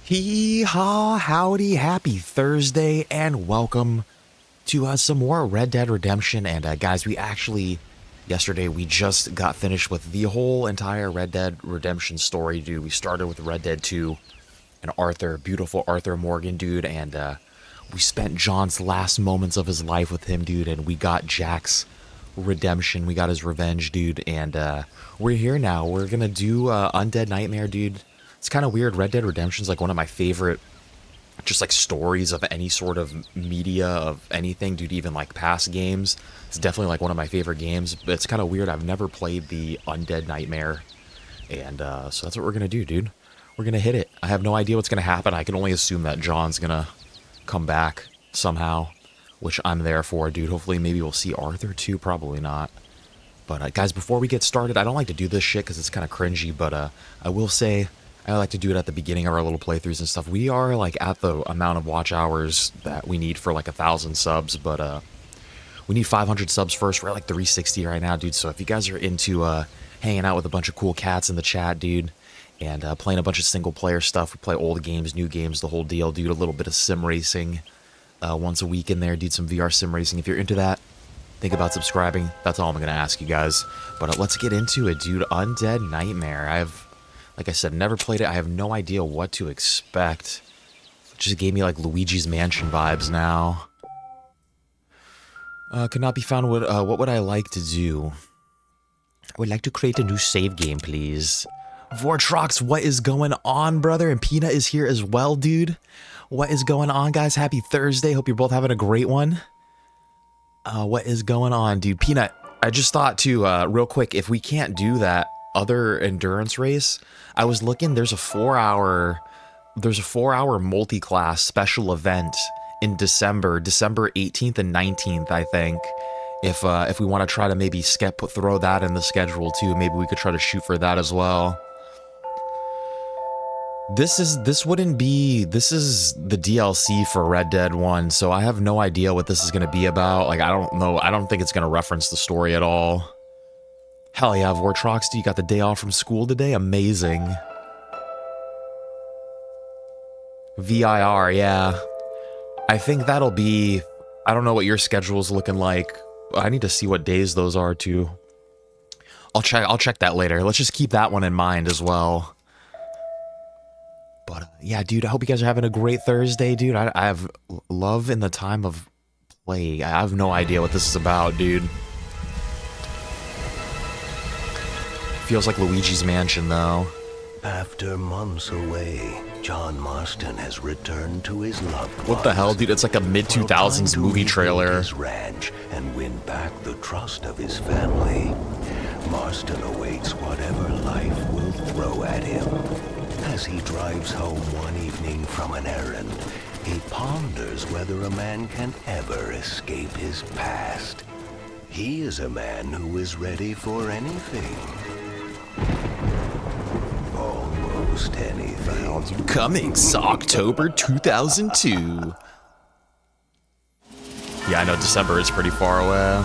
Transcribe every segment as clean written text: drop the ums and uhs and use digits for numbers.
Hee-haw, howdy, happy Thursday, and welcome to some more Red Dead Redemption. And guys, yesterday we just got finished with the whole entire Red Dead Redemption story, dude. We started with Red Dead 2 and Arthur, beautiful Arthur Morgan, dude, and we spent John's last moments of his life with him, dude, and we got Jack's redemption. We got his revenge, dude, and we're here now. We're gonna do Undead Nightmare, dude. It's kind of weird. Red Dead Redemption is like one of my favorite, just like stories of any sort of media of anything, dude. Even like past games, it's definitely like one of my favorite games. But it's kind of weird. I've never played the Undead Nightmare, and so that's what we're gonna do, dude. We're gonna hit it. I have no idea what's gonna happen. I can only assume that John's gonna come back somehow, which I'm there for, dude. Hopefully, maybe we'll see Arthur too. Probably not. But guys, before we get started, I don't like to do this shit because it's kind of cringy. But I will say, I like to do it at the beginning of our little playthroughs and stuff. We are like at the amount of watch hours that we need for like 1,000 subs, but we need 500 subs first. We're at like 360 right now, dude. So if you guys are into hanging out with a bunch of cool cats in the chat, dude, and playing a bunch of single player stuff, we play old games, new games, the whole deal, dude. A little bit of sim racing once a week in there, dude. Some VR sim racing. If you're into that, think about subscribing. That's all I'm gonna ask you guys. But let's get into it, dude. Undead Nightmare. Like I said, never played it. I have no idea what to expect. It just gave me like Luigi's Mansion vibes now. Could not be found. What would I like to do? I would like to create a new save game, please. Vortrox, what is going on, brother? And Peanut is here as well, dude. What is going on, guys? Happy Thursday. Hope you're both having a great one. What is going on, dude? Peanut, I just thought too, real quick, if we can't do that other endurance race, I was looking, there's a 4-hour multi-class special event in December 18th and 19th, I think. If we want to try to maybe throw that in the schedule too, maybe we could try to shoot for that as well. This is the DLC for Red Dead 1, so I have no idea what this is going to be about. Like, I don't know. I don't think it's going to reference the story at all. Hell yeah, Vortrox, you got the day off from school today? Amazing. VIR, yeah. I think that'll be... I don't know what your schedule's looking like. I need to see what days those are, too. I'll check that later. Let's just keep that one in mind as well. But, yeah, dude, I hope you guys are having a great Thursday, dude. I have love in the time of play. I have no idea what this is about, dude. Feels like Luigi's Mansion, though. After months away, John Marston has returned to his loved ones. What the hell, dude? It's like a mid-2000s movie trailer. His ranch and win back the trust of his family. Marston awaits whatever life will throw at him. As he drives home one evening from an errand, he ponders whether a man can ever escape his past. He is a man who is ready for anything. Almost anything. Coming October 2002. Yeah, I know December is pretty far away.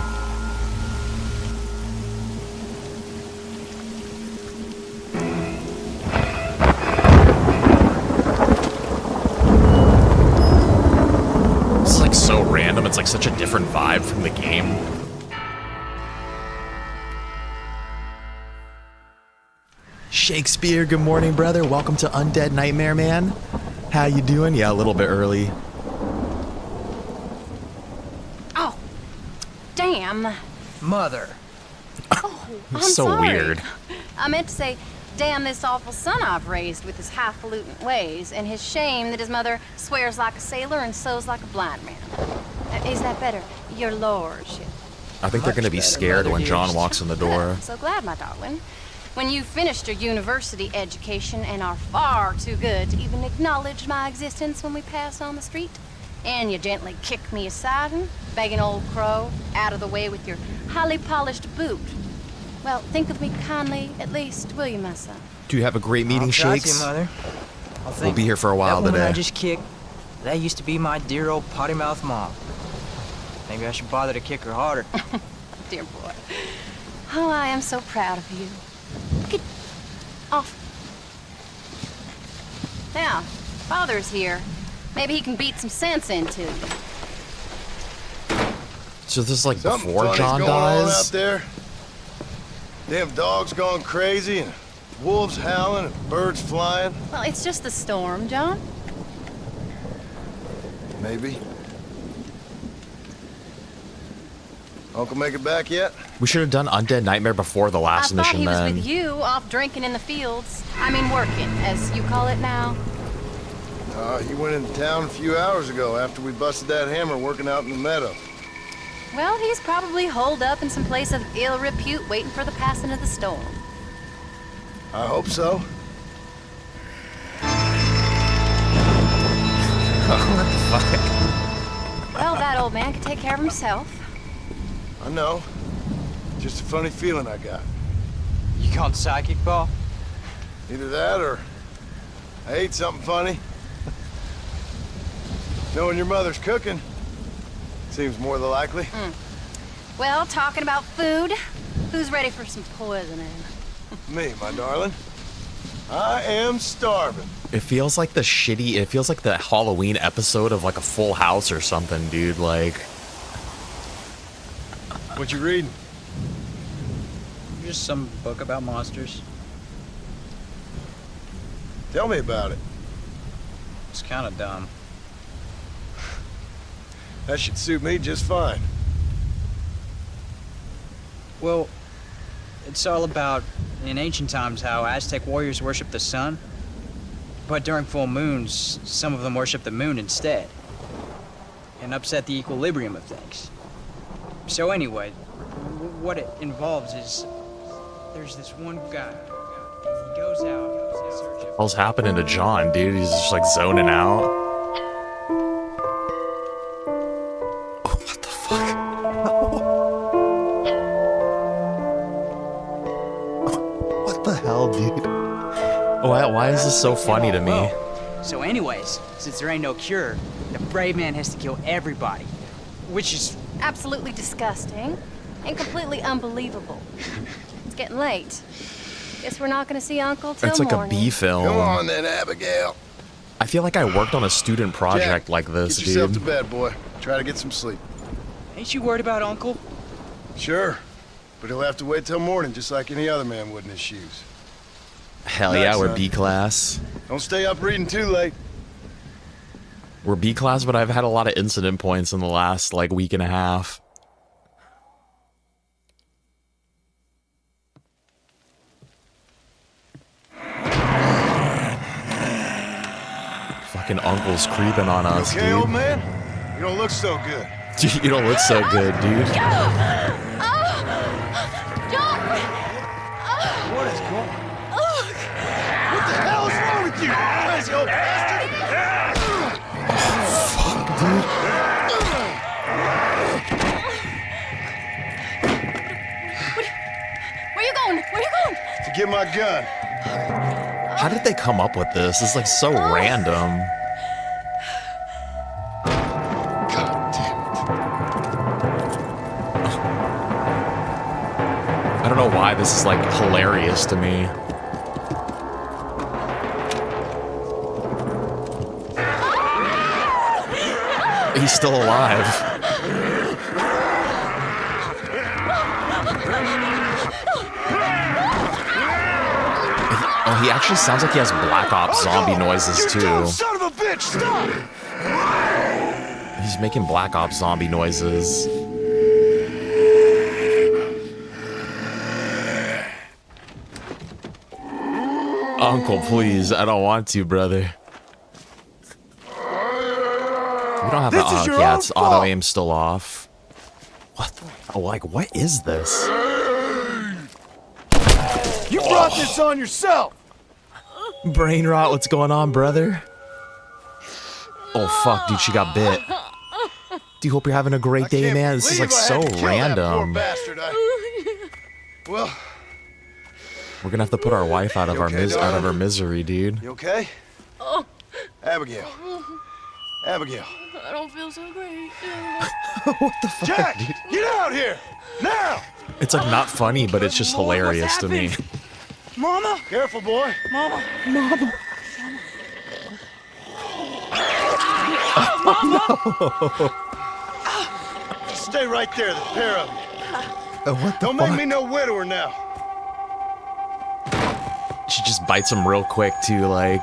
This is like so random. It's like such a different vibe from the game. Shakespeare, good morning, brother. Welcome to Undead Nightmare, man. How you doing? Yeah, a little bit early. Oh, damn. Mother. Oh, I'm So sorry. weird. I meant to say, damn this awful son I've raised with his highfalutin ways, and his shame that his mother swears like a sailor and sews like a blind man. Is that better, your lordship? I think they're going to be scared when John walks in the door. I'm so glad, my darling. When you've finished your university education and are far too good to even acknowledge my existence when we pass on the street, and you gently kick me aside and begging old crow out of the way with your highly polished boot. Well, think of me kindly, at least, will you, my son? Do you have a great meeting, I'll try Shakes? to, Mother. We'll be here for a while that woman today. I just kicked, that used to be my dear old potty-mouth mom. Maybe I should bother to kick her harder. Dear boy. Oh, I am so proud of you. Get off. Now, Father's here. Maybe he can beat some sense into you. So this is like Something before funny's John going on out dies? there. Damn dogs gone crazy and wolves howling and birds flying. Well, it's just the storm, John. Maybe. Uncle make it back yet? We should have done Undead Nightmare before the last I thought mission he was then. with you, off drinking in the fields. I mean, working, as you call it now. He went into town a few hours ago after we busted that hammer working out in the meadow. Well, he's probably holed up in some place of ill repute waiting for the passing of the storm. I hope so. What the fuck? Well, that old man can take care of himself. I know. Just a funny feeling I got. You gone psychic, Paul? Either that or I ate something funny. Knowing your mother's cooking seems more than likely. Well, talking about food, who's ready for some poisoning? Me, my darling. I am starving. It feels like the Halloween episode of like a Full House or something, dude. Like, What you reading? Just some book about monsters. Tell me about it. It's kind of dumb. That should suit me just fine. Well, it's all about, in ancient times, how Aztec warriors worshiped the sun. But during full moons, some of them worship the moon instead. And upset the equilibrium of things. So anyway, what it involves is, there's this one guy. He goes out in search of... what's happening to John, dude? He's just like zoning out. Oh, what the fuck? What the hell, dude? Why is this so funny to me? So anyways, since there ain't no cure, the brave man has to kill everybody. Which is... Absolutely disgusting and completely unbelievable. It's getting late. Guess we're not gonna see Uncle till It's like morning. a B film. Come on then, Abigail. I feel like I worked on a student project Jack, like this, get yourself dude. to bed, boy. Try to get some sleep. Ain't you worried about Uncle? Sure. But he'll have to wait till morning just like any other man would in his shoes. Hell Nice, yeah, we're son. B class. Don't stay up reading too late. We're B class, but I've had a lot of incident points in the last like week and a half. Fucking uncle's creeping on us, Okay, old dude. man? You don't look so good. Dude, you don't look so good, dude. What is going on? What the hell is wrong with you, crazy old bastard? Where you going? Where you going? To get my gun. How did they come up with this? It's like so random. God damn it. I don't know why this is like hilarious to me. He's still alive. Oh, he actually sounds like he has Black Ops zombie noises You too. dumb son of a bitch, stop! He's making Black Ops zombie noises. Uncle, please. I don't want to, brother. We don't have This an is your yeah, own it's fault. auto aim still off. What the like what is this? You brought this on yourself! Brain rot, what's going on, brother? Oh fuck, dude, she got bit. Dude, hope you're having a great day, Can't man. This is like believe I so had to kill that poor random. bastard. Well, We're gonna have to put our wife out of You our okay, out of darling? her misery, dude. you okay? Abigail. Abigail. I don't feel so great. What the fuck? Jack, get out here! Now! It's like not funny, but it's just hilarious to me. Mama? Careful, boy. Mama? Stay right there, the pair of you. What the Don't fuck? make me no widower now. She just bites him real quick too, like.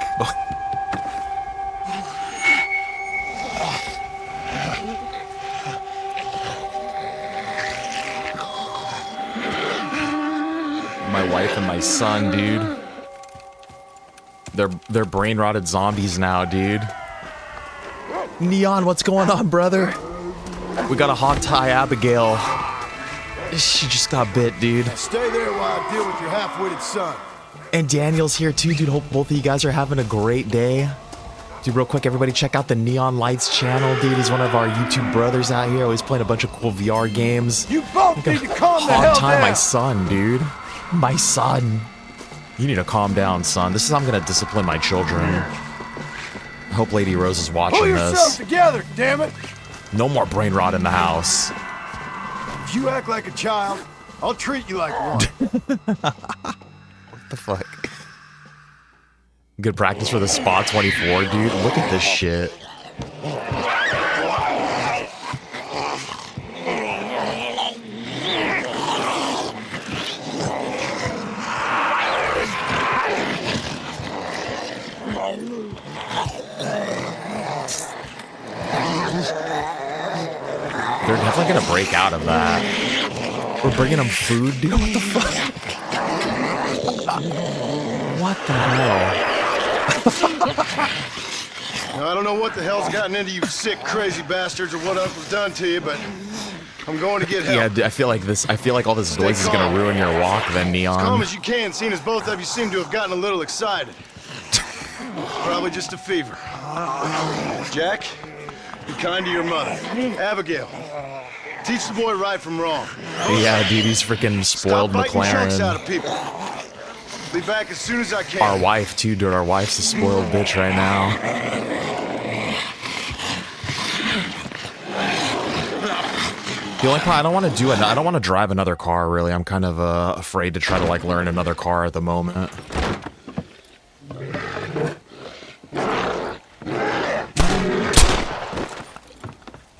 My wife and my son, dude. They're brain rotted zombies now, dude. Neon, what's going on, brother? We got a hog tie Abigail. She just got bit, dude. Stay there while I deal with your half-witted son. And Daniel's here too, dude. Hope both of you guys are having a great day. Dude, real quick, everybody check out the Neon Lights channel, dude. He's one of our YouTube brothers out here. Always playing a bunch of cool VR games. You both need to calm the hell Hog tie down. my son, dude. My son. You need to calm down, son. This is how I'm gonna discipline my children. I hope Lady Rose is watching Pull yourself this. together, damn it. No more brain rot in the house. If you act like a child, I'll treat you like one. What the fuck? Good practice for the Spa 24, dude. Look at this shit. They're definitely gonna break out of that. We're bringing them food, dude. What the fuck? What the hell? Now, I don't know what the hell's gotten into you sick, crazy bastards or what else was done to you, but I'm going to get help. Yeah, dude, I feel like all this noise is gonna calm. ruin your walk, then, As calm Neon. as you can, seeing as both of you seem to have gotten a little excited. Probably just a fever. Jack, be kind to your mother. Abigail, teach the boy right from wrong. Yeah, dude, he's freaking spoiled Stop biting chunks out McLaren. of people. Be back as soon as I can. Our wife, too, dude. Our wife's a spoiled bitch right now. The only part I don't want to drive another car. Really, I'm kind of afraid to try to like learn another car at the moment.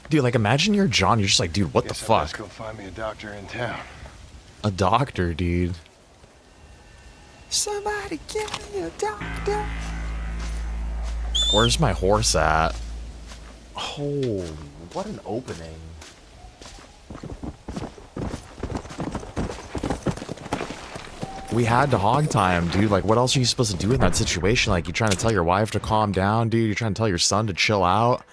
Dude, like imagine you're John. You're just like, dude, what the Let's fuck? go find me a doctor in town. A doctor, dude. Somebody get me a doctor. Where's my horse at? Oh, what an opening. We had to hog tie him, dude. Like, what else are you supposed to do in that situation? Like, you trying to tell your wife to calm down, dude? You're trying to tell your son to chill out?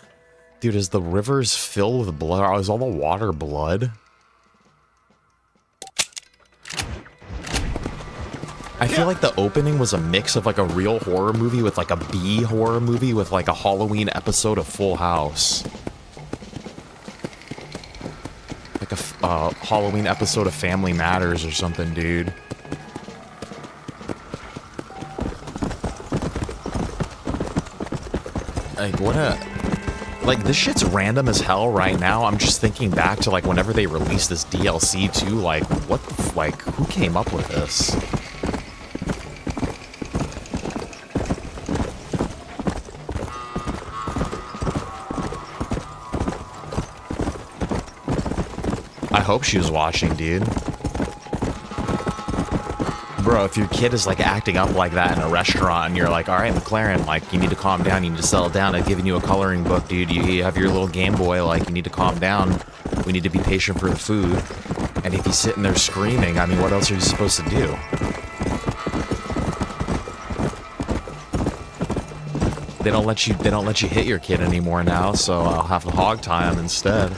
Dude, is the rivers filled with blood? Is all the water blood? I feel like the opening was a mix of like a real horror movie with like a B horror movie with like a Halloween episode of Full House. Like a Halloween episode of Family Matters or something, dude. Like, what a... Like, this shit's random as hell right now. I'm just thinking back to, like, whenever they released this DLC, too. Like, what the... Like, who came up with this? I hope she was watching, dude. Bro, if your kid is like acting up like that in a restaurant and you're like, all right, McLaren, like you need to calm down, you need to settle down. I've given you a coloring book, dude. You have your little Game Boy, like you need to calm down. We need to be patient for the food. And if he's sitting there screaming, I mean, what else are you supposed to do? They don't let you hit your kid anymore now, so I'll have to hog tie him instead.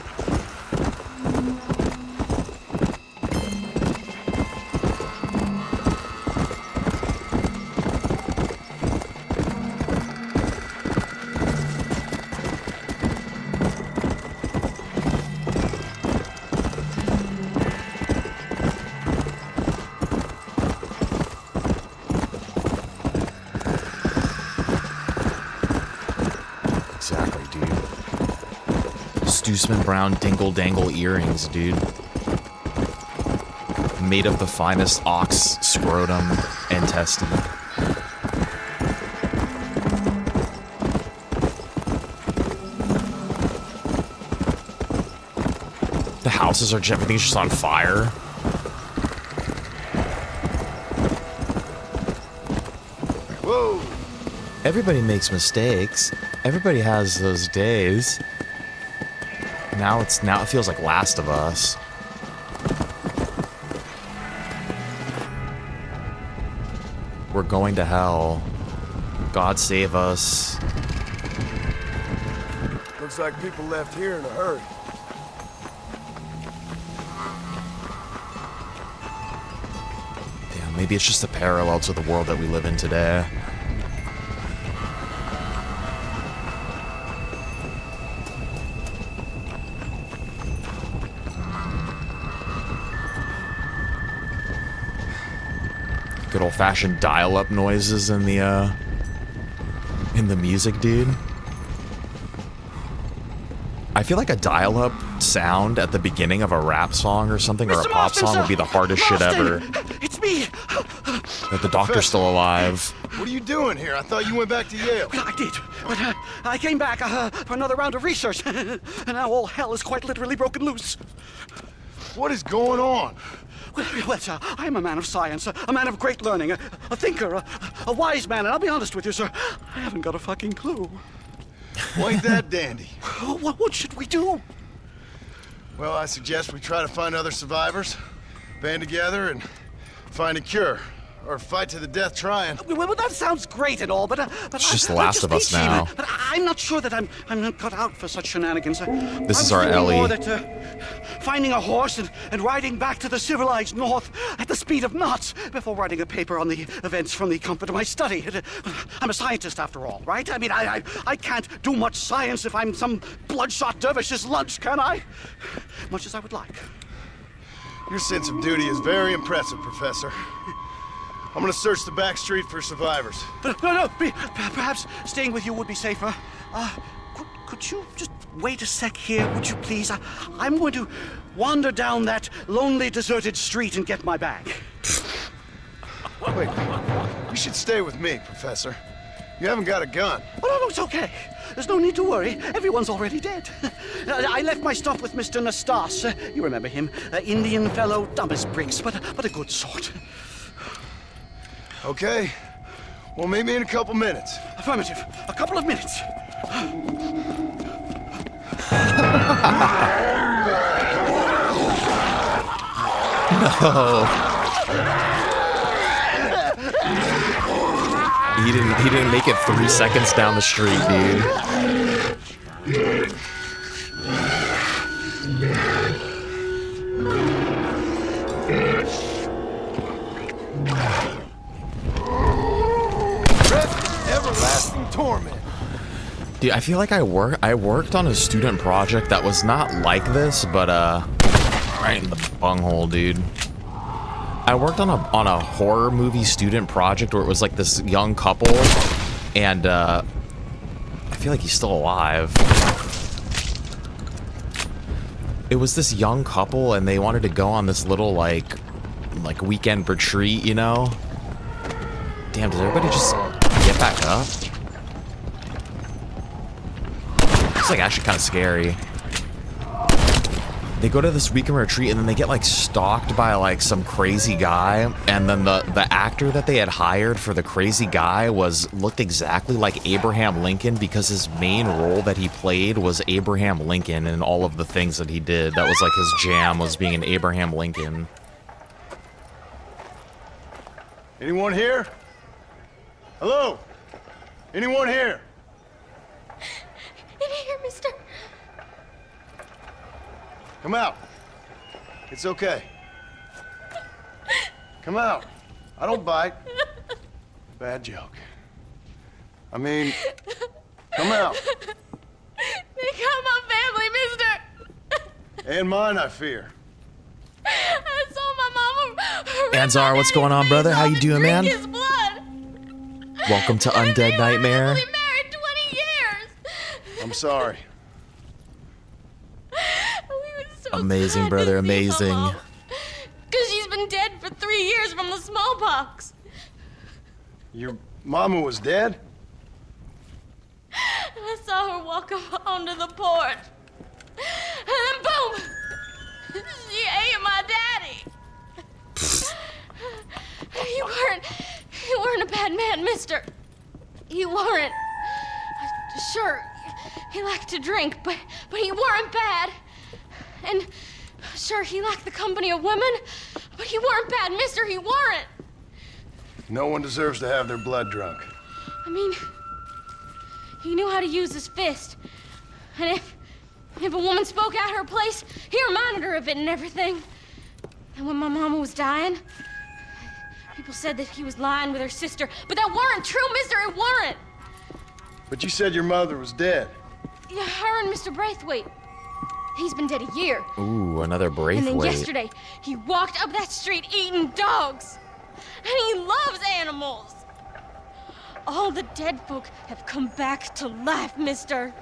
Stoosman Brown dingle dangle earrings, dude. Made of the finest ox scrotum and testy. houses are just, everything's just on fire. Whoa! Everybody makes mistakes. Everybody has those days. Now it feels like Last of Us. We're going to hell. God save us. Looks like people left here in a hurry. Yeah, maybe it's just a parallel to the world that we live in today. Good old-fashioned dial-up noises in the music, dude. I feel like a dial-up sound at the beginning of a rap song or something, or a pop song would be the hardest shit ever. It's me! That the doctor's still alive. What are you doing here? I thought you went back to Yale. Well, I did, but I came back for another round of research, and now all hell is quite literally broken loose. What is going on? Well, sir, I'm a man of science, a man of great learning, a thinker, a wise man, and I'll be honest with you, sir, I haven't got a fucking clue. Well, ain't that dandy? What should we do? Well, I suggest we try to find other survivors, band together, and find a cure. Or fight to the death trying. Well, that sounds great and all, but It's just The Last of Us peachy, now. But I'm not sure that I'm not cut out for such shenanigans. This is our Ellie. More that finding a horse and riding back to the civilized north at the speed of knots before writing a paper on the events from the comfort of my study. I'm a scientist after all, right? I mean, I can't do much science if I'm some bloodshot dervish's lunch, can I? Much as I would like. Your sense of duty is very impressive, Professor. I'm gonna search the back street for survivors. No, perhaps staying with you would be safer. Could you just wait a sec here, would you please? I'm going to wander down that lonely, deserted street and get my bag. Wait, you should stay with me, Professor. You haven't got a gun. Oh, no, it's okay. There's no need to worry. Everyone's already dead. I left my stuff with Mr. Nastas. You remember him. Indian fellow, dumb as bricks, but a good sort. Okay. Well, meet me in a couple minutes. Affirmative. A couple of minutes. No. He didn't make it 3 seconds down the street, dude. Everlasting torment. Dude, I feel like I worked on a student project that was not like this, but right in the bunghole, dude. I worked on a horror movie student project where it was like this young couple, and I feel like he's still alive. It was this young couple, and they wanted to go on this little like weekend retreat, you know? Damn, does everybody just get back up? It's like actually kind of scary. They go to this weekend retreat and then they get like stalked by like some crazy guy, and then the actor that they had hired for the crazy guy looked exactly like Abraham Lincoln, because his main role that he played was Abraham Lincoln, and all of the things that he did, that was like his jam, was being an Abraham Lincoln. Anyone here? Hello? Anyone here? In here, mister. Come out. It's okay. Come out. I don't bite. Bad joke. I mean, come out. They got my family, mister. And mine, I fear. I saw my mama. Anzar, what's going on, brother? How you doing, man? His blood. Welcome to Undead Nightmare. We've been married 20 years. I'm sorry. We were so Amazing, sad brother, to see amazing. Mama. 'Cause she's been dead for 3 years from the smallpox. Your mama was dead? I saw her walk up onto the porch. And then boom! She ate my daddy. You weren't a bad man, mister. You weren't. Sure, he liked to drink, but he weren't bad. And sure, he liked the company of women, but he weren't bad, mister, he weren't. No one deserves to have their blood drunk. I mean, he knew how to use his fist. And if a woman spoke out her place, he reminded her of it and everything. And when my mama was dying, people said that he was lying with her sister, but that weren't true, mister, it weren't. But you said your mother was dead. Yeah, her and Mr. Braithwaite. He's been dead a year. Ooh, another Braithwaite. And then yesterday, he walked up that street eating dogs. And he loves animals. All the dead folk have come back to life, mister.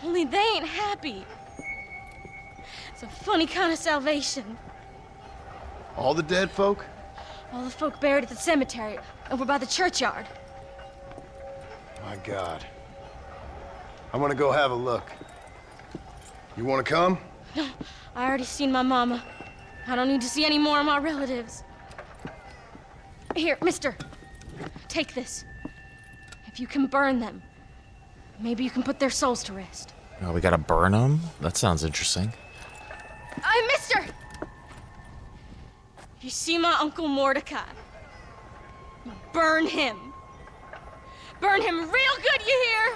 Only they ain't happy. It's a funny kind of salvation. All the dead folk? All the folk buried at the cemetery over by the churchyard. My God. I'm gonna go have a look. You wanna come? No, I already seen my mama. I don't need to see any more of my relatives. Here, mister. Take this. If you can burn them, maybe you can put their souls to rest. Oh, we gotta burn them? That sounds interesting. Mister! If you see my Uncle Mordecai, burn him. Burn him real good, you hear?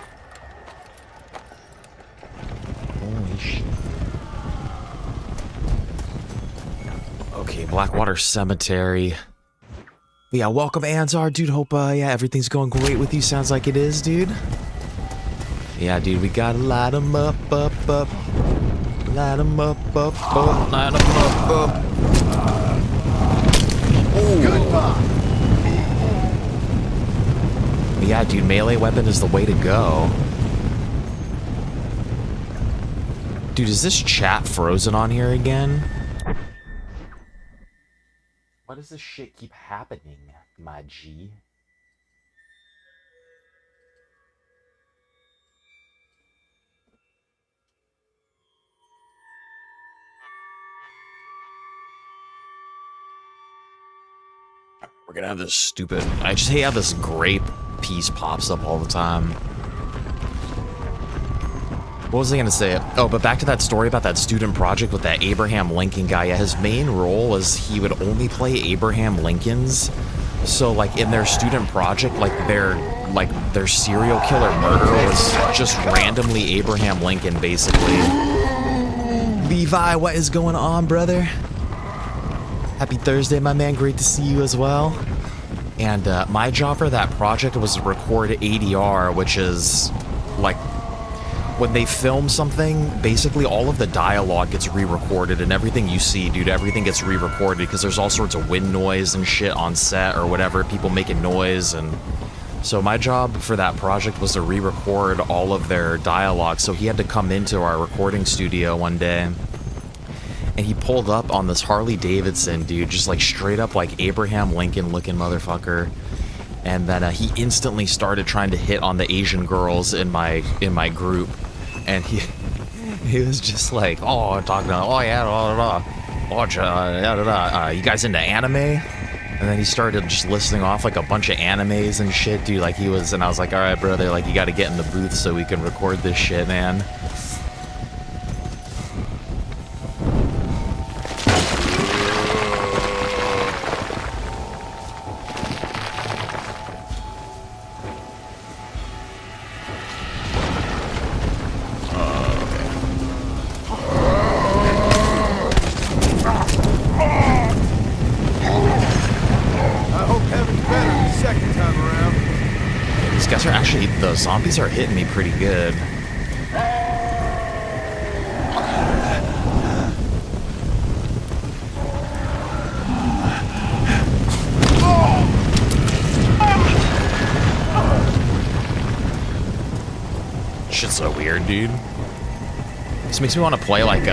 Holy shit. Okay, Blackwater Cemetery. Yeah, welcome, Anzar, dude. Hope, yeah, everything's going great with you. Sounds like it is, dude. Yeah, dude, we gotta light 'em up. Light 'em up. Light 'em up. Oh. Goodbye. Yeah, dude, melee weapon is the way to go. Dude, is this chat frozen on here again? Why does this shit keep happening, my G? We're gonna have this stupid... I just hate how this grape piece pops up all the time. What was I gonna say? Oh, but back to that story about that student project with that Abraham Lincoln guy. Yeah, his main role was he would only play Abraham Lincolns. So, like, in their student project, their serial killer murderer was just randomly Abraham Lincoln, basically. Levi, what is going on, brother? Happy Thursday, my man. Great to see you as well. And my job for that project was to record ADR, which is, like, when they film something, basically all of the dialogue gets re-recorded, and everything you see, dude, everything gets re-recorded because there's all sorts of wind noise and shit on set or whatever, people making noise. And so my job for that project was to re-record all of their dialogue. So he had to come into our recording studio one day, and he pulled up on this Harley Davidson, dude, just like straight up like Abraham Lincoln looking motherfucker. And then he instantly started trying to hit on the Asian girls in my group. And he was just like, oh, talking about, oh yeah, you guys into anime? And then he started just listing off like a bunch of animes and shit, dude. Like he was, and I was like, all right, brother, like you got to get in the booth so we can record this shit, man. The zombies are hitting me pretty good. Shit's so weird, dude. This makes me want to play like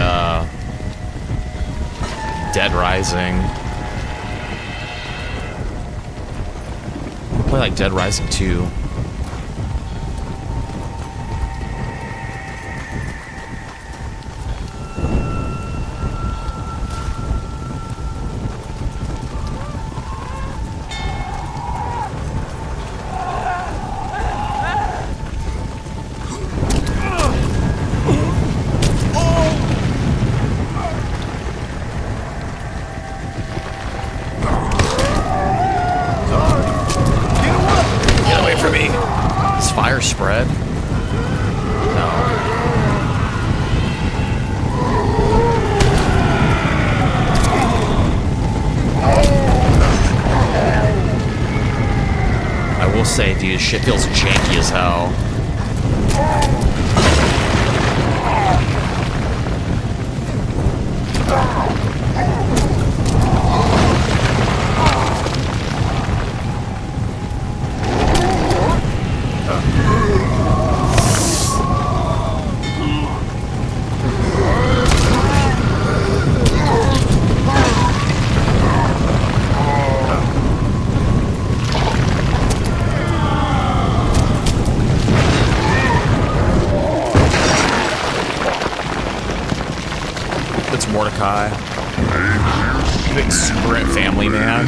Dead Rising. Play like Dead Rising 2. bread? No. I will say, dude, shit feels janky as hell. It's Mordecai. Big super family man.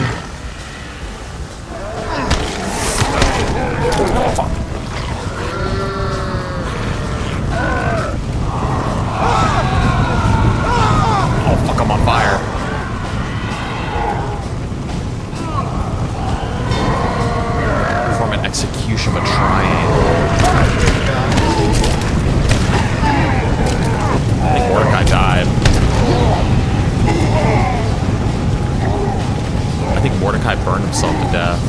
Oh fuck, I'm on fire. Perform an execution but trying. I think Mordecai died. I think Mordecai burned himself to death.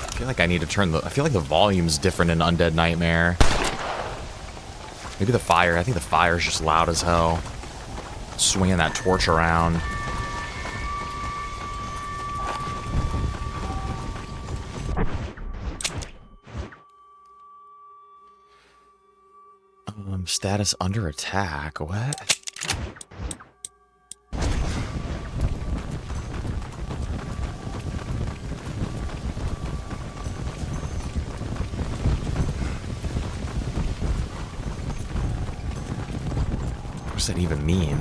I feel like I need to turn I feel like the volume's different in Undead Nightmare. Maybe the fire. I think the fire's just loud as hell. Swinging that torch around. Status under attack. What? What does that even mean?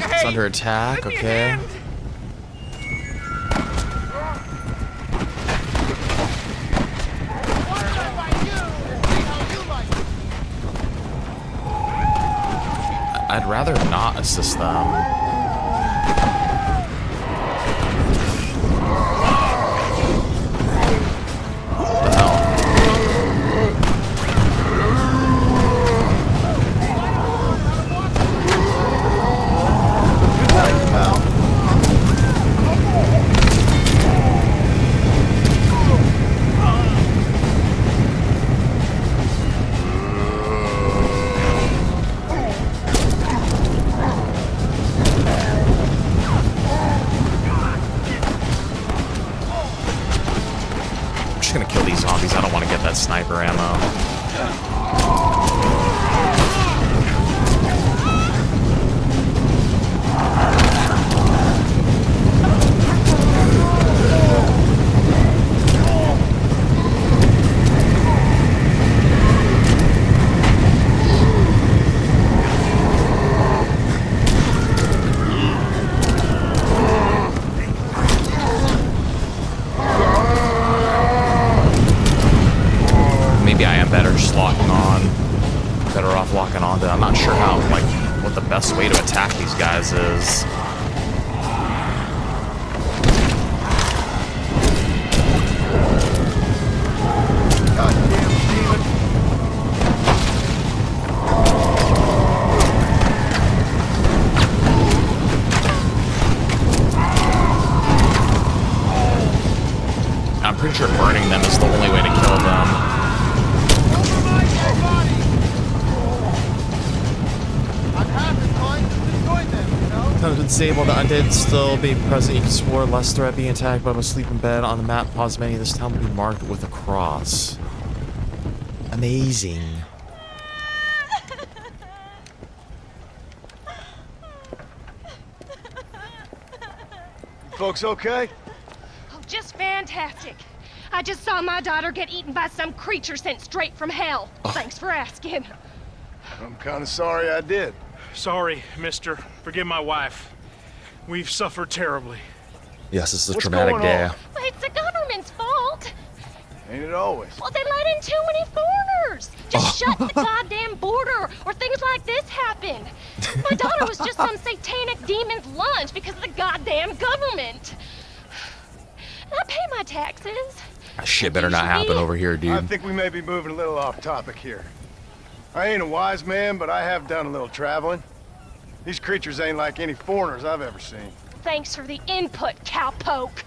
It's under attack, okay. I'd rather not assist them. Sniper ammo. I'm not sure how, like, what the best way to attack these guys is. Goddamn demon. I'm pretty sure burning them is the only way to kill them. To disable the undead still being present, you can explore less threat being attacked by a sleeping bed on the map. Pause menu. This town will be marked with a cross. Amazing. Folks okay? Oh, just fantastic. I just saw my daughter get eaten by some creature sent straight from hell. Thanks for asking. I'm kind of sorry I did. Sorry, mister. Forgive my wife. We've suffered terribly. Yes, this is a What's traumatic going day. on? Well, it's the government's fault. Ain't it always? Well, they let in too many foreigners. Just shut the goddamn border, or things like this happen. My daughter was just some satanic demon's lunch because of the goddamn government. And I pay my taxes. That shit better not happen over here, I dude. think we may be moving a little off topic here. I ain't a wise man, but I have done a little traveling. These creatures ain't like any foreigners I've ever seen. Thanks for the input, cowpoke.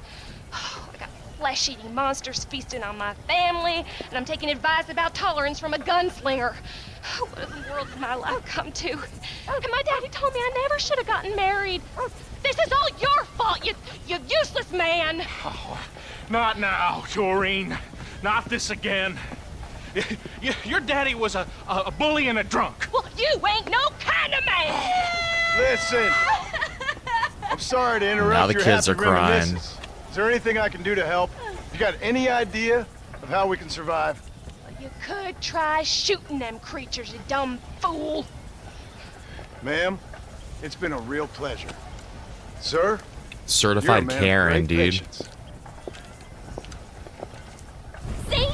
I got flesh-eating monsters feasting on my family, and I'm taking advice about tolerance from a gunslinger. What in the world did my life come to? And my daddy told me I never should have gotten married. This is all your fault, you useless man. Not now, Doreen. Not this again. Your daddy was a bully and a drunk. Well, you ain't no kind of man. Listen, I'm sorry to interrupt Now the your kids happy are crying. reminiscence. Is there anything I can do to help? You got any idea of how we can survive? You could try shooting them creatures, you dumb fool. Ma'am, it's been a real pleasure. Sir, Certified you're a man of Karen, great dude. patience. See?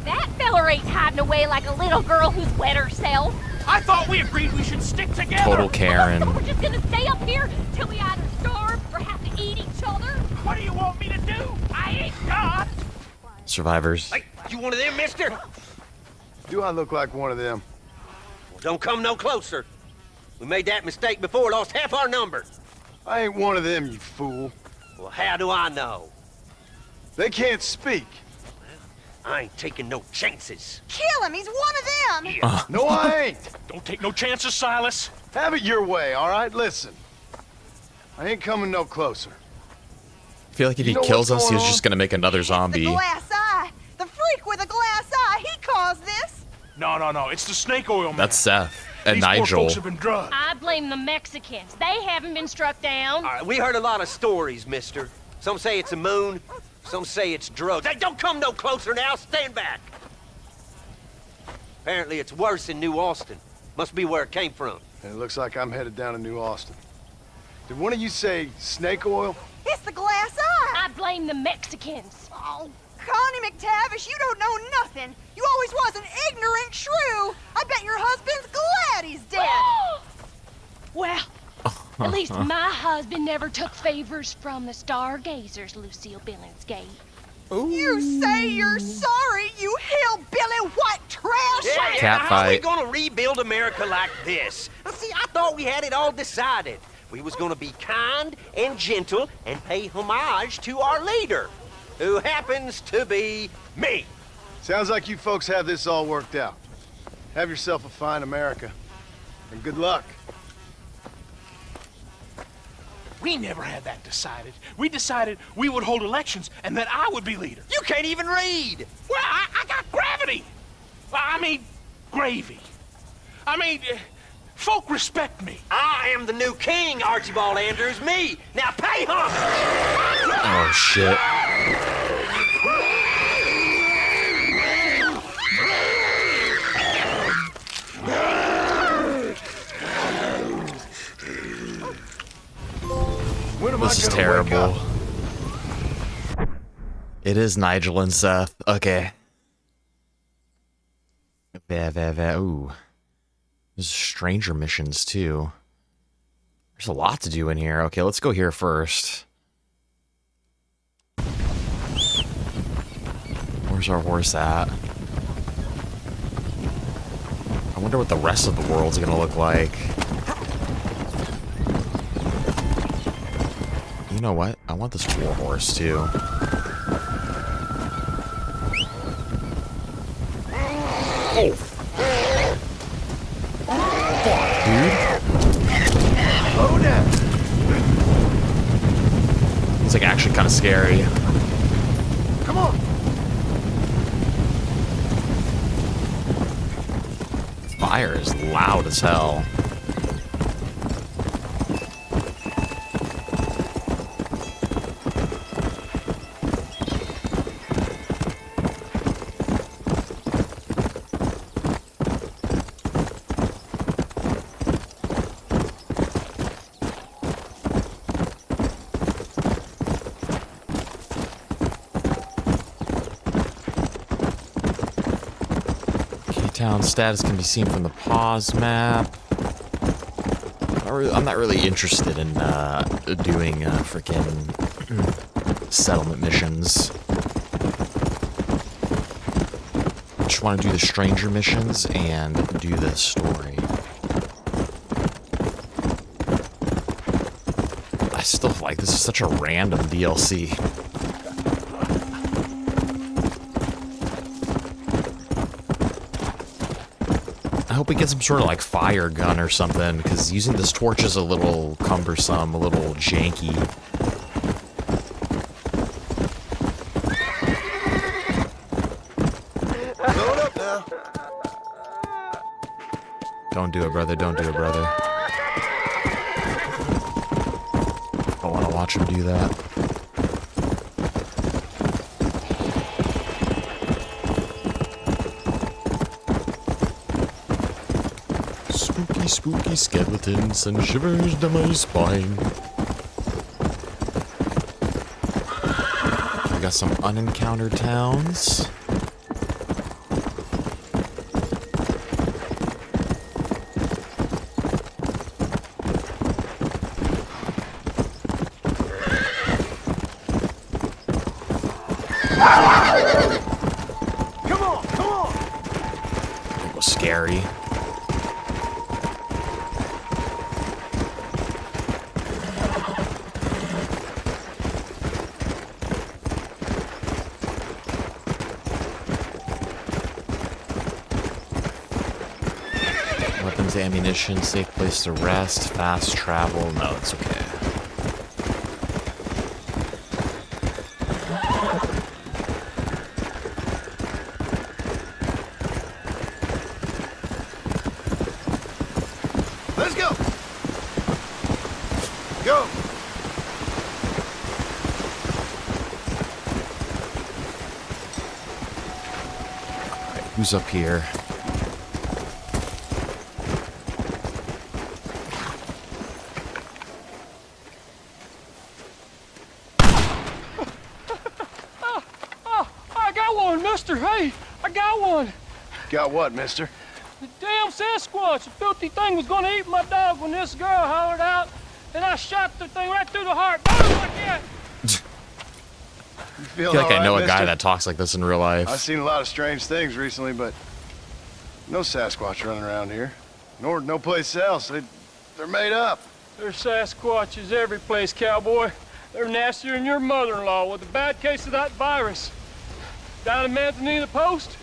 That feller ain't hiding away like a little girl who's wet herself. I thought we agreed we should stick together. Total Karen. So we're just gonna stay up here till we either starve or have to eat each other? What do you want me to do? I ain't God. Survivors. Hey, you one of them, mister? Do I look like one of them? Well, don't come no closer. We made that mistake before, lost half our number. I ain't one of them, you fool. Well, how do I know? They can't speak. I ain't taking no chances. Kill him! He's one of them! No, I ain't. Don't take no chances, Silas. Have it your way, all right? Listen. I ain't coming no closer. I feel like if he You know kills what's us, going he's on? just gonna make another The zombie. glass eye! The freak with a glass eye! He caused this! No. It's the snake oil man. That's Seth and These poor Nigel. folks have been drugged. I blame the Mexicans. They haven't been struck down. All right, we heard a lot of stories, mister. Some say it's a moon, some say it's drugs. Hey, don't come no closer now, stand back. Apparently it's worse in New Austin. Must be where it came from. And it looks like I'm headed down to New Austin. Did one of you say snake oil? It's the glass eye! I blame the Mexicans. Oh, Connie McTavish, you don't know nothing! You always was an ignorant shrew! I bet your husband's glad he's dead! Well, at least my husband never took favors from the stargazers, Lucille Billingsgate. You say you're sorry, you hillbilly white trash! Cat How are we fight. gonna rebuild America like this? Now, see, I thought we had it all decided. We was gonna be kind and gentle and pay homage to our leader, who happens to be me. Sounds like you folks have this all worked out. Have yourself a fine America. And good luck. We never had that decided. We decided we would hold elections and that I would be leader. You can't even read. Well, I got gravity. I mean, gravy. I mean, folk respect me. I am the new king, Archibald Andrews, me. Now pay homage. Oh shit. When am This I is gonna wake terrible. up? It is Nigel and Seth. Okay. Ooh. There's stranger missions too. There's a lot to do in here. Okay, let's go here first. Where's our horse at? I wonder what the rest of the world's gonna look like. You know what? I want this war horse too. Oh! Fuck, dude. Slow down. It's like actually kind of scary. Come on. Fire is loud as hell. Town status can be seen from the pause map. I'm not really interested in doing freaking settlement missions. I just want to do the stranger missions and do the story. I still like this is such a random DLC. I hope we get some sort of like fire gun or something, because using this torch is a little cumbersome, a little janky. Load up now. Don't do it, brother. Don't do it, brother. I want to watch him do that. Spooky, spooky skeletons and shivers down my spine. We got some unencountered towns. Come on, come on. It was scary. Weapons, ammunition, safe place to rest, fast travel. No, it's okay. Let's go. Go. Who's up here? I got one, mister. Hey, I got one. Got what, mister? The damn Sasquatch. The filthy thing was going to eat my dog when this girl hollered out, and I shot the thing right through the heart. Boom, like that. You I feel feel like I all know right, a guy mister? that talks like this in real life. I've seen a lot of strange things recently, but no Sasquatch running around here. Nor no place else. They're made up. There's Sasquatches every place, cowboy. They're nastier than your mother-in-law with a bad case of that virus. Down in Manzanita Post,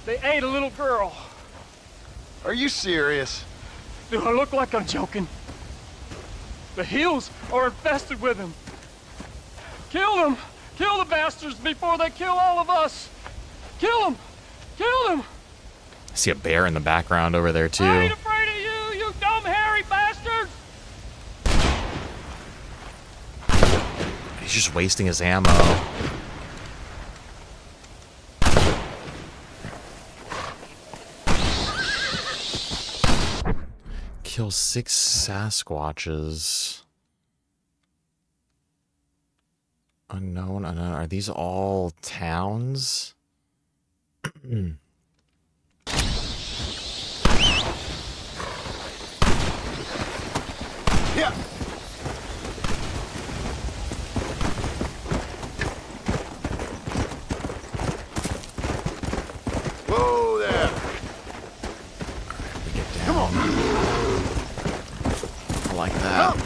they ate a little girl. Are you serious? Do I look like I'm joking? The hills are infested with them. Kill them! Kill the bastards before they kill all of us! Kill them! Kill them! I see a bear in the background over there, too. I ain't afraid of you, you dumb hairy bastards! He's just wasting his ammo. Kill 6 Sasquatches. Unknown. Are these all towns? Yeah. Whoa there. We get down. Come on. I like that. Come.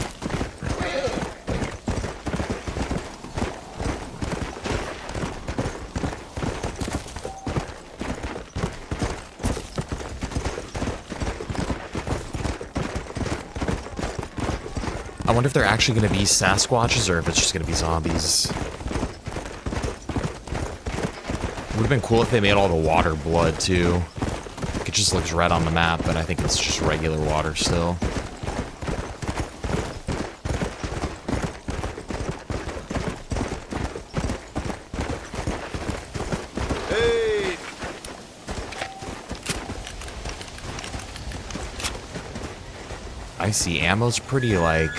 I wonder if they're actually going to be Sasquatches or if it's just going to be zombies. Would have been cool if they made all the water blood too. It just looks red on the map, but I think it's just regular water still. Hey. I see ammo's pretty like...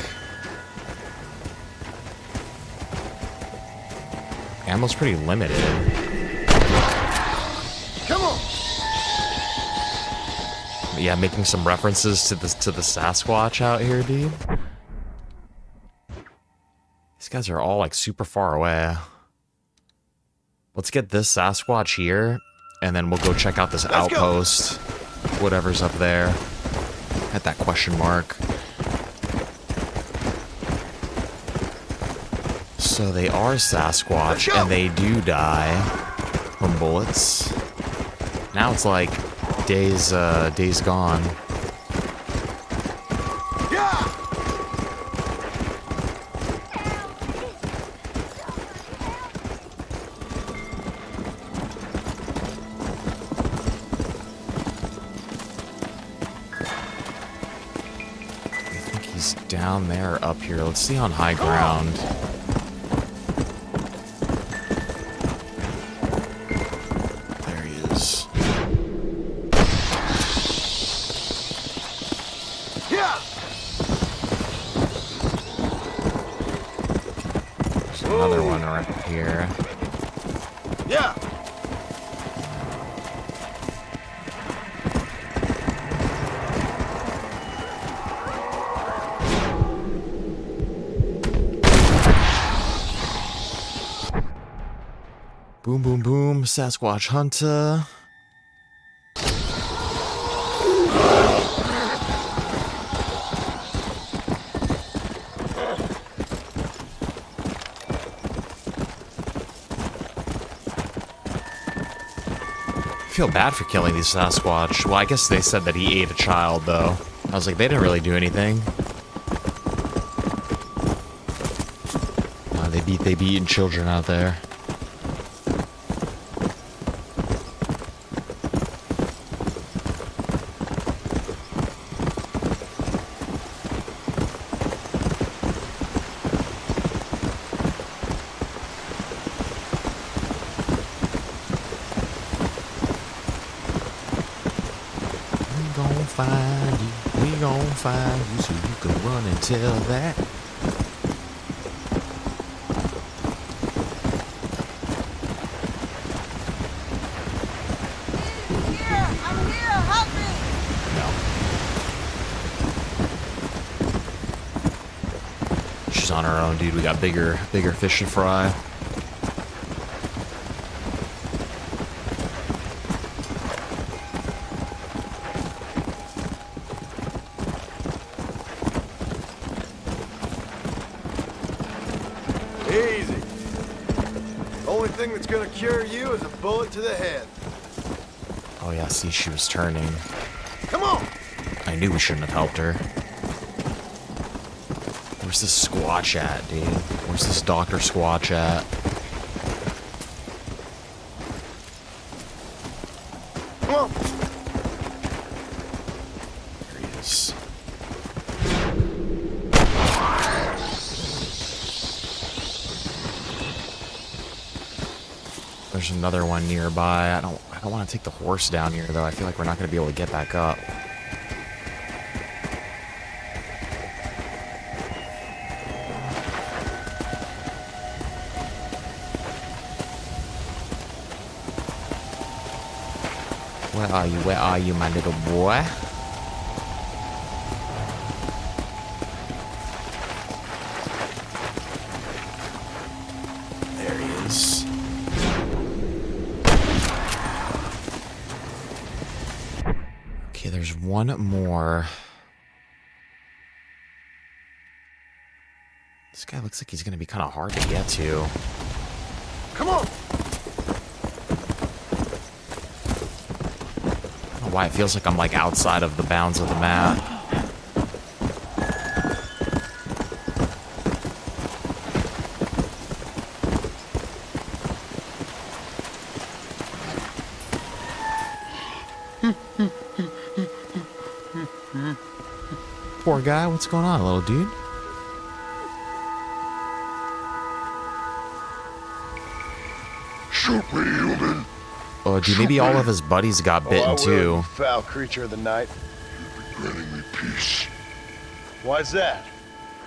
Ammo's pretty limited. Come on. yeah, making some references to the Sasquatch out here, dude. These guys are all like super far away. Let's get this Sasquatch here, and then we'll go check out this outpost. Whatever's up there. At that question mark. So they are Sasquatch, and they do die from bullets. Now it's like days gone. Down there or up here? Let's see on high ground. There he is. Yeah. There's another one right here. Yeah. Boom, boom, boom. Sasquatch hunter. I feel bad for killing these Sasquatch. Well, I guess they said that he ate a child, though. I was like, they didn't really do anything. They be eating children out there. Find you so you can run and tell that. I'm here, help me! No. She's on her own, dude. We got bigger fish to fry. Easy. Only thing that's gonna cure you is a bullet to the head. Oh yeah, see, she was turning. Come on! I knew we shouldn't have helped her. Where's this Squatch at, dude? Where's this Dr. Squatch at? Come on! There he is. There's another one nearby. I don't want to take the horse down here, though. I feel like we're not going to be able to get back up. Where are you? Where are you, my little boy? There he is. Okay, there's one more. This guy looks like he's going to be kind of hard to get to. Come on! I don't know why it feels like I'm like outside of the bounds of the map. Poor guy, what's going on, little dude? Shoot me, human. Oh, dude, maybe all of his buddies got bitten I will, too. you foul creature of the night. You're granting me peace. Why's that?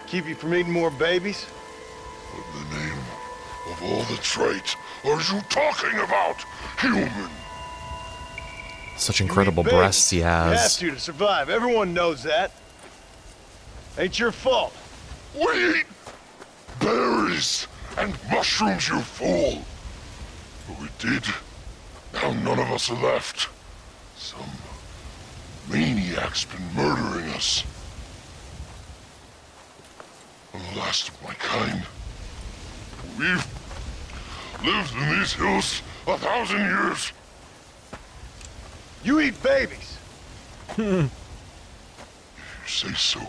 Keep you from eating more babies? What in the name of all the traits are you talking about, human? Such incredible You eat babies. breasts he You have has. to survive. Everyone knows that. Ain't your fault. We eat berries and mushrooms, you fool! But we did. Now none of us are left. Some maniac's been murdering us. I'm the last of my kind. We've lived in these hills 1,000 years. You eat babies. If you say so,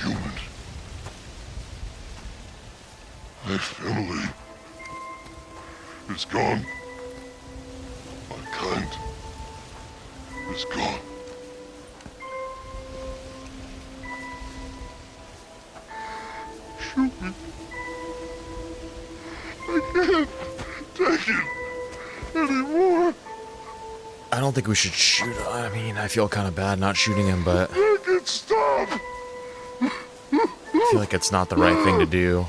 human. My family is gone. My kind is gone. Shoot me. I can't take it anymore. I don't think we should shoot. I mean, I feel kind of bad not shooting him, but I can't stop. I feel like it's not the right thing to do.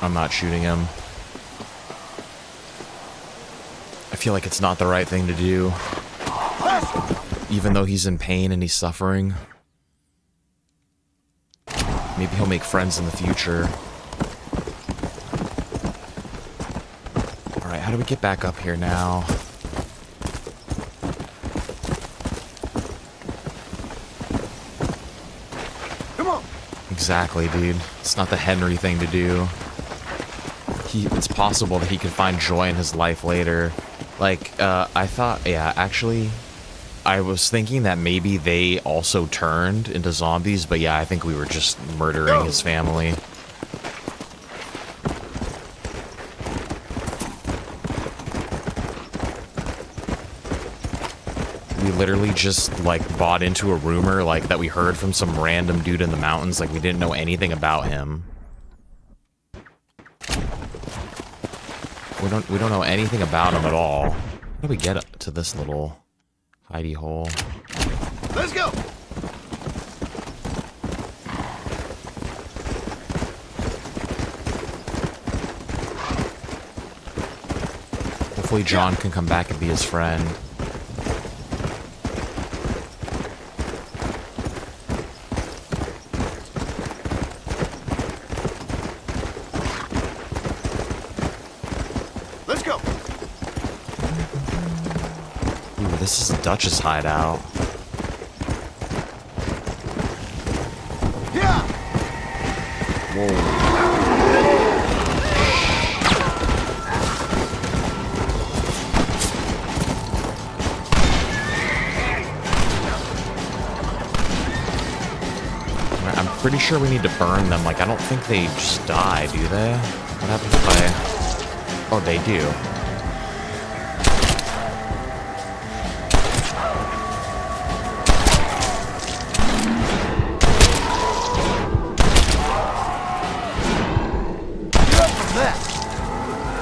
I'm not shooting him. I feel like it's not the right thing to do. Even though he's in pain and he's suffering. Maybe he'll make friends in the future. Alright, how do we get back up here now? Come on. Exactly, dude. It's not the Henry thing to do. It's possible that he could find joy in his life later. Like, I thought, yeah, actually, I was thinking that maybe they also turned into zombies, but yeah, I think we were just murdering his family. We literally just, like, bought into a rumor, like, that we heard from some random dude in the mountains, like, we didn't know anything about him. We don't know anything about him at all. How do we get to this little hidey hole? Let's go. Hopefully John can come back and be his friend. Let's go. Ooh, this is the Dutch's hideout. Yeah. Whoa. I'm pretty sure we need to burn them. Like, I don't think they just die, do they? What happens if I... Oh, they do.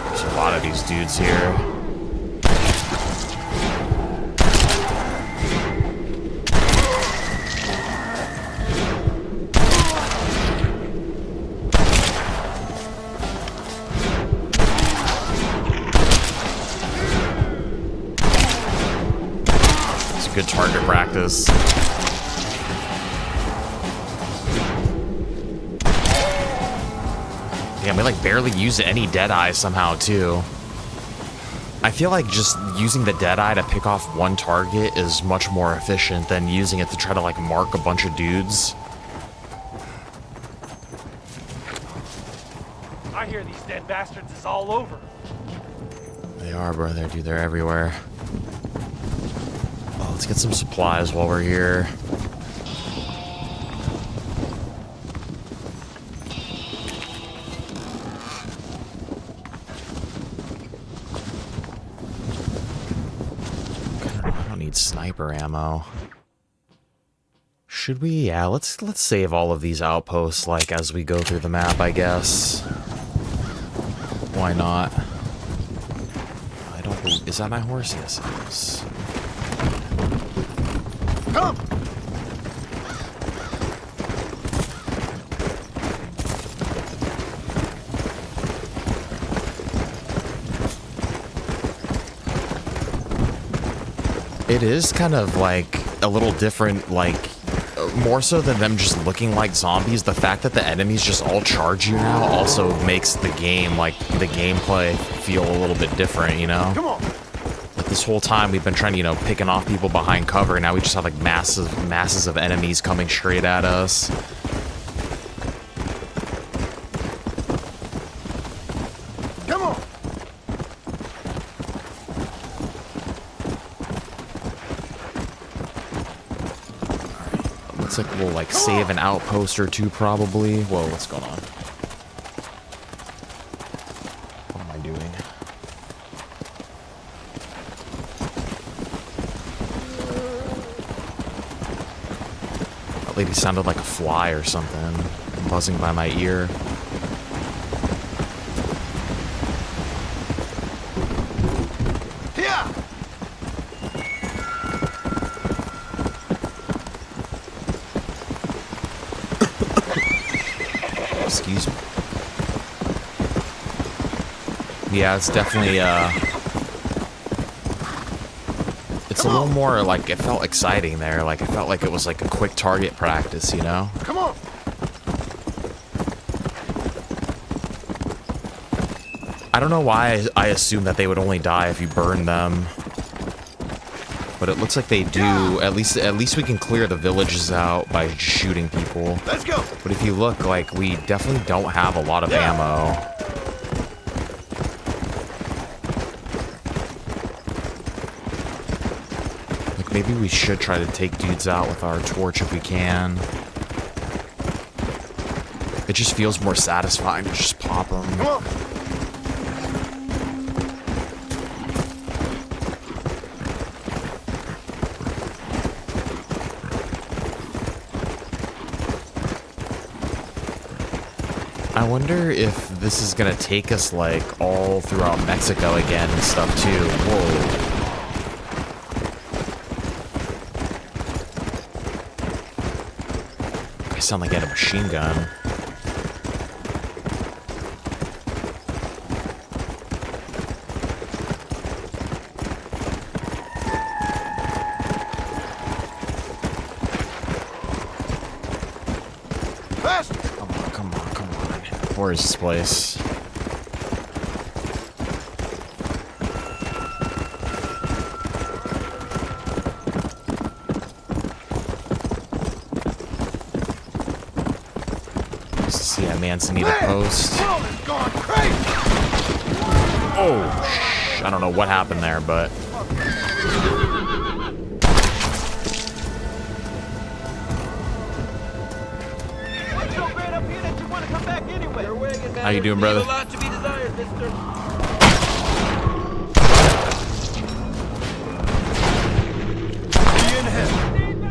There's a lot of these dudes here. Good target practice. Damn, we like barely use any Deadeye somehow too. I feel like just using the Deadeye to pick off one target is much more efficient than using it to try to like mark a bunch of dudes. I hear these dead bastards is all over. They are, brother, dude. They're everywhere. Oh, let's get some supplies while we're here. I don't need sniper ammo. Should we? Yeah, let's save all of these outposts like as we go through the map, I guess. Why not? I don't believe, is that my horse? Yes, it is. Come! It is kind of like a little different, like more so than them just looking like zombies. The fact that the enemies just all charge you now also makes the game, like the gameplay, feel a little bit different, you know? Come on! Like this whole time we've been trying to, you know, picking off people behind cover, and now we just have like masses of enemies coming straight at us. Come on! Looks like we'll like save an outpost or two probably. Whoa, what's going on? What am I doing? That lady sounded like a fly or something, buzzing by my ear. Yeah! Excuse me. Yeah, it's definitely, it's a little more, like, it felt exciting there. Like, it felt like it was, like, a quick target practice, you know? Come on! I don't know why I assumed that they would only die if you burn them. But it looks like they do. At least we can clear the villages out by just shooting people. Let's go! But if you look, like, we definitely don't have a lot of ammo. Like, maybe we should try to take dudes out with our torch if we can. It just feels more satisfying to just pop them. Come on! I wonder if this is gonna take us like all throughout Mexico again and stuff too. Whoa. I sound like I had a machine gun. Faster! Come on. Where is this place? See that Manson need a post. World has gone crazy! Oh, I don't know what happened there, but What's so great up here that you want to come back anyway? how you doing, brother? A lot to be desired, mister. Be in heaven.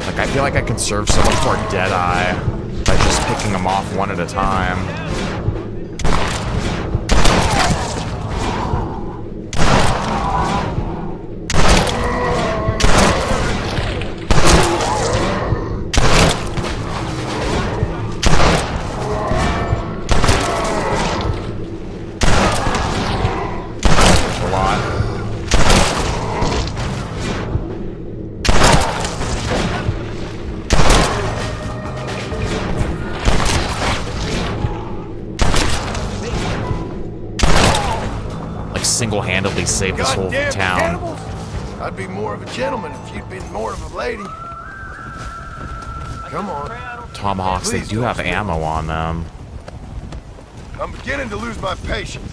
Like, I feel like I can serve so much more Deadeye by just picking them off one at a time. A lot. Like single-handedly saved this whole Goddamn town. cannibals! I'd be more of a gentleman if you'd been more of a lady. Come on. Tomahawks, they Please do don't have spoil ammo on them. I'm beginning to lose my patience.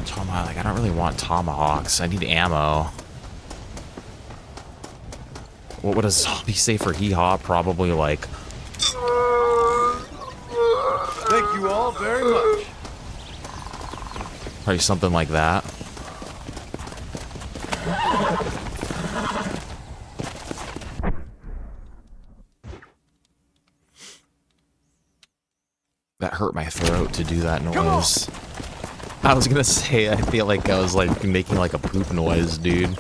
Tomahawk, like, I don't really want tomahawks. I need ammo. What would a zombie say for hee-haw? Probably like, Thank you all very much. probably something like that. that hurt my throat to do that noise. I was gonna say, I feel like I was like making like a poop noise, dude.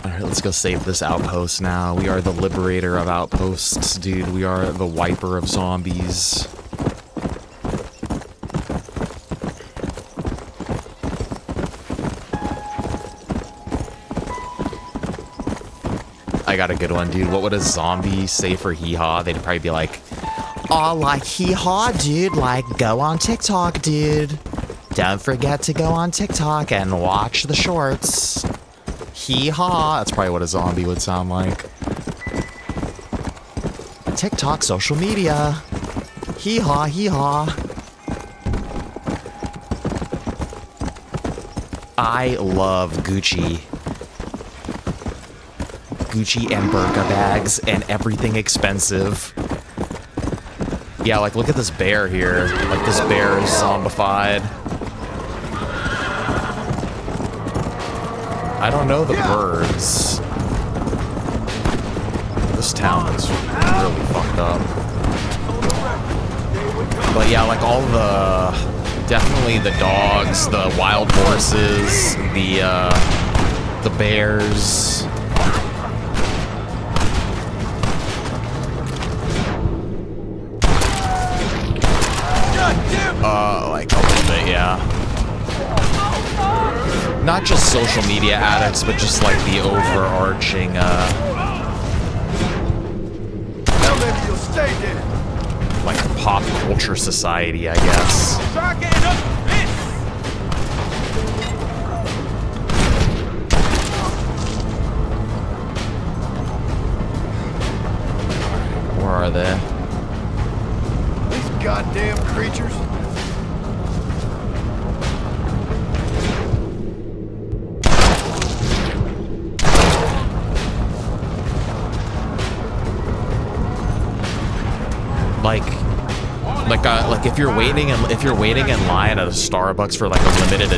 Alright, let's go save this outpost now. We are the liberator of outposts, dude. We are the wiper of zombies. I got a good one, dude. What would a zombie say for hee-haw? They'd probably be like, oh, like hee-haw, dude. Like, go on TikTok, dude. Don't forget to go on TikTok and watch the shorts. Hee-haw. That's probably what a zombie would sound like. TikTok, social media. Hee-haw, hee-haw. I love Gucci. Gucci and Burka bags and everything expensive. Yeah, like look at this bear here. Like this bear is zombified. I don't know the birds. This town is really fucked up. But yeah, like all the, definitely the dogs, the wild horses, the bears. Like a little bit, yeah. Not just social media addicts, but just like the overarching, Now maybe you'll stay dead. like pop culture society, I guess. Start getting up this! Where are they? These goddamn creatures. Like if you're waiting in line at a Starbucks for like a limited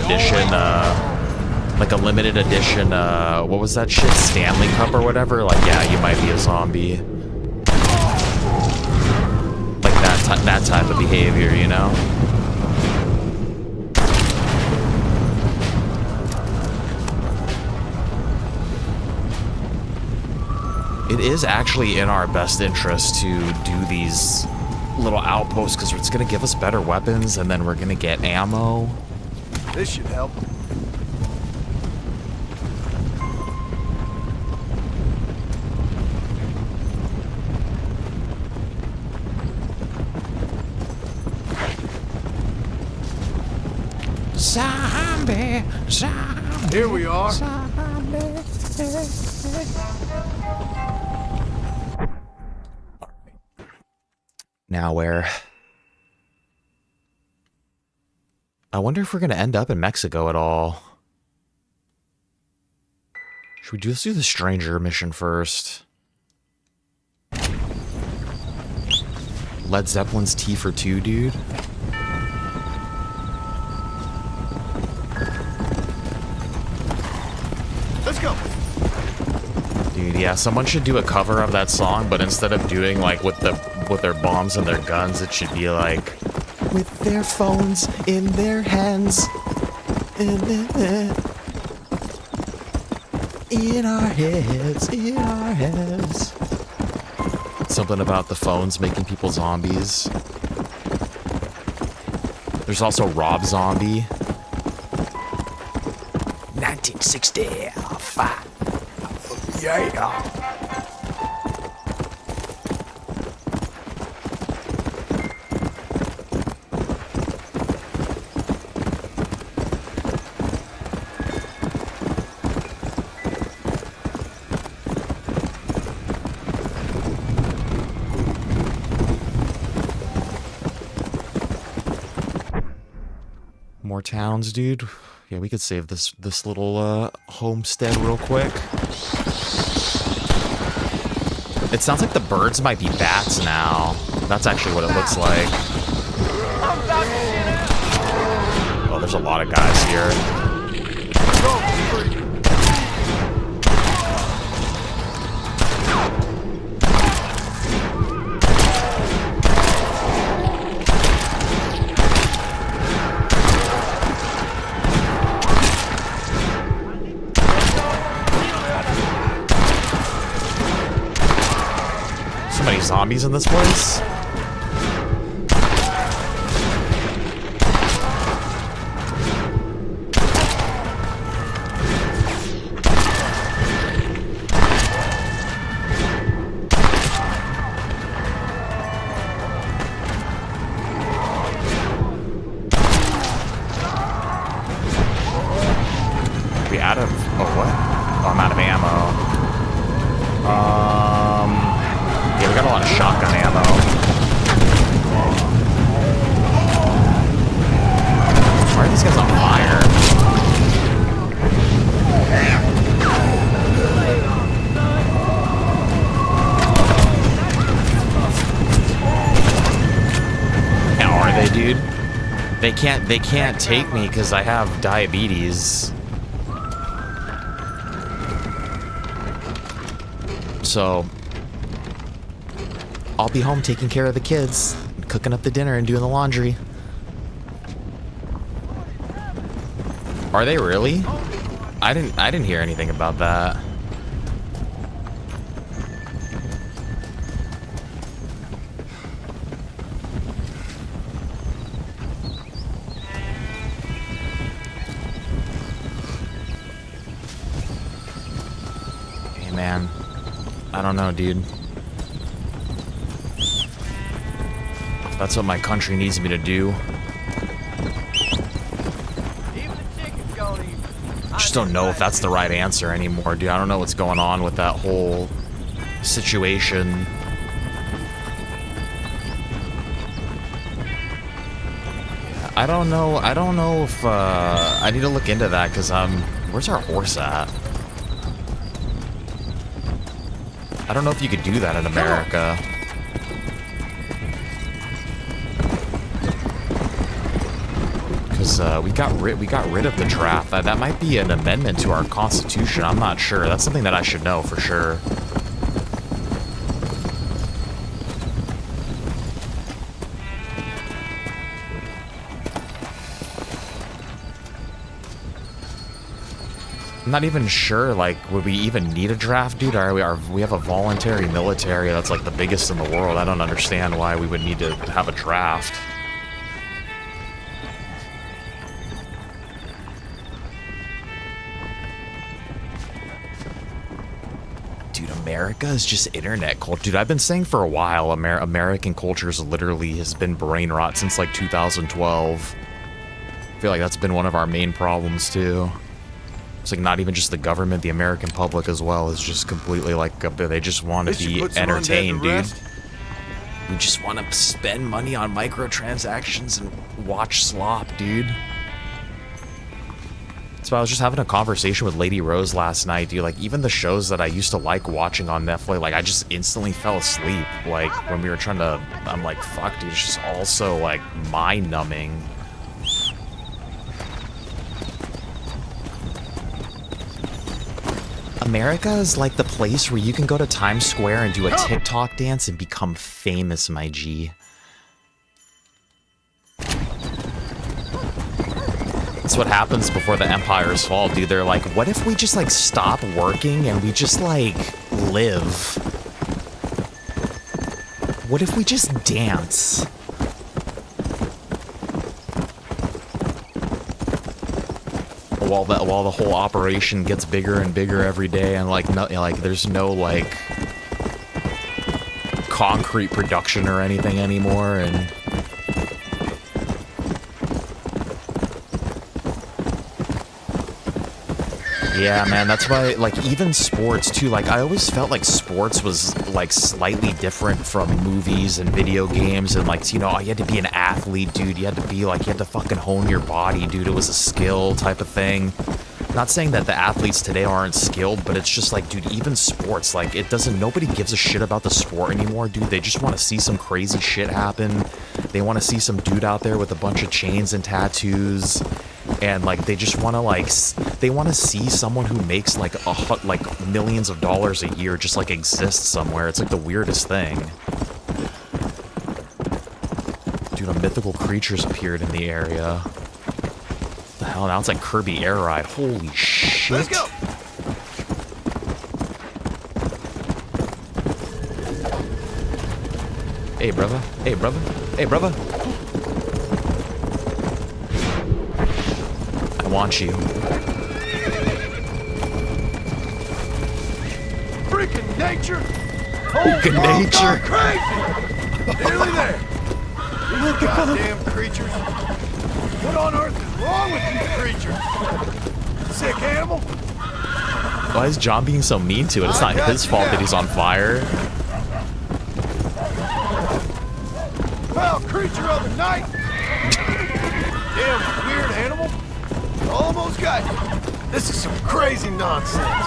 edition, what was that shit, Stanley Cup or whatever? Like, yeah, you might be a zombie. Like that type of behavior, you know? It is actually in our best interest to do these little outposts because it's going to give us better weapons and then we're going to get ammo. This should help. Zombie, zombie. Here we are. Zombie. Now where? I wonder if we're going to end up in Mexico at all. Should we just do the stranger mission first? Led Zeppelin's T for 2, dude. Let's go. Dude, yeah, someone should do a cover of that song, but instead of doing like with their bombs and their guns, it should be like with their phones in their hands. In our heads, in our heads. Something about the phones making people zombies. There's also Rob Zombie. 1965. Yeah. More towns, dude. Yeah, we could save this little homestead real quick. It sounds like the birds might be bats now. That's actually what it looks like. Oh, there's a lot of guys here. zombies in this place? We out of... Oh, what? Oh, I'm out of ammo. Yeah, we got a lot of shotgun ammo. Why are these guys on fire? How are they, dude? They can't take me because I have diabetes. So I'll be home taking care of the kids, cooking up the dinner and doing the laundry. Are they really? I didn't hear anything about that. Hey man, I don't know, dude. That's what my country needs me to do. Just don't know if that's the right answer anymore, dude. I don't know what's going on with that whole situation. I don't know if I need to look into that because where's our horse at? I don't know if you could do that in America. Because we got rid of the draft. That might be an amendment to our constitution. I'm not sure. That's something that I should know for sure. I'm not even sure, like, would we even need a draft, dude? We have a voluntary military that's like the biggest in the world. I don't understand why we would need to have a draft. Dude, America is just internet culture. Dude, I've been saying for a while, American culture literally has been brain rot since like 2012. I feel like that's been one of our main problems too. It's like not even just the government, the American public as well is just completely like, they just want to be entertained, dude. We just want to spend money on microtransactions and watch slop, dude. So I was just having a conversation with Lady Rose last night, dude. Like, even the shows that I used to like watching on Netflix, like, I just instantly fell asleep. Like, when we were trying to, I'm like, fuck, dude, it's just also, like, mind-numbing. America is like the place where you can go to Times Square and do a TikTok dance and become famous, my G. That's what happens before the empires fall, dude. They're like, what if we just, like, stop working and we just, like, live? What if we just dance? While the whole operation gets bigger and bigger every day, and like there's no like concrete production or anything anymore, and yeah, man, that's why, like, even sports too, like, I always felt like sports was like slightly different from movies and video games, and like, you know, you had to be an athlete, dude. You had to be like, you had to fucking hone your body, dude. It was a skill type of thing. Not saying that the athletes today aren't skilled, but it's just like, dude, even sports, like, nobody gives a shit about the sport anymore, dude. They just want to see some crazy shit happen. They want to see some dude out there with a bunch of chains and tattoos. And like, they just want to, like, they want to see someone who makes like millions of dollars a year just like exist somewhere. It's like the weirdest thing. Dude, a mythical creature's appeared in the area. What the hell? Now it's like Kirby Air Ride. Holy shit. Let's go. Hey, brother. Hey, brother. Hey, brother. I want you. Freaking nature! Freaking nature! Crazy! Nearly there! These goddamn creatures. What on earth is wrong with these creatures? Sick animal? Why is John being so mean to it? It's not his fault that he's on fire. Well, creature of the night! Damn weird animal! Almost got you. This is some crazy nonsense.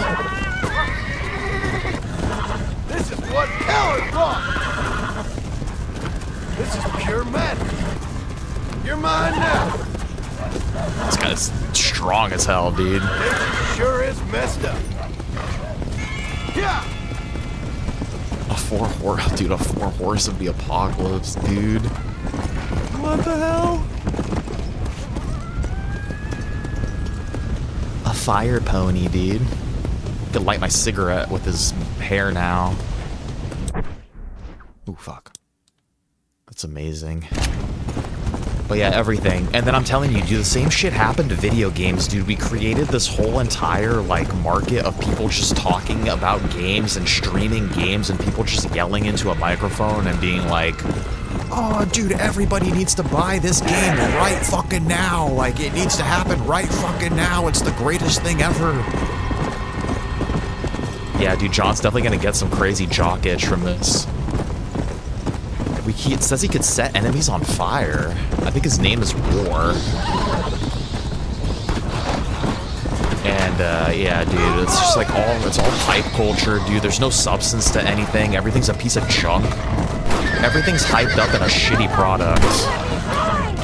This is what Keller brought. This is pure madness. You're mine now. This guy's strong as hell, dude. This sure is messed up. Yeah. A four horse of the apocalypse, dude. What the hell? A fire pony, dude. Could light my cigarette with his hair now. Ooh, fuck. That's amazing. But yeah, everything. And then I'm telling you, dude, the same shit happened to video games, dude. We created this whole entire, like, market of people just talking about games and streaming games and people just yelling into a microphone and being like, oh, dude, everybody needs to buy this game right fucking now. Like, it needs to happen right fucking now. It's the greatest thing ever. Yeah, dude, John's definitely gonna get some crazy jock itch from this. It says he could set enemies on fire. I think his name is War. And yeah, dude, it's just like it's all hype culture, dude. There's no substance to anything. Everything's a piece of junk. Everything's hyped up in a shitty product.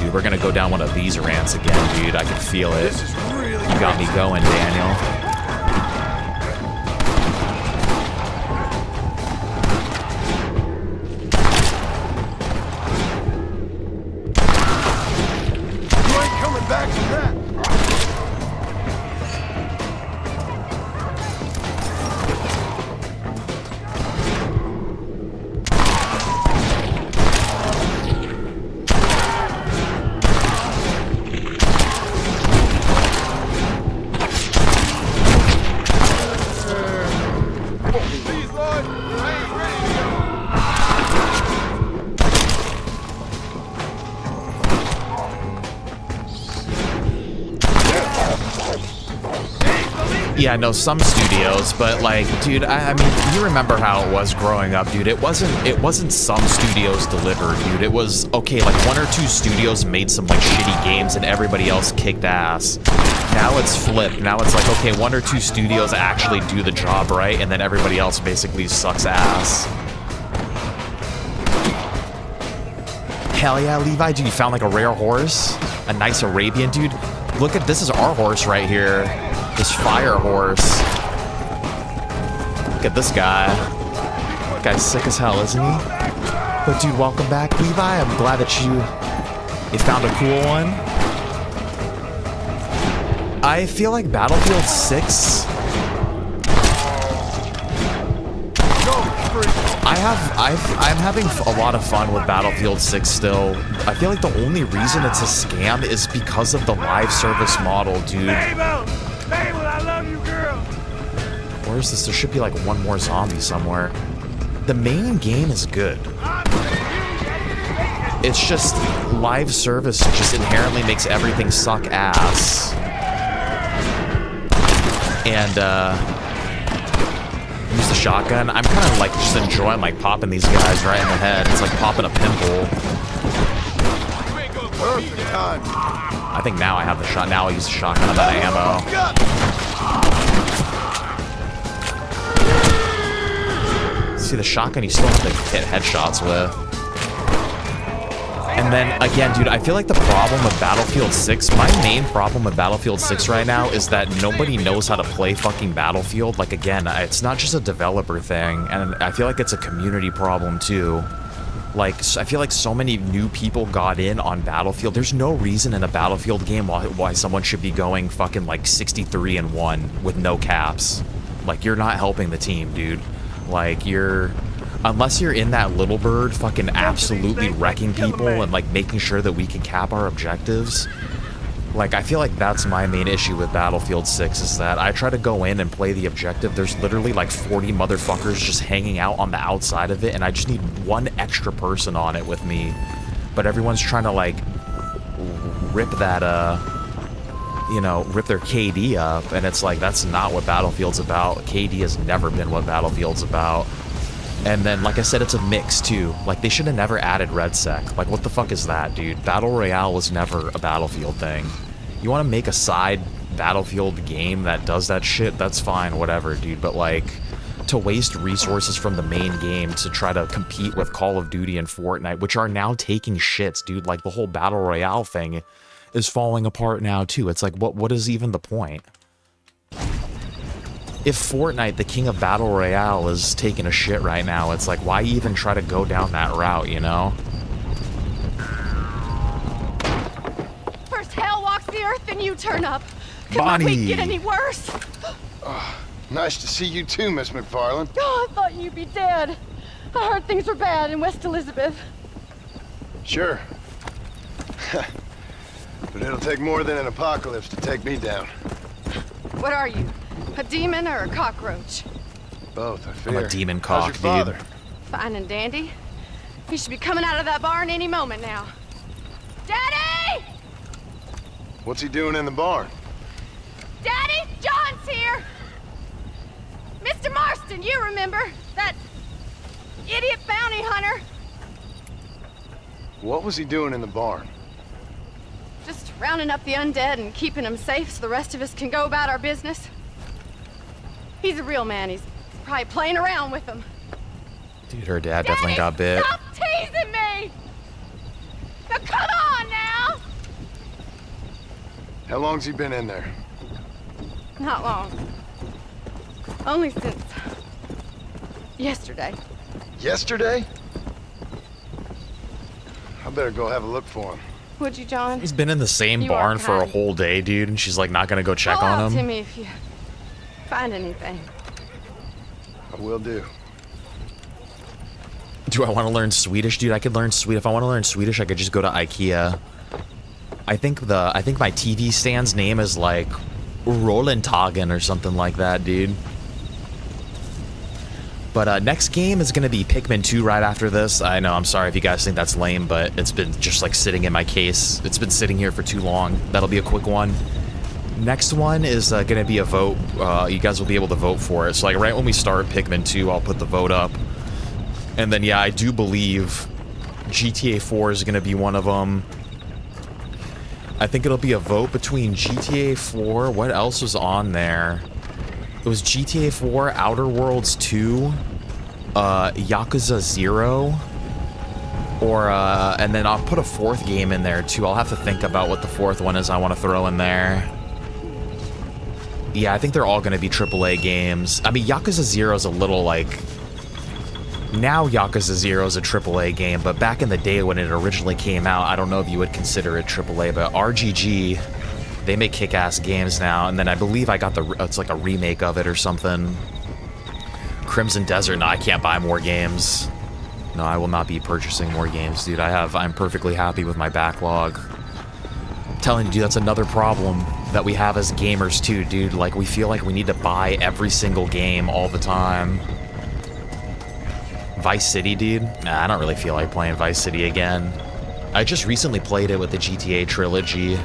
Dude, we're gonna go down one of these rants again, dude. I can feel it. You got me going, Daniel. Back to that. Please, Lord, I ain't ready to go. Yeah, no, some studios, but like, dude, I mean, you remember how it was growing up, dude. It wasn't some studios delivered, dude. It was, okay, like 1 or 2 studios made some like shitty games and everybody else kicked ass. Now it's flipped. Now it's like, okay, 1 or 2 studios actually do the job right, and then everybody else basically sucks ass. Hell yeah, Levi, dude, you found like a rare horse? A nice Arabian, dude. Look at, this is our horse right here. This fire horse. Look at this guy. That guy's sick as hell, isn't he? But dude, welcome back, Levi. I'm glad that you found a cool one. I feel like Battlefield 6. I'm having a lot of fun with Battlefield 6 still. I feel like the only reason it's a scam is because of the live service model, dude. Mabel, I love you, girl. Where is this? There should be like one more zombie somewhere. The main game is good. It's just live service just inherently makes everything suck ass. And use the shotgun. I'm kind of like just enjoying like popping these guys right in the head. It's like popping a pimple. Perfect time. I think now I have the shot. Now I'll use the shotgun. I'm out of ammo. See, the shotgun you still have to hit headshots with. And then again, dude, I feel like the problem with Battlefield 6, my main problem with Battlefield 6 right now is that nobody knows how to play fucking Battlefield. Like, again, it's not just a developer thing, and I feel like it's a community problem too. Like, I feel like so many new people got in on Battlefield. There's no reason in a Battlefield game why someone should be going fucking like 63-1 with no caps. Like, you're not helping the team, dude. Like, you're unless you're in that little bird fucking absolutely wrecking people and like making sure that we can cap our objectives, like I feel like that's my main issue with Battlefield 6 is that I try to go in and play the objective, there's literally like 40 motherfuckers just hanging out on the outside of it, and I just need one extra person on it with me, but everyone's trying to like rip that you know, rip their KD up, and it's like that's not what Battlefield's about. KD has never been what Battlefield's about. And then, like I said, it's a mix, too. Like, they should have never added RedSec. Like, what the fuck is that, dude? Battle Royale was never a Battlefield thing. You want to make a side Battlefield game that does that shit? That's fine, whatever, dude. But, like, to waste resources from the main game to try to compete with Call of Duty and Fortnite, which are now taking shits, dude. Like, the whole Battle Royale thing is falling apart now, too. It's like, what is even the point? If Fortnite, the king of Battle Royale, is taking a shit right now, it's like, why even try to go down that route, you know? First hell walks the earth, then you turn up. Could Bonnie! my week get any worse? Nice to see you too, Miss McFarland. Oh, I thought you'd be dead. I heard things were bad in West Elizabeth. Sure. But it'll take more than an apocalypse to take me down. What are you? A demon or a cockroach? Both, I fear. I'm a demon How's cock, your father? dude. Fine and dandy. He should be coming out of that barn any moment now. Daddy! What's he doing in the barn? Daddy, John's here! Mr. Marston, you remember? That idiot bounty hunter? What was he doing in the barn? Just rounding up the undead and keeping them safe so the rest of us can go about our business. He's a real man. He's probably playing around with them. Dude, her dad definitely got bit. Stop teasing me! Now come on now! How long's he been in there? Not long. Only since yesterday. Yesterday? I better go have a look for him. Would you, John? He's been in the same You barn are for a kind. whole day, dude, and she's like not gonna go check Call on out him. to me if you find anything. I will do. Do I want to learn Swedish, dude? I could learn Swedish. If I want to learn Swedish, I could just go to IKEA. I think my TV stand's name is like Rollentagen or something like that, dude. But next game is gonna be Pikmin 2 right after this. I know, I'm sorry if you guys think that's lame, but it's been just like sitting in my case. It's been sitting here for too long. That'll be a quick one. Next one is gonna be a vote. You guys will be able to vote for it. So like right when we start Pikmin 2, I'll put the vote up. And then yeah, I do believe GTA 4 is gonna be one of them. I think it'll be a vote between GTA 4. What else was on there? It was GTA 4, Outer Worlds 2, Yakuza 0, or, and then I'll put a fourth game in there too. I'll have to think about what the fourth one is I want to throw in there. Yeah, I think they're all going to be AAA games. I mean, Yakuza 0 is a little like... Now Yakuza 0 is a AAA game, but back in the day when it originally came out, I don't know if you would consider it AAA, but RGG... They make kick-ass games now, and then I believe I got it's like a remake of it or something. Crimson Desert, no, I can't buy more games. No, I will not be purchasing more games, dude. I'm perfectly happy with my backlog. I'm telling you, dude, that's another problem that we have as gamers too, dude. Like, we feel like we need to buy every single game all the time. Vice City, dude? Nah, I don't really feel like playing Vice City again. I just recently played it with the GTA trilogy.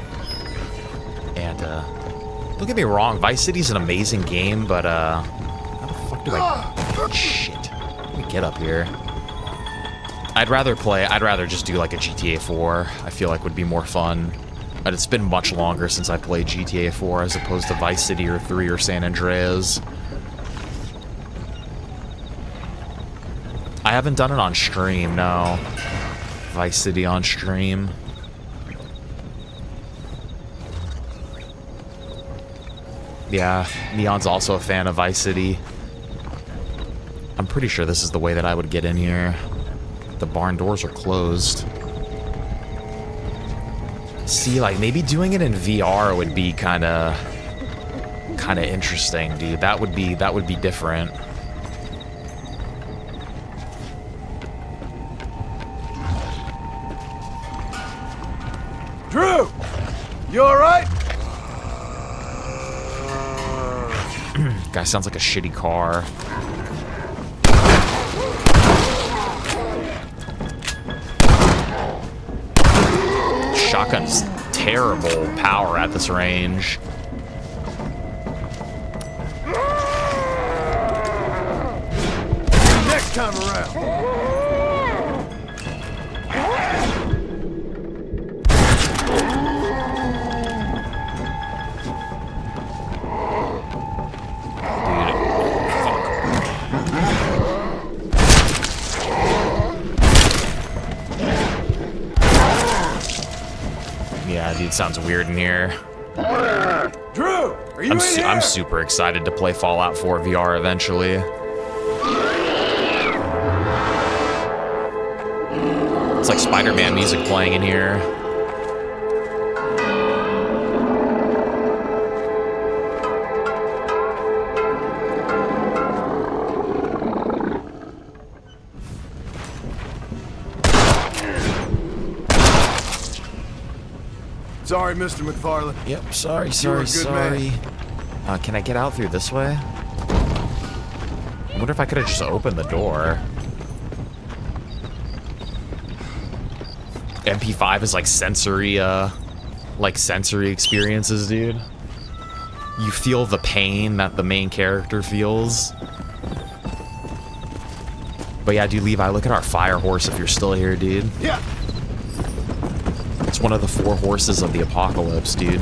And, don't get me wrong, Vice City's an amazing game, but, how the fuck do I... Shit. Let me get up here. I'd rather just do, like, a GTA 4. I feel like would be more fun. But it's been much longer since I played GTA 4 as opposed to Vice City or 3 or San Andreas. I haven't done it on stream, no. Vice City on stream. Yeah, Neon's also a fan of Vice City. I'm pretty sure this is the way that I would get in here. The barn doors are closed. See, like, maybe doing it in VR would be kind of interesting, dude. That would be different. You alright? Guy sounds like a shitty car. Shotgun's terrible power at this range. Next time around. Yeah, dude, sounds weird in here. Drew, are you I'm super excited to play Fallout 4 VR eventually. It's like Spider-Man music playing in here. Sorry, Mr. McFarland. Yep, sorry. Can I get out through this way? I wonder if I could have just opened the door. MP5 is like sensory experiences, dude. You feel the pain that the main character feels. But yeah, dude, Levi, look at our fire horse if you're still here, dude. Yeah. It's one of the 4 horses of the apocalypse, dude.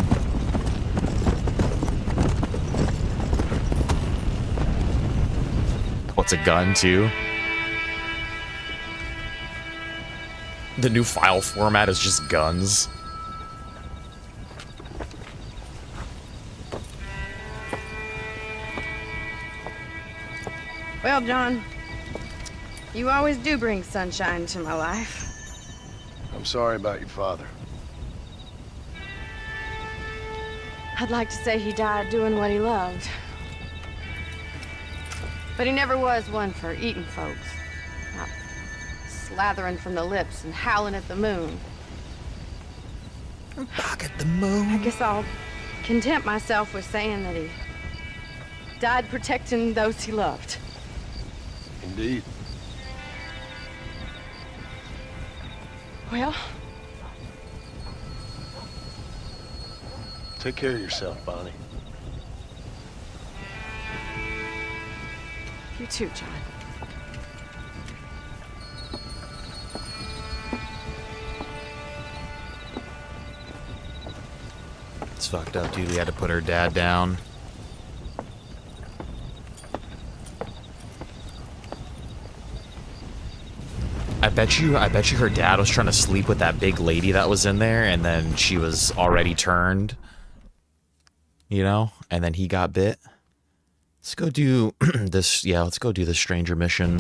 What's a gun, too? The new file format is just guns. Well, John, you always do bring sunshine to my life. I'm sorry about your father. I'd like to say he died doing what he loved. But he never was one for eating folks. Not slathering from the lips and howling at the moon. Back at the moon. I guess I'll content myself with saying that he died protecting those he loved. Indeed. Well, take care of yourself, Bonnie. you too, John. It's fucked up, dude. We had to put her dad down. I bet you her dad was trying to sleep with that big lady that was in there, and then she was already turned. You know? And then he got bit. Let's go do this. Yeah, let's go do the stranger mission.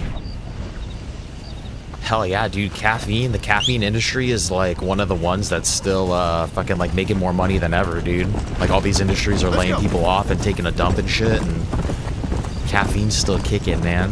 Hell yeah, dude. Caffeine. The caffeine industry is like one of the ones that's still fucking like making more money than ever, dude. Like all these industries are laying people off and taking a dump and shit, and caffeine's still kicking, man.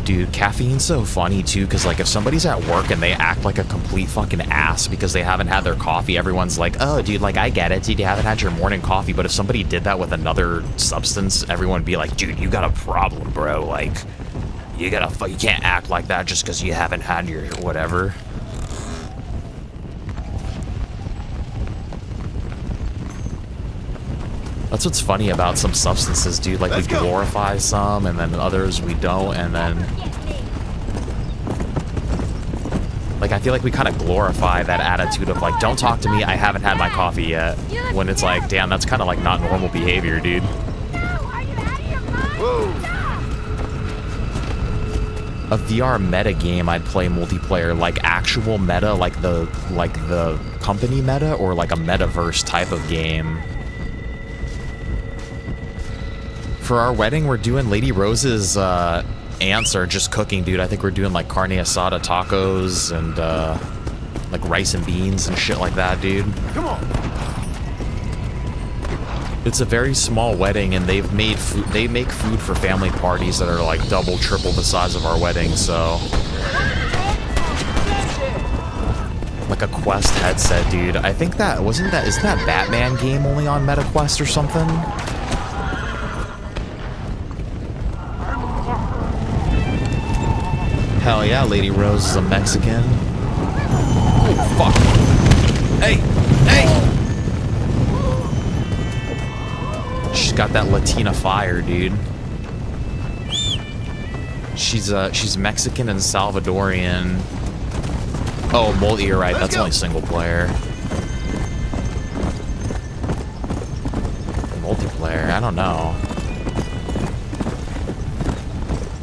Dude, caffeine's so funny too, because like if somebody's at work and they act like a complete fucking ass because they haven't had their coffee, everyone's like, oh dude, like I get it, dude, you haven't had your morning coffee. But if somebody did that with another substance, everyone would be like, dude, you got a problem, bro. Like, you can't act like that just because you haven't had your whatever. That's what's funny about some substances, dude. Like, we glorify some, and then others we don't, and then... Like, I feel like we kind of glorify that attitude of, like, don't talk to me, I haven't had my coffee yet. When it's like, damn, that's kind of, like, not normal behavior, dude. A VR meta game, I'd play multiplayer, like actual meta, like the company meta, or like a metaverse type of game. For our wedding, we're doing Lady Rose's aunts are just cooking, dude. I think we're doing like carne asada tacos and like rice and beans and shit like that, dude. Come on. It's a very small wedding, and they've made food. They make food for family parties that are like double, triple the size of our wedding. So, like a Quest headset, dude. I think that isn't that Batman game only on MetaQuest or something? Hell yeah, Lady Rose is a Mexican. Oh fuck! Hey, hey! She's got that Latina fire, dude. She's Mexican and Salvadorian. Oh, multi, you're right. That's only single player. Multiplayer, I don't know.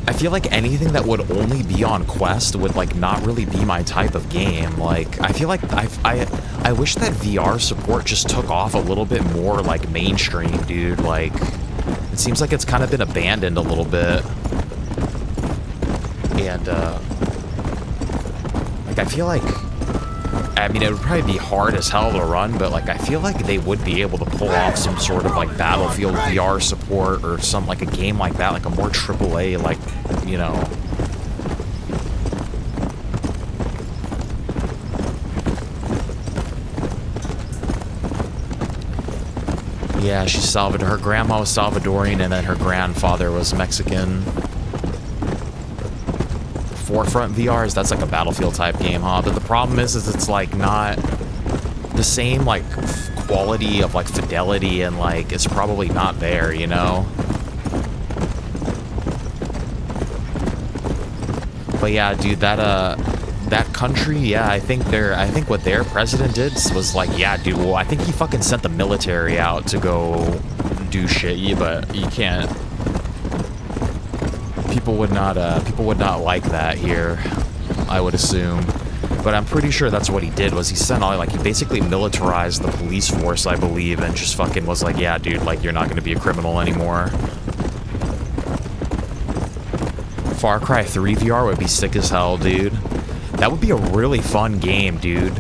I feel like anything that would only be on Quest would like not really be my type of game. Like, I feel like I wish that VR support just took off a little bit more like mainstream, dude. Like, it seems like it's kind of been abandoned a little bit. And like, I feel like, I mean, it would probably be hard as hell to run, but like, I feel like they would be able to pull off some sort of like Battlefield VR support or some like a game like that, like a more AAA, like, you know. Yeah, she's her grandma was Salvadorian, and then her grandfather was Mexican. Forefront VRs, that's like a Battlefield type game, huh? But the problem is it's like not the same like quality of like fidelity, and like it's probably not there, you know? But yeah, dude, that country, yeah, I think what their president did was like, yeah, dude, well, I think he fucking sent the military out to go do shit, but you can't. People would not like that here, I would assume. But I'm pretty sure that's what he did, was he sent all, like, he basically militarized the police force, I believe, and just fucking was like, yeah, dude, like, you're not gonna be a criminal anymore. Far Cry 3 VR would be sick as hell, dude. That would be a really fun game, dude.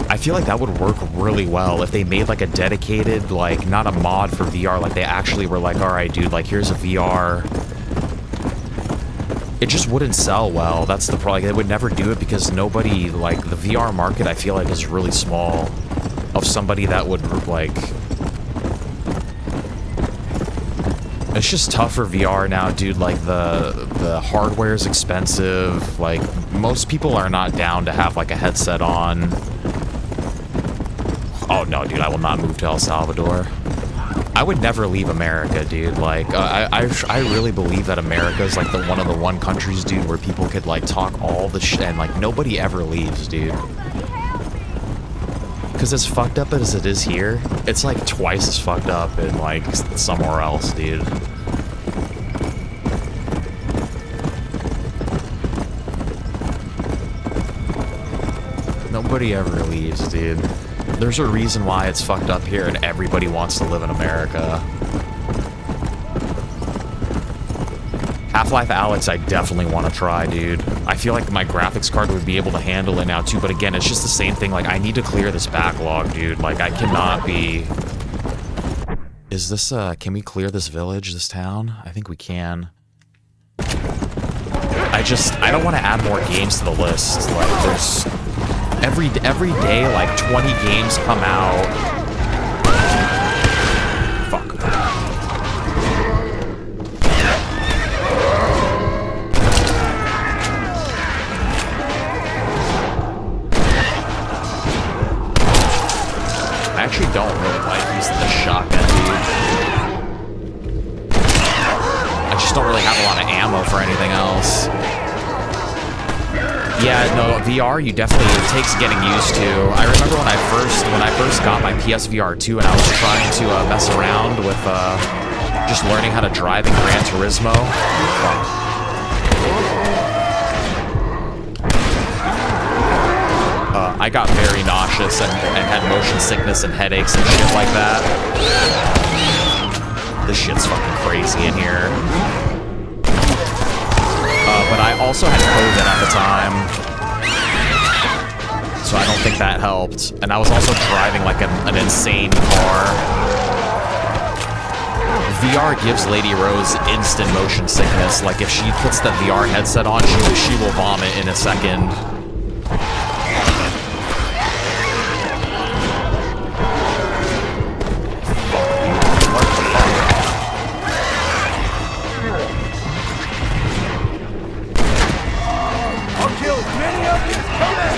I feel like that would work really well if they made like a dedicated, like, not a mod for VR, like they actually were like, alright, dude, like, here's a VR. It just wouldn't sell well. That's the problem. Like, they would never do it because nobody, like, the VR market, I feel like, is really small. Of somebody that would, like... It's just tough for VR now, dude. Like, the hardware is expensive. Like, most people are not down to have, like, a headset on. Oh, no, dude, I will not move to El Salvador. I would never leave America, dude. Like, I really believe that America is like one of the one countries, dude, where people could like talk all the shit and like nobody ever leaves, dude. Because as fucked up as it is here, it's like twice as fucked up in like somewhere else, dude. Nobody ever leaves, dude. There's a reason why it's fucked up here and everybody wants to live in America. Half-Life Alyx, I definitely want to try, dude. I feel like my graphics card would be able to handle it now, too. But again, it's just the same thing. Like, I need to clear this backlog, dude. Like, I cannot be... Is this, can we clear this village, this town? I think we can. I don't want to add more games to the list. Like, there's... Every day, like, 20 games come out. Fuck. I actually don't really like using the shotgun, dude. I just don't really have a lot of ammo for anything else. Yeah, no, VR, you definitely, it takes getting used to. I remember when I first got my PSVR 2 and I was trying to mess around with just learning how to drive in Gran Turismo. I got very nauseous and had motion sickness and headaches and shit like that. This shit's fucking crazy in here. But I also had COVID at the time, so I don't think that helped. And I was also driving like an insane car. VR gives Lady Rose instant motion sickness. Like, if she puts the VR headset on, she will vomit in a second. I'll kill as many of you as come in.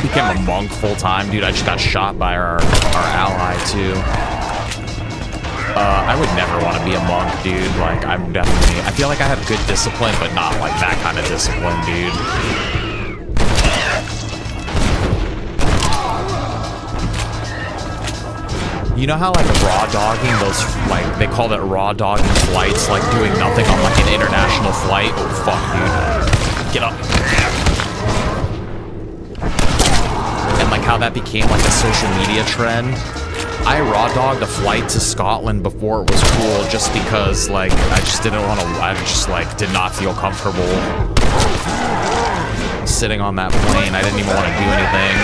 Became a monk full time, dude. I just got shot by our ally too. I would never want to be a monk, dude. Like, I feel like I have good discipline, but not like that kind of discipline, dude. You know how like raw dogging, those, like, they call it raw dogging flights, like doing nothing on like an international flight? Oh fuck, dude. Get up. And like how that became like a social media trend. I raw dogged a flight to Scotland before it was cool, just because like I just didn't want to. I just like did not feel comfortable sitting on that plane. I didn't even want to do anything.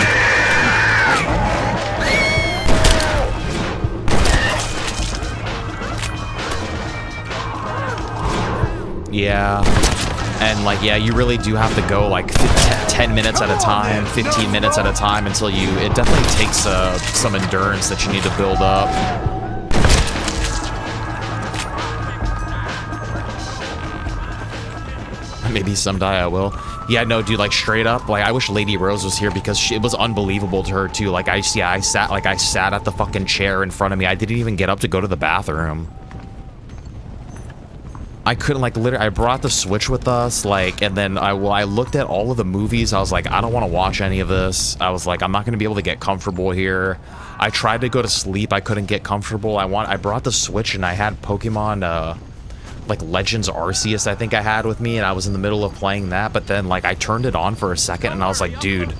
Yeah. And like, yeah, you really do have to go like 10 minutes at a time, 15 minutes at a time until you, it definitely takes some endurance that you need to build up. Maybe someday I will. Yeah, no, dude, like straight up, like I wish Lady Rose was here because it was unbelievable to her too. Like I sat at the fucking chair in front of me. I didn't even get up to go to the bathroom. I couldn't, like, literally, I brought the Switch with us, like, and then I looked at all of the movies. I was like, I don't want to watch any of this. I was like, I'm not going to be able to get comfortable here. I tried to go to sleep. I couldn't get comfortable. I brought the Switch, and I had Pokemon, like, Legends Arceus, I think I had with me, and I was in the middle of playing that, but then, like, I turned it on for a second, and I was like, dude,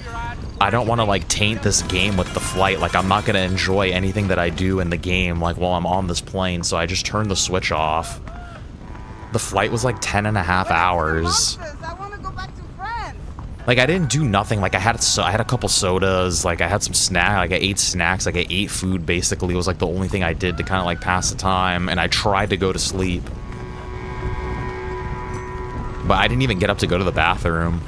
I don't want to, like, taint this game with the flight. Like, I'm not going to enjoy anything that I do in the game, like, while I'm on this plane, so I just turned the Switch off. The flight was like 10.5 hours. Like, I didn't do nothing. Like, I had a couple sodas. Like, I had some snack. Like, I ate snacks. Like, I ate food. Basically, it was like the only thing I did to kind of like pass the time. And I tried to go to sleep, but I didn't even get up to go to the bathroom.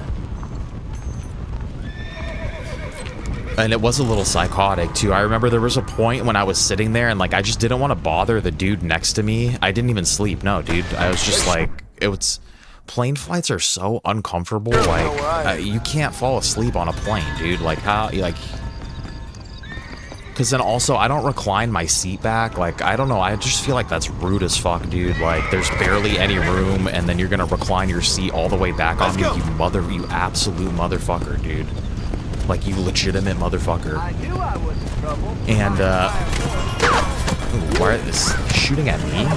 And it was a little psychotic too. I remember there was a point when I was sitting there and like I just didn't want to bother the dude next to me. I didn't even sleep. No, dude. I was just like, plane flights are so uncomfortable. Like you can't fall asleep on a plane, dude. Like how, like, because then also I don't recline my seat back. Like, I don't know. I just feel like that's rude as fuck, dude. Like, there's barely any room, and then you're gonna recline your seat all the way back on you. You absolute motherfucker, dude. Like, you legitimate motherfucker. I knew I was in trouble. And, why are this shooting at me?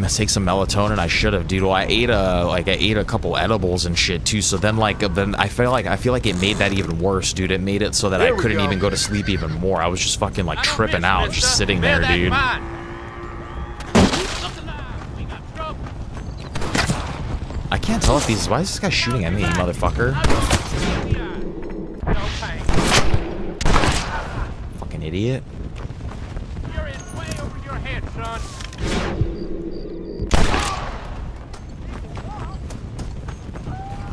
Take some melatonin. I should have, dude. Well, I ate a couple edibles and shit too. So then, like, I feel like it made that even worse, dude. It made it so that I couldn't even go to sleep even more. I was just fucking like tripping out, just sitting there, dude. I can't tell if these. Why is this guy shooting at me, motherfucker? Fucking idiot. You're in way over your head, son.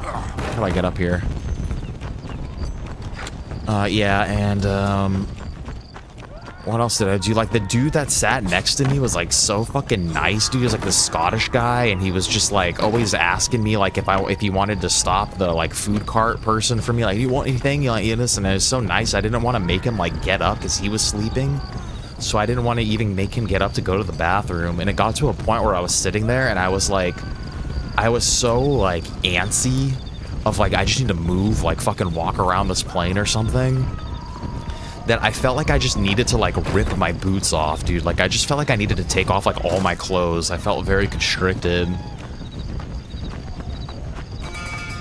How do I get up here? Yeah, and, what else did I do? Like, the dude that sat next to me was, like, so fucking nice, dude. He was, like, this Scottish guy, and he was just, like, always asking me, like, if he wanted to stop the, like, food cart person for me. Like, you want anything? You like this? And it was so nice. I didn't want to make him, like, get up because he was sleeping. So I didn't want to even make him get up to go to the bathroom. And it got to a point where I was sitting there, and I was, like, I was so, like, antsy of, like, I just need to move, like, fucking walk around this plane or something, that I felt like I just needed to, like, rip my boots off, dude. Like, I just felt like I needed to take off, like, all my clothes. I felt very constricted.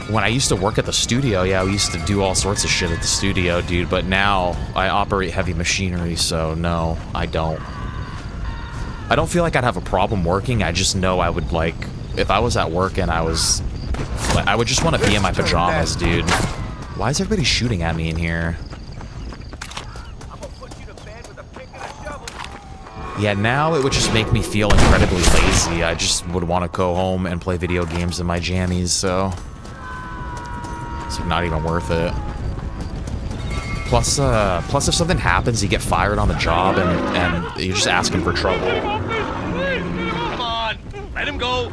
When I used to work at the studio, yeah, we used to do all sorts of shit at the studio, dude. But now, I operate heavy machinery, so no, I don't. I don't feel like I'd have a problem working. I just know I would, like, if I was at work and I was, like, I would just want to be in my pajamas, dude. Why is everybody shooting at me in here? Yeah, now it would just make me feel incredibly lazy. I just would want to go home and play video games in my jammies, so it's not even worth it. Plus if something happens, you get fired on the job, and you're just asking for trouble. Come on, let him go.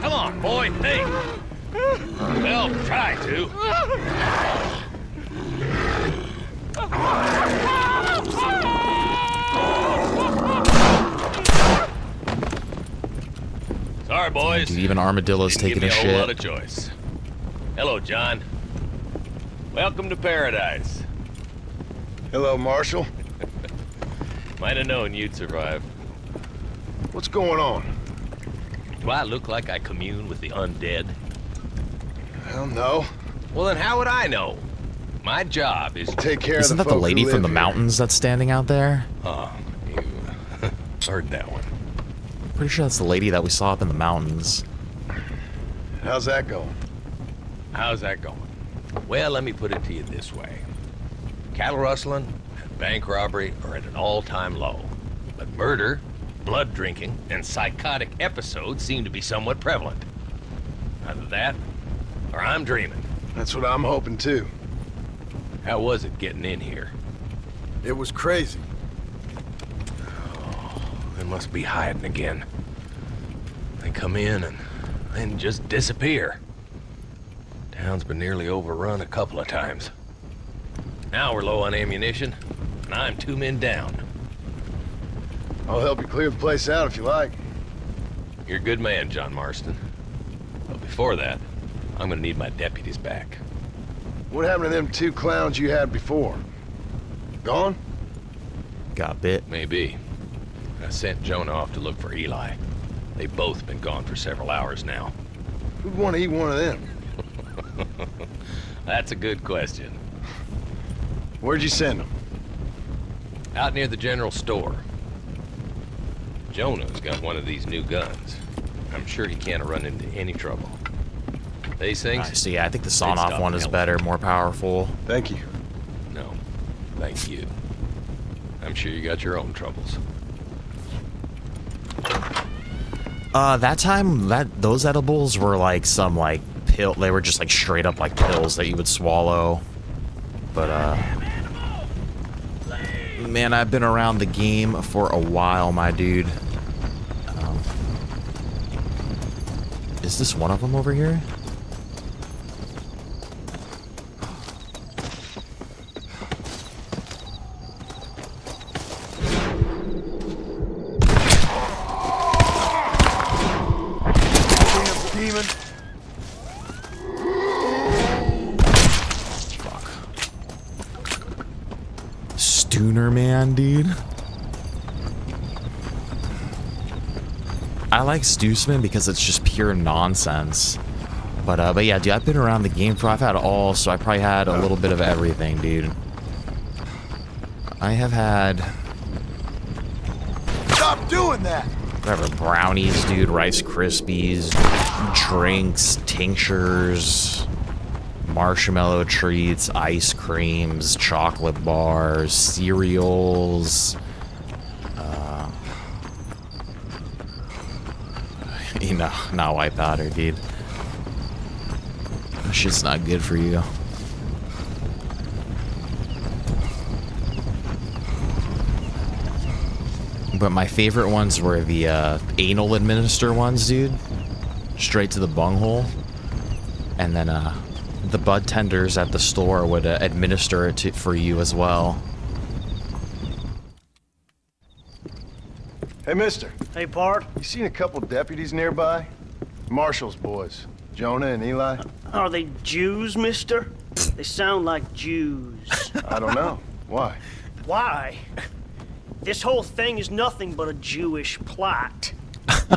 Come on, boy. Hey. Well, try to. Sorry, boys. Dude, even Armadillo's taking a shit. Give me a whole lot of choice. Hello, John. Welcome to paradise. Hello, Marshal. Might have known you'd survive. What's going on? Do I look like I commune with the undead? Hell no. Well, then how would I know? My job is to take care Isn't of the that the folk lady who from the live here. mountains that's standing out there? Oh, you heard that one. Pretty sure that's the lady that we saw up in the mountains. How's that going? How's that going? Well, let me put it to you this way. Cattle rustling and bank robbery are at an all-time low. But murder, blood drinking, and psychotic episodes seem to be somewhat prevalent. Either that, or I'm dreaming. That's what I'm hoping too. How was it getting in here? It was crazy. Oh, they must be hiding again. They come in and then just disappear. Town's been nearly overrun a couple of times. Now we're low on ammunition, and I'm 2 men down. I'll help you clear the place out if you like. You're a good man, John Marston. But before that, I'm gonna need my deputies back. What happened to them 2 clowns you had before? Gone? Got bit. Maybe. I sent Jonah off to look for Eli. They've both been gone for several hours now. Who'd want to eat one of them? That's a good question. Where'd you send them? Out near the general store. Jonah's got one of these new guns. I'm sure he can't run into any trouble. These things? Nice. So yeah, I think the sawn-off one is better, more powerful. Thank you. No, thank you. I'm sure you got your own troubles. That time, those edibles were like some like pill. They were just like straight up like pills that you would swallow. But man, I've been around the game for a while, my dude. Is this one of them over here? Demon. Fuck. Stooner man, dude. I like Stoosman because it's just pure nonsense. But yeah, dude, I've been around the game for, I've had all, so I probably had a little bit of everything, dude. I have had... Stop doing that! Whatever, brownies, dude, Rice Krispies, drinks, tinctures, marshmallow treats, ice creams, chocolate bars, cereals, you know, not white powder, dude. That shit's not good for you. But my favorite ones were the anal administer ones, dude. Straight to the bunghole. And then the bud tenders at the store would administer it for you as well. Hey, mister. Hey, Bart. You seen a couple deputies nearby? Marshall's boys. Jonah and Eli? Are they Jews, mister? They sound like Jews. I don't know. Why? Why? This whole thing is nothing but a Jewish plot.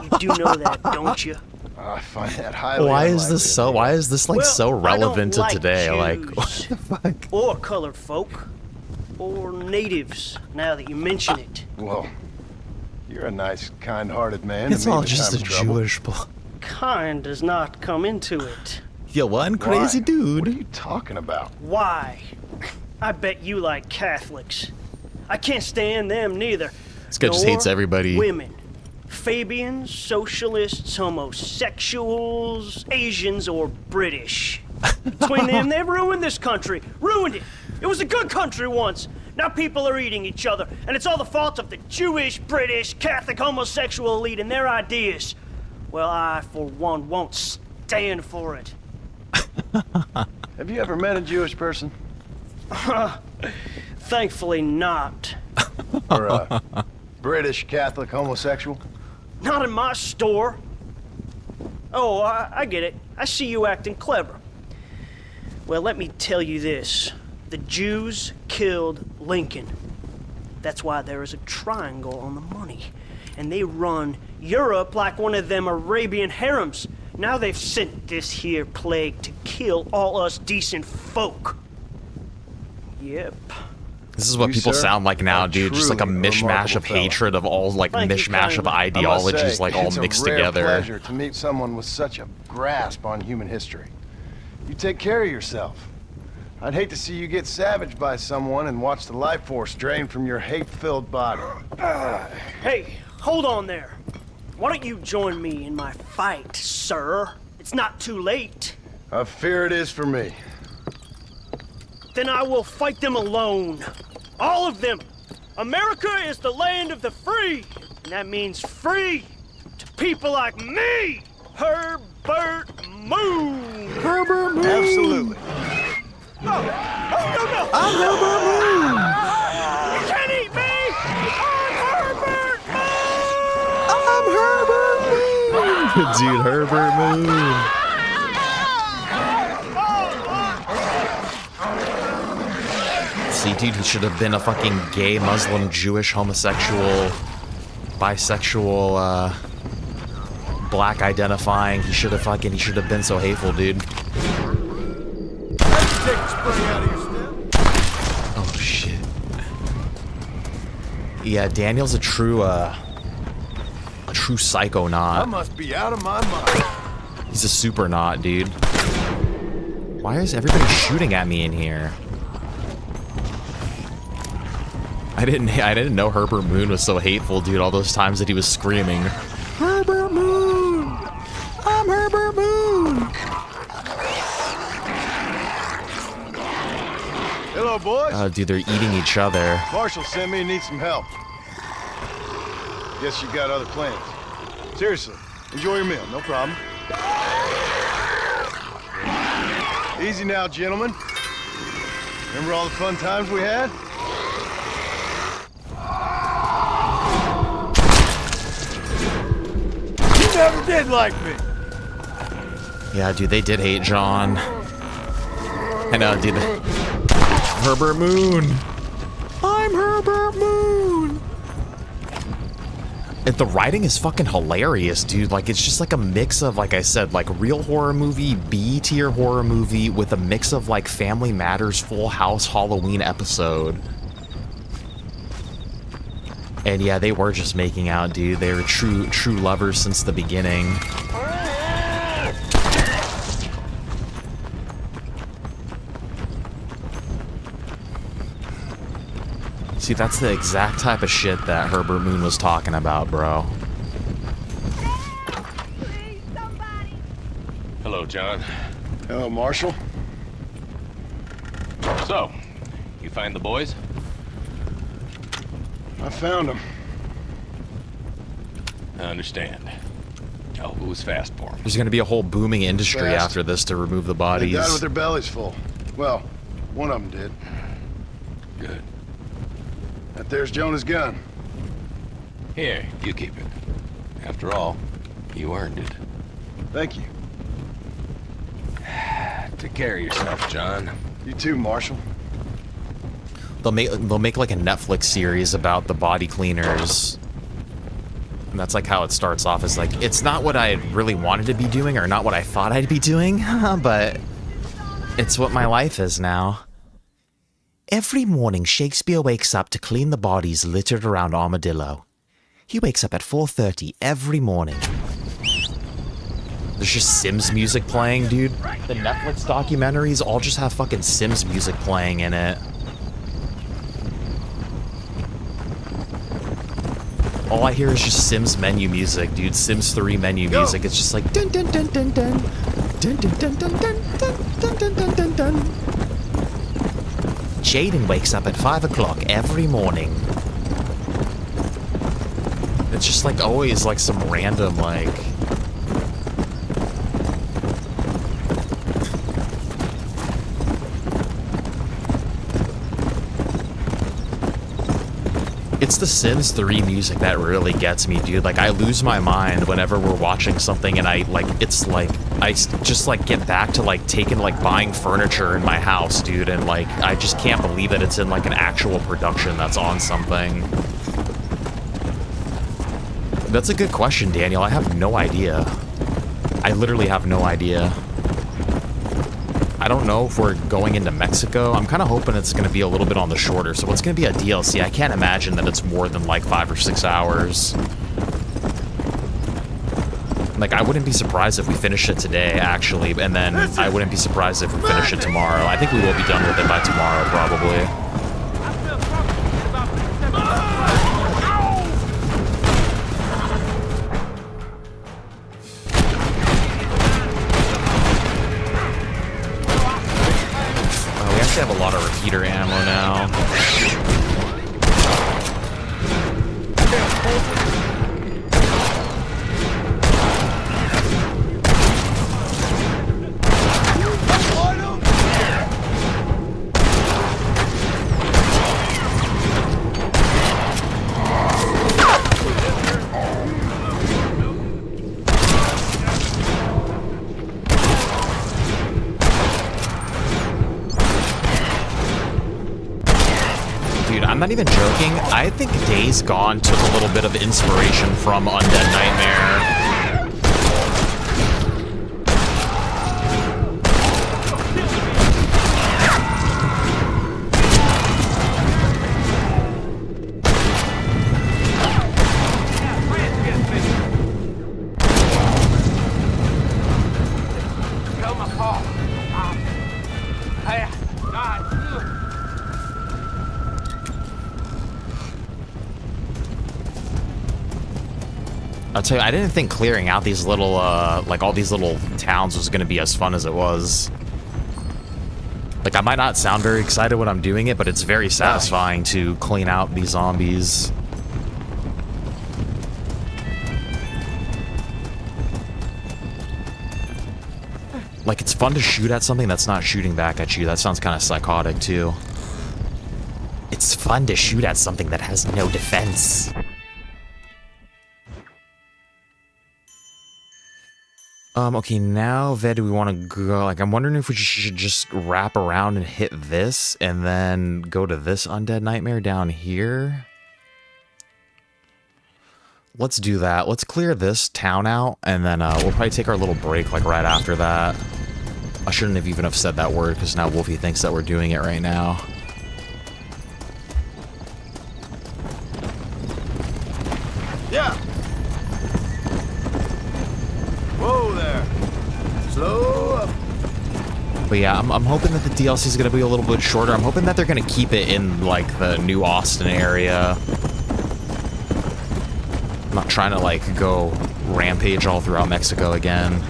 You do know that, don't you? I find that highly Why is unlikely this so? of you. Why is this like so relevant to I don't today? like Like, what Jews, the fuck? or colored folk, or natives. Now that you mention it. Well, you're a nice, kind-hearted man. It's to meet all in just time a of trouble. Jewish. kind does not come into it. You one crazy Why? dude. What are you talking about? Why? I bet you like Catholics. I can't stand them neither. This guy just Nor hates everybody. Women. Fabians, socialists, homosexuals, Asians, or British. Between them, they've ruined this country. Ruined it. It was a good country once. Now people are eating each other, and it's all the fault of the Jewish, British, Catholic, homosexual elite and their ideas. Well, I, for one, won't stand for it. Have you ever met a Jewish person? Thankfully not. Or a British Catholic homosexual? Not in my store. Oh, I get it. I see you acting clever. Well, let me tell you this. The Jews killed Lincoln. That's why there is a triangle on the money. And they run Europe like one of them Arabian harems. Now they've sent this here plague to kill all us decent folk. Yep. This is what You, people sir, sound like now, are dude. Just like a truly mishmash remarkable of fellow. hatred of all like Thank you mishmash of kindly. I must ideologies, say, like all it's mixed a rare together. pleasure to meet someone with such a grasp on human history. You take care of yourself. I'd hate to see you get savaged by someone and watch the life force drain from your hate-filled body. Hey, hold on there. Why don't you join me in my fight, sir? It's not too late. I fear it is for me. Then I will fight them alone. All of them. America is the land of the free. And that means free to people like me, Herbert Moon. Herbert Moon. Absolutely. Oh, no. I'm Herbert Moon. You can't eat me. I'm Herbert Moon. I'm Herbert Moon. Dude, Herbert Moon. See, dude, he should have been a fucking gay, Muslim, Jewish, homosexual, bisexual, black identifying. He should have been so hateful, dude. Oh shit. Yeah, Daniel's a true psychonaut. I must be out of my mind. He's a super knot, dude. Why is everybody shooting at me in here? I didn't know Herbert Moon was so hateful, dude. All those times that he was screaming, Herbert Moon! I'm Herbert Moon! Hello, boys. Oh, dude, they're eating each other. Marshall sent me and needs some help. Guess you got other plans. Seriously, enjoy your meal, no problem. Easy now, gentlemen. Remember all the fun times we had? You never did like me. Yeah, dude, they did hate John. I know, dude. Herbert Moon. I'm Herbert Moon. The writing is fucking hilarious, dude. Like, it's just like a mix of, like I said, like real horror movie, B-tier horror movie with a mix of like Family Matters, Full House, Halloween episode. And yeah, they were just making out, dude. They were true lovers since the beginning. See, that's the exact type of shit that Herbert Moon was talking about, bro. Hello, John. Hello, Marshall. So, you find the boys? I found them. I understand. I hope it was fast for them. There's gonna be a whole booming industry Fast. after this to remove the They bodies. died with their bellies full. Well, one of them did. Good. That there's Jonah's gun. Here, you keep it. After all, you earned it. Thank you. Take care of yourself, John. You too, Marshall. They'll make like a Netflix series about the body cleaners. And that's like how it starts off. Is like, it's not what I really wanted to be doing or not what I thought I'd be doing, but it's what my life is now. Every morning, Shakespeare wakes up to clean the bodies littered around Armadillo. He wakes up at 4:30 every morning. There's just Sims music playing, dude. The Netflix documentaries all just have fucking Sims music playing in it. All I hear is just Sims menu music, dude. Sims 3 menu music. It's just like dun dun dun dun dun dun dun dun dun dun dun dun dun dun dun. Jaden wakes up at 5 o'clock every morning. It's just like always like some random like. It's the Sims 3 music that really gets me, dude. Like, I lose my mind whenever we're watching something and I, like, it's like, just, like, get back to, like, buying furniture in my house, dude, and, like, I just can't believe that it's in, like, an actual production that's on something. That's a good question, Daniel. I have no idea. I literally have no idea. I don't know if we're going into Mexico. I'm kind of hoping it's going to be a little bit on the shorter. So what's going to be a DLC? I can't imagine that it's more than like 5 or 6 hours. Like, I wouldn't be surprised if we finish it today, actually. And then I wouldn't be surprised if we finish it tomorrow. I think we will be done with it by tomorrow, probably. We have a lot of repeater ammo now. I'm not even joking. I think Days Gone took a little bit of inspiration from Undead Nightmare. I'll tell you, I didn't think clearing out these little, like all these little towns was gonna be as fun as it was. Like, I might not sound very excited when I'm doing it, but it's very satisfying to clean out these zombies. Like, it's fun to shoot at something that's not shooting back at you. That sounds kind of psychotic, too. It's fun to shoot at something that has no defense. Okay, now where do we want to go? Like, I'm wondering if we should just wrap around and hit this, and then go to this Undead Nightmare down here. Let's do that. Let's clear this town out, and then we'll probably take our little break, like, right after that. I shouldn't have even have said that word, because now Wolfie thinks that we're doing it right now. Yeah. Whoa there. Slow up. But yeah, I'm hoping that the DLC is going to be a little bit shorter. I'm hoping that they're going to keep it in, like, the New Austin area. I'm not trying to, like, go rampage all throughout Mexico again.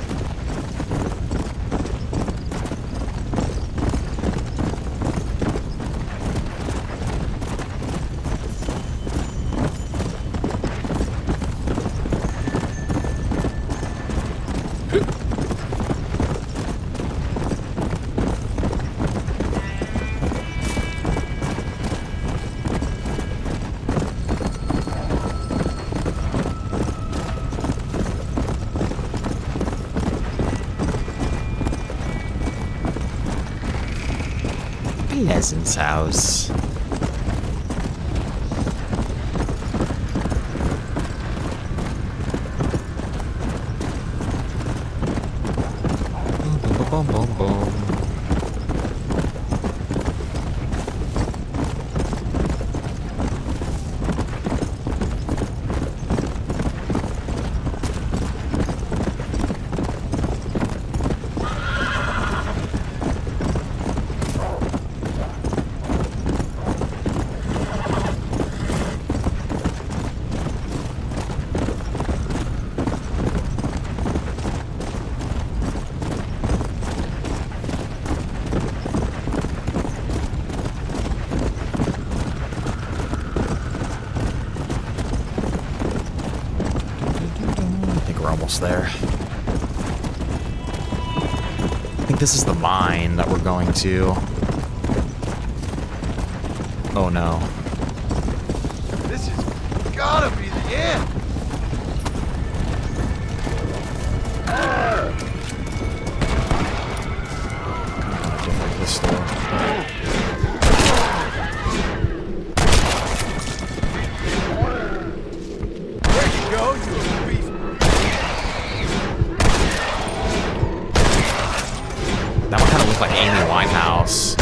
Pleasant's house. Boom, boom, boom, boom. almost there. I think this is the mine that we're going to. Oh no. This has gotta be the end! Different this door. There you go, you beast. That one kind of looked like Amy Winehouse.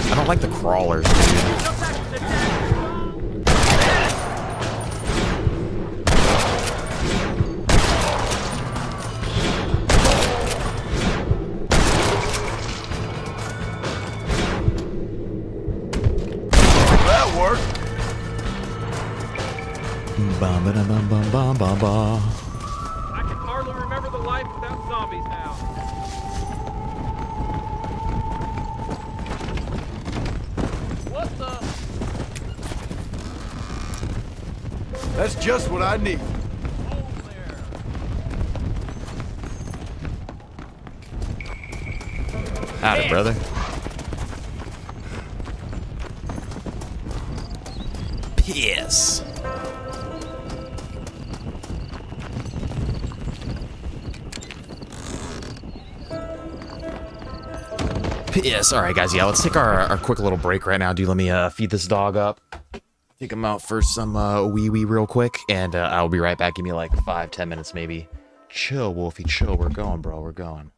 I don't like the crawlers, dude. That worked. Bum ba dum bum bum bum bum bum. I can hardly remember the life without zombies now. What the? That's just what I need. Howdy, brother. Piss. Piss. All right, guys. Yeah, let's take our quick little break right now. Dude, let me feed this dog up. Take him out for some wee real quick, and I'll be right back. Give me like 5-10 minutes maybe. Chill, Wolfie, chill. We're going, bro. We're going.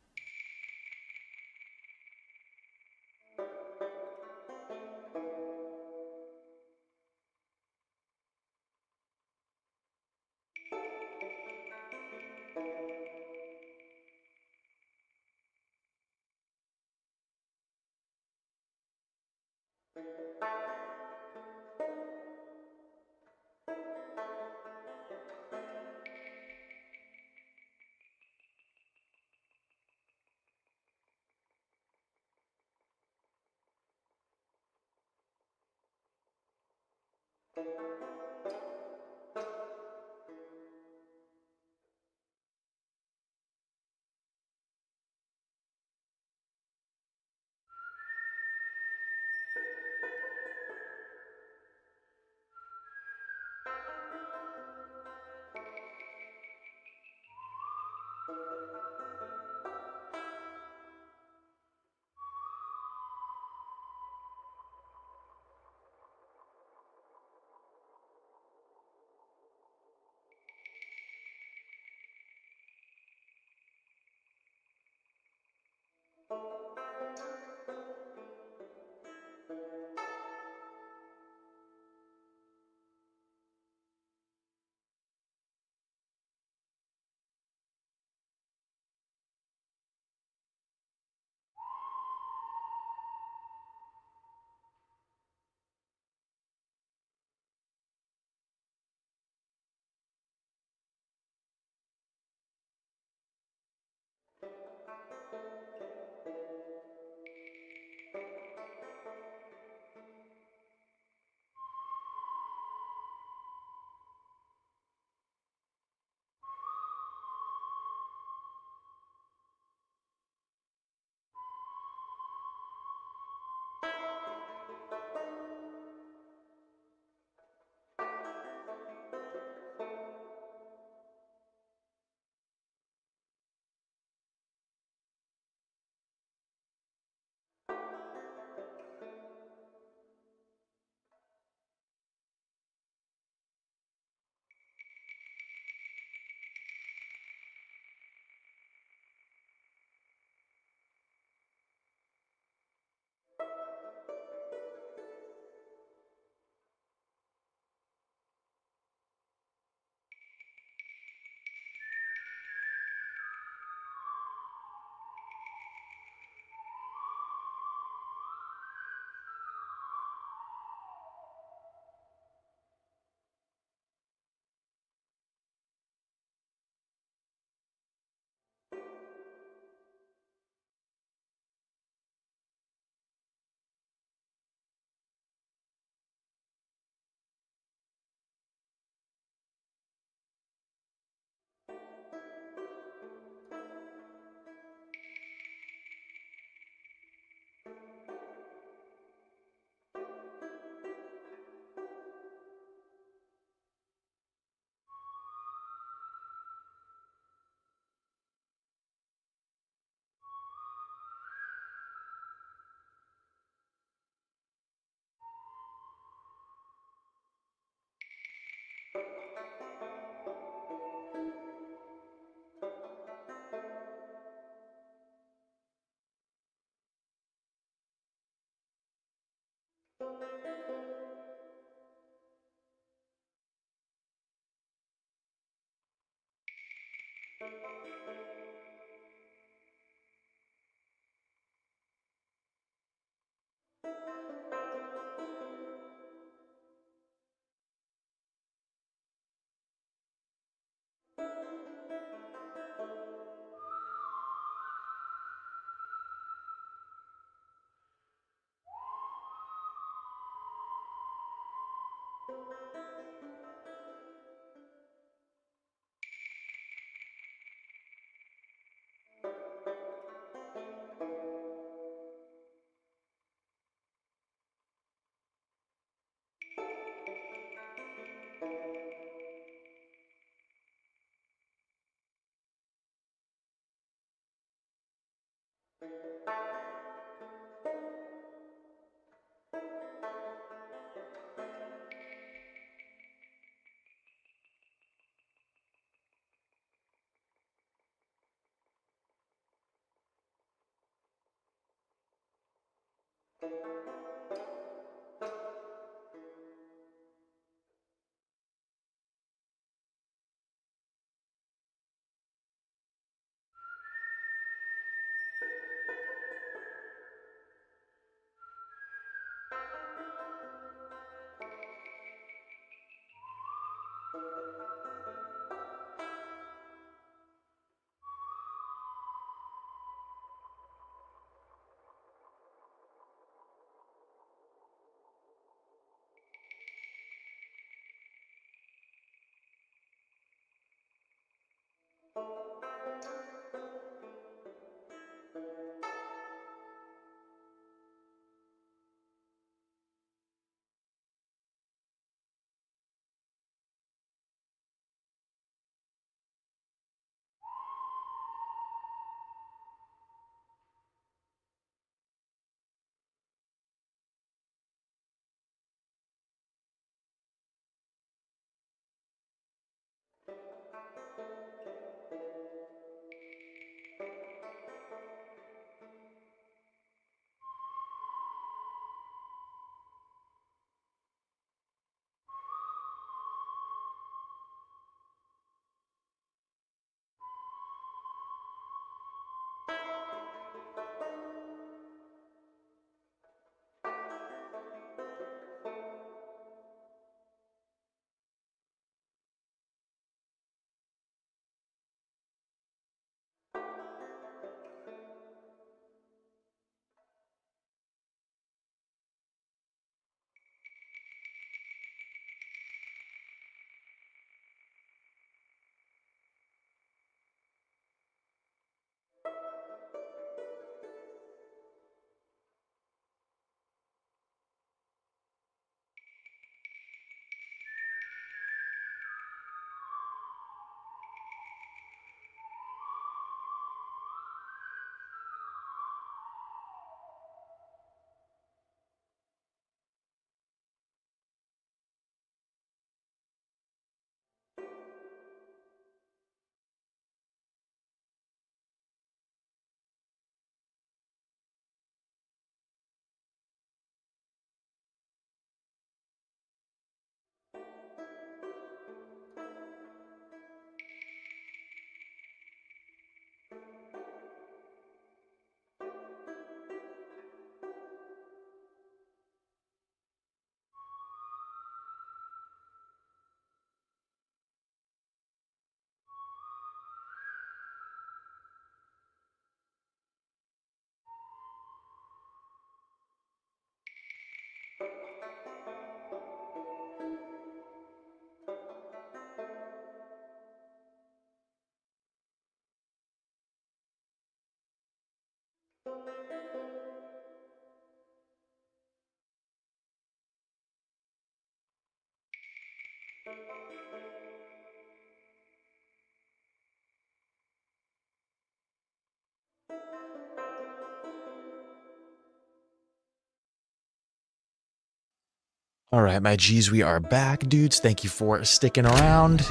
All right, my G's, we are back, dudes. Thank you for sticking around.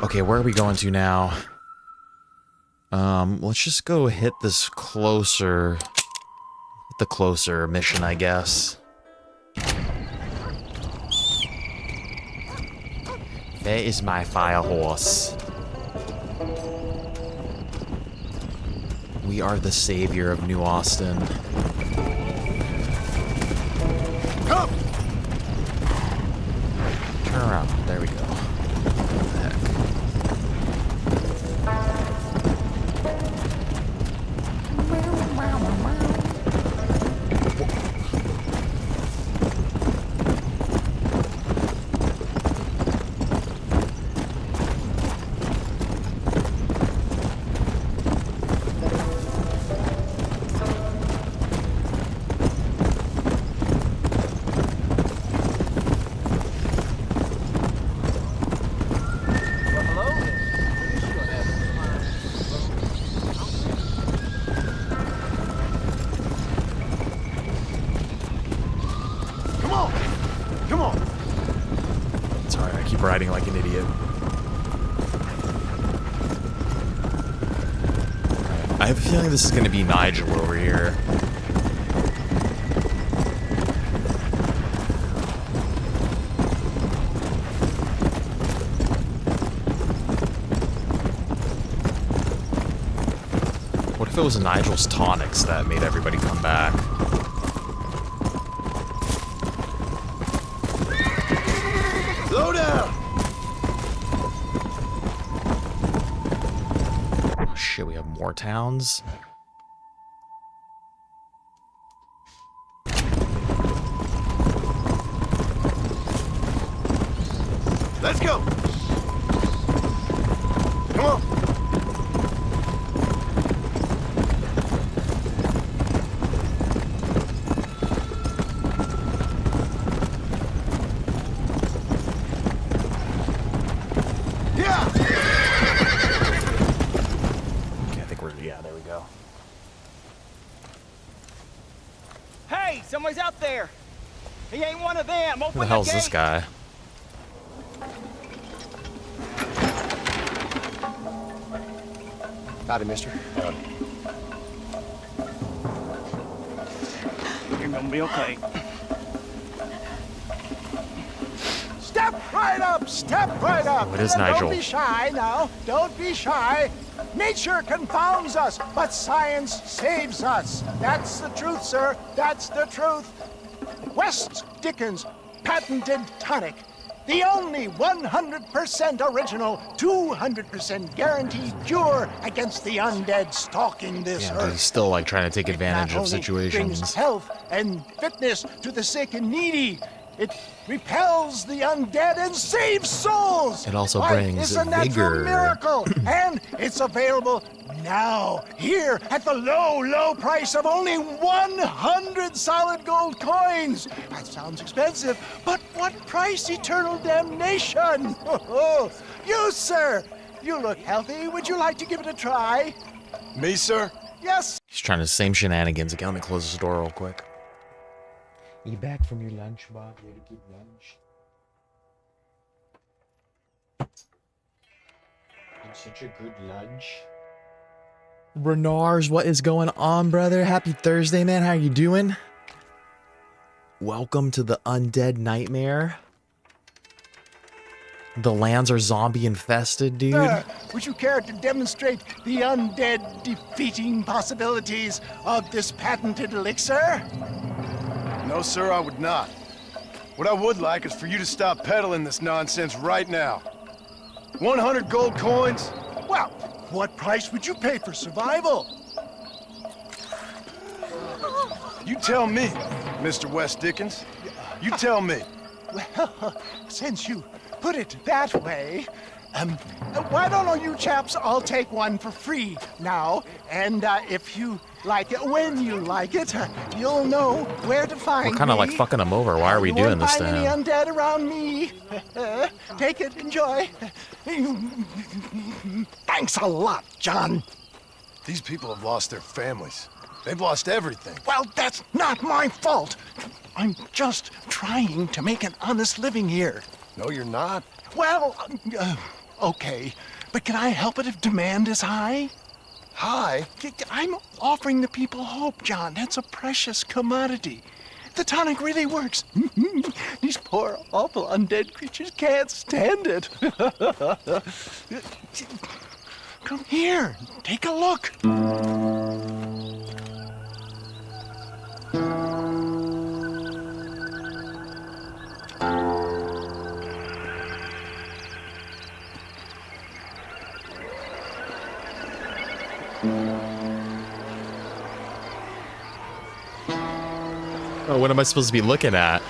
Okay, where are we going to now? Let's just go hit this closer, the closer mission, I guess. There is my fire horse. We are the savior of New Austin. Come! Turn around. There we go. What the heck? Come on! Sorry, I keep riding like an idiot. I have a feeling this is going to be Nigel over here. What if it was Nigel's tonics that made everybody come back? Slow down! Oh shit, we have more towns? Let's go! Come on! There we go. Hey, someone's out there. He ain't one of them. Open Who the hell's this guy? Howdy, mister. You're gonna be okay. Step right up! Step right up! What is Nigel? Don't be shy now. Don't be shy. Nature confounds us, but science saves us. That's the truth, sir. That's the truth. West Dickens' patented tonic. The only 100% original, 200% guaranteed cure against the undead stalking this Yeah, but earth. he's still like trying to take advantage of Not only brings situations. health and fitness to the sick and needy, it repels the undead and saves souls. It also Why, brings it's a natural vigor. miracle, and it's available now, here, at the low, low price of only 100 solid gold coins. That sounds expensive, but what price? Eternal damnation. You, sir, you look healthy. Would you like to give it a try? Me, sir? Yes. He's trying the same shenanigans again. Let me close this door real quick. You back from your lunch, Bob? You had a good lunch? Had such a good lunch. Renars, what is going on, brother? Happy Thursday, man. How you doing? Welcome to the Undead Nightmare. The lands are zombie infested, dude. Sir, would you care to demonstrate the undead defeating possibilities of this patented elixir? No, sir, I would not. What I would like is for you to stop peddling this nonsense right now. 100 gold coins? Well, what price would you pay for survival? You tell me, Mr. West Dickens. You tell me. Well, since you put it that way, why don't all you chaps all take one for free now? And if you like it, when you like it, you'll know where to find We're kind of me. like fucking him over. Why are we You doing won't this to find any him? undead around me. Take it, enjoy. Thanks a lot, John. These people have lost their families. They've lost everything. Well, that's not my fault. I'm just trying to make an honest living here. No, you're not. Well, okay. But can I help it if demand is high? High? I'm offering the people hope, John. That's a precious commodity. The tonic really works. These poor, awful undead creatures can't stand it. Come here, take a look. Oh, what am I supposed to be looking at?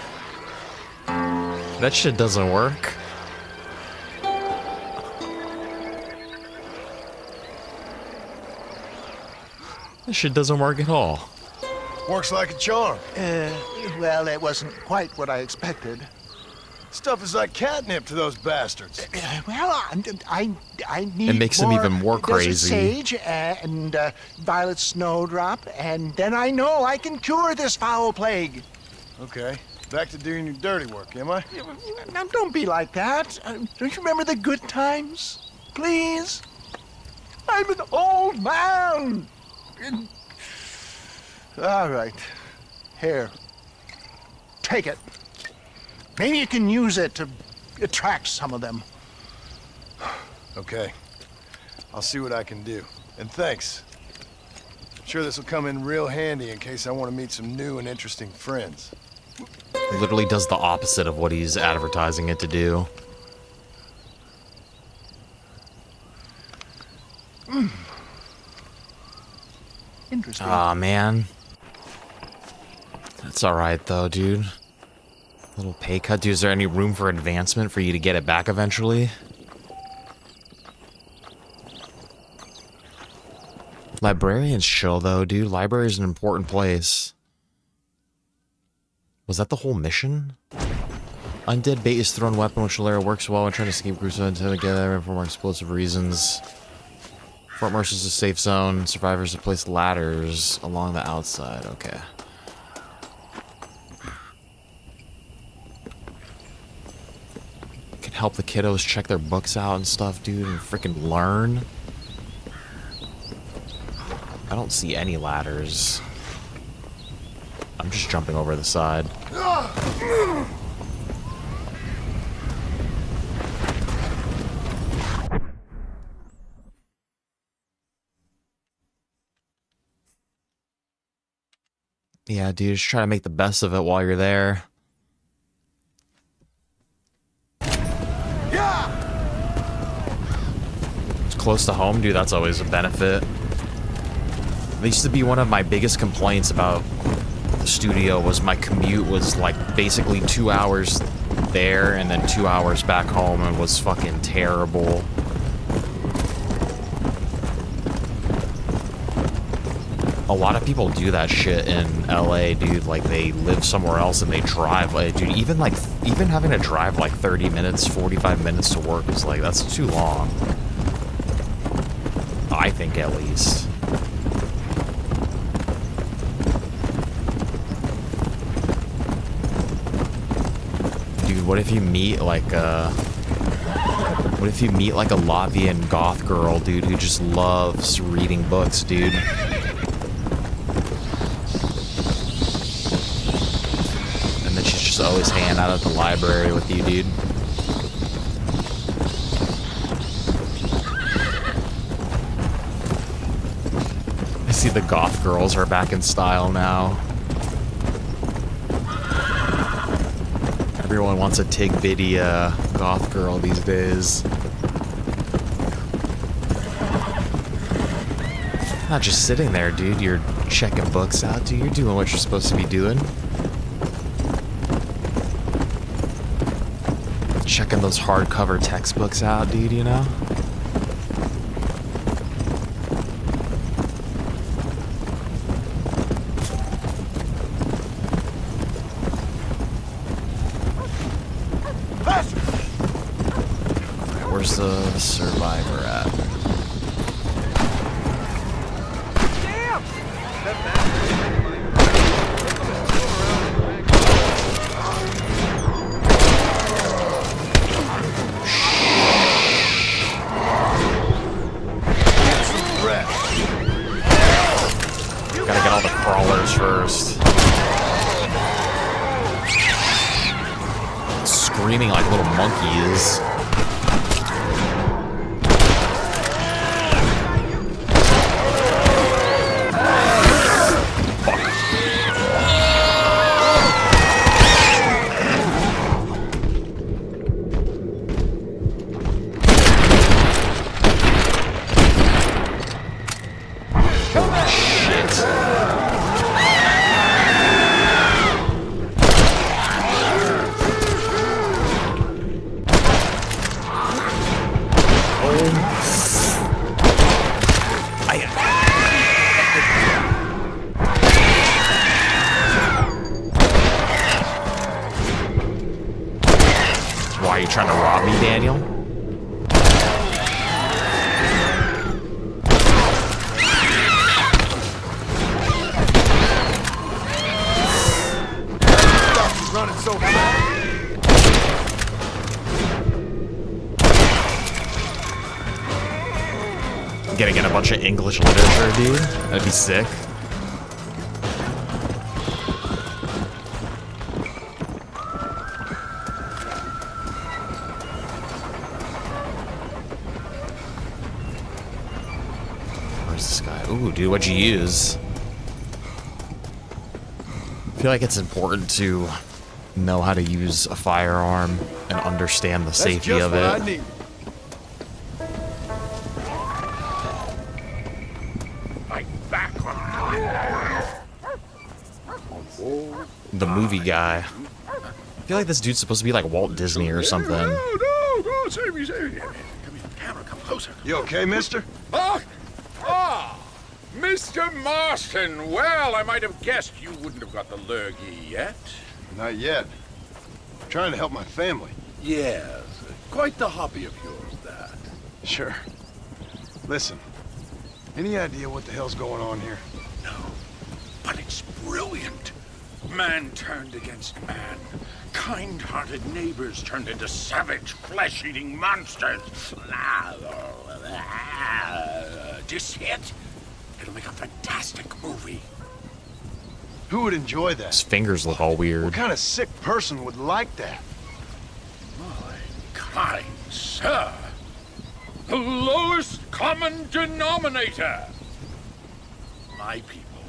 That shit doesn't work. That shit doesn't work at all. Works like a charm. Well, that wasn't quite what I expected. Stuff is like catnip to those bastards. Well, I need It makes them even more Desert crazy. sage and violet snowdrop, and then I know I can cure this foul plague. Okay, back to doing your dirty work, am I? Now, don't be like that. Don't you remember the good times? Please? I'm an old man. All right. Here. Take it. Maybe you can use it to attract some of them. Okay. I'll see what I can do. And thanks. I'm sure this will come in real handy in case I want to meet some new and interesting friends. It literally does the opposite of what he's advertising it to do. Interesting. Aw, man. That's alright, though, dude. Little pay cut. Dude, is there any room for advancement for you to get it back eventually? Librarian's chill, though, dude. Library is an important place. Was that the whole mission? Undead bait is thrown weapon, which Lara works well when trying to escape groups together for more explosive reasons. Fort Mercer's is a safe zone. Survivors have placed ladders along the outside. Okay. Can help the kiddos check their books out and stuff, dude, and freaking learn. I don't see any ladders. I'm just jumping over the side. Yeah, dude, just try to make the best of it while you're there. It's close to home, dude. That's always a benefit. That used to be one of my biggest complaints about the studio was my commute was like basically 2 hours there and then 2 hours back home and was fucking terrible. A lot of people do that shit in LA, dude. Like, they live somewhere else and they drive. Like, dude, even having to drive like 30 minutes, 45 minutes to work is like, that's too long. I think, at least. Dude, what if you meet like a Latvian goth girl, dude, who just loves reading books, dude? Always hanging out at the library with you, dude. I see the goth girls are back in style now. Everyone wants a Tig Bitty goth girl these days. Not just sitting there, dude. You're checking books out, dude. You're doing what you're supposed to be doing. Checking those hardcover textbooks out, dude, you know? Where's the survivor at? Gotta get all the crawlers first. screaming like little monkeys. Why are you trying to rob me, Daniel? He's running so fast. Getting in a bunch of English literature, dude. That'd be sick. Where's this guy? Ooh, dude, what'd you use? I feel like it's important to know how to use a firearm and understand the safety of it. I need. The movie guy. I feel like this dude's supposed to be like Walt Disney or something. No, save me. Come here, camera, come closer. You okay, mister? Mr. Marston. Well, I might have guessed you wouldn't have got the lurgy yet. Not yet. I'm trying to help my family. Yes, quite the hobby of yours, that. Sure. Listen, any idea what the hell's going on here? No, but it's brilliant. Man turned against man. Kind-hearted neighbors turned into savage, flesh-eating monsters. Do you see it? It'll make a fantastic movie. Who would enjoy that? His fingers look all weird. What kind of sick person would like that? My kind sir. The lowest common denominator. My people.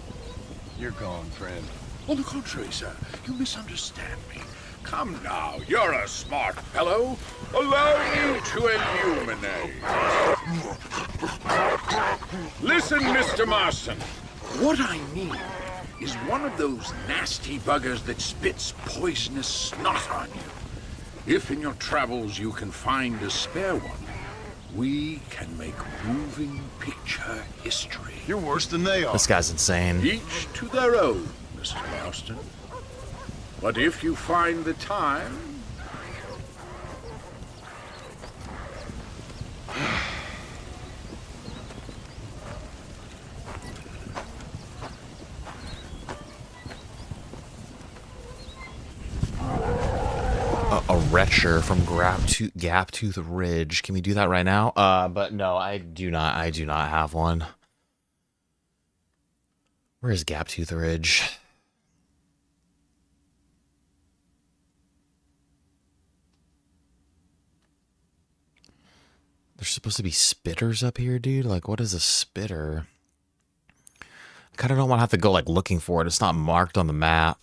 You're gone, friend. On the contrary, sir, you misunderstand me. Come now, you're a smart fellow. Allow me to illuminate. Listen, Mr. Marston. What I mean is one of those nasty buggers that spits poisonous snot on you. If in your travels you can find a spare one, we can make moving picture history. You're worse than they are. This guy's insane. Each to their own, Mr. Marston. But if you find the time... A retcher from Gaptooth Ridge. Can we do that right now? But no, I do not have one. Where is Gaptooth Ridge? There's supposed to be spitters up here, dude. Like, what is a spitter? I kind of don't want to have to go, like, looking for it. It's not marked on the map.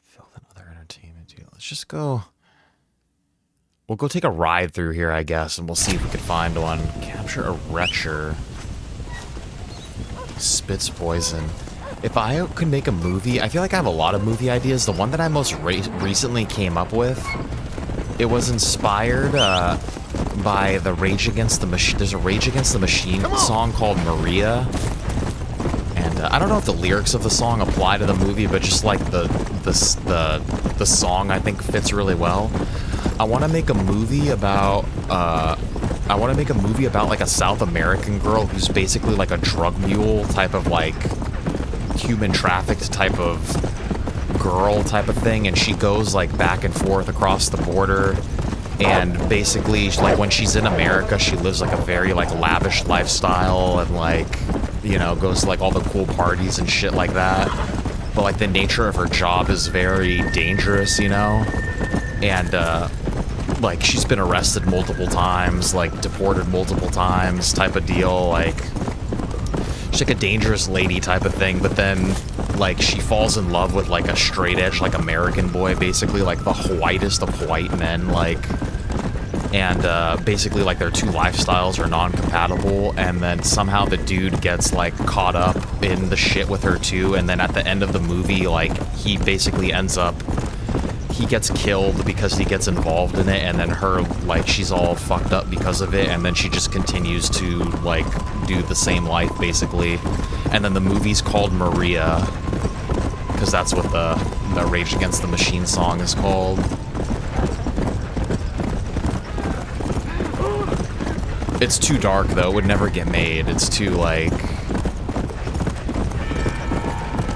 Filth and other entertainment, dude. Let's just go... We'll go take a ride through here, I guess, and we'll see if we can find one. Capture a retcher. Spits poison. If I could make a movie, I feel like I have a lot of movie ideas. The one that I most recently came up with, it was inspired by the Rage Against the Machine. There's a Rage Against the Machine song called Maria. And I don't know if the lyrics of the song apply to the movie, but just like the song, I think fits really well. I want to make a movie about like a South American girl who's basically like a drug mule type of like human trafficked type of girl type of thing, and she goes like back and forth across the border, and basically like when she's in America she lives like a very like lavish lifestyle and like, you know, goes to like all the cool parties and shit like that. but like the nature of her job is very dangerous, you know? And like she's been arrested multiple times, like deported multiple times type of deal, like she's like a dangerous lady type of thing, but then like she falls in love with like a straight edge like American boy, basically like the whitest of white men, like, and basically like their two lifestyles are non-compatible, and then somehow the dude gets like caught up in the shit with her too, and then at the end of the movie like he basically ends up, he gets killed because he gets involved in it, and then her, like, she's all fucked up because of it, and then she just continues to like do the same life basically. And then the movie's called Maria because that's what the Rage Against the Machine song is called. It's too dark though, it would never get made. It's too like,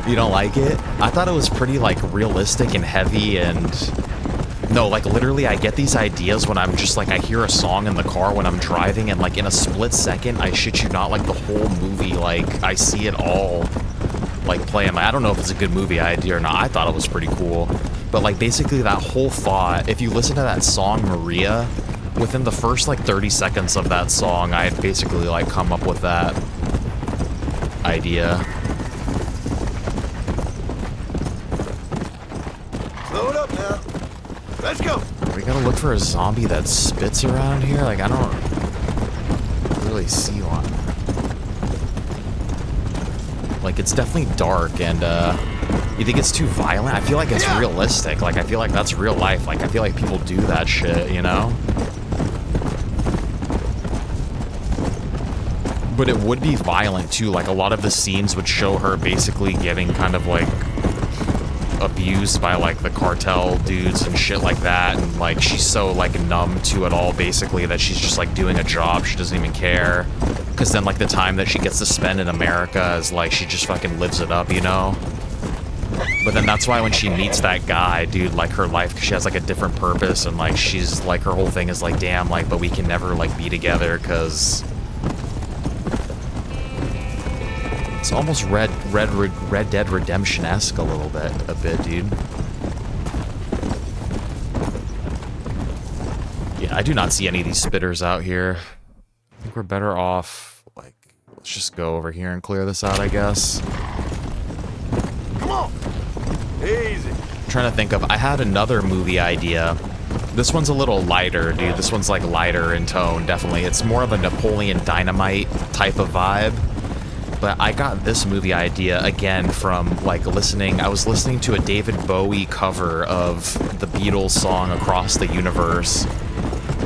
you don't like it? I thought it was pretty like realistic and heavy, and no, like literally I get these ideas when I'm just like, I hear a song in the car when I'm driving, and like in a split second, I shit you not, like the whole movie, like I see it all like playing. I don't know if it's a good movie idea or not. I thought it was pretty cool, but like basically that whole thought, if you listen to that song Maria, within the first like 30 seconds of that song, I had basically like come up with that idea. Load up now. Let's go. We gotta look for a zombie that spits around here. Like, I don't really see one. Like, it's definitely dark, and you think it's too violent? I feel like it's realistic. Like, I feel like that's real life. Like, I feel like people do that shit, you know? But it would be violent too. Like, a lot of the scenes would show her basically getting kind of like abused by like the cartel dudes and shit like that, and like she's so like numb to it all basically that she's just like doing a job, she doesn't even care, because then like the time that she gets to spend in America is like she just fucking lives it up, you know? But then that's why when she meets that guy, dude, like her life, she has like a different purpose, and like she's like, her whole thing is like, damn, like, but we can never like be together because it's almost Red Dead Redemption-esque a bit, dude. Yeah, I do not see any of these spitters out here. I think we're better off, like, let's just go over here and clear this out, I guess. Come on. Easy. I'm trying to think of, I had another movie idea. This one's a little lighter, dude. This one's like lighter in tone, definitely. It's more of a Napoleon Dynamite type of vibe. But I got this movie idea again from like listening. I was listening to a David Bowie cover of the Beatles song Across the Universe,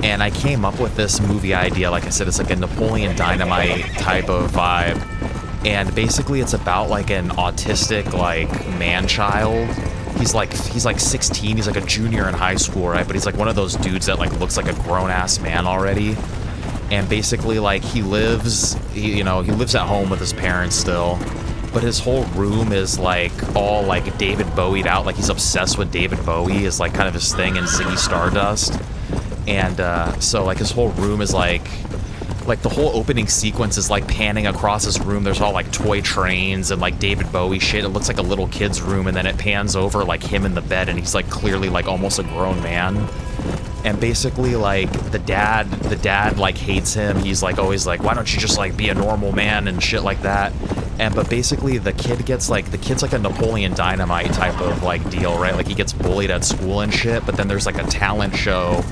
and I came up with this movie idea. Like I said, it's like a Napoleon Dynamite type of vibe, and basically it's about like an autistic like man-child. He's like 16. He's like a junior in high school, right? But he's like one of those dudes that like looks like a grown-ass man already. And basically, like, he lives at home with his parents still, but his whole room is, like, all, like, David Bowie'd out. Like, he's obsessed with David Bowie, is, like, kind of his thing, and Ziggy Stardust. And, so, like, his whole room is, like, the whole opening sequence is, like, panning across his room. There's all, like, toy trains and, like, David Bowie shit. It looks like a little kid's room, and then it pans over, like, him in the bed, and he's, like, clearly, like, almost a grown man. And basically, like, the dad, like, hates him. He's, like, always like, why don't you just, like, be a normal man and shit like that. But basically, the kid's, like, a Napoleon Dynamite type of, like, deal, right? Like, he gets bullied at school and shit, but then there's, like, a talent show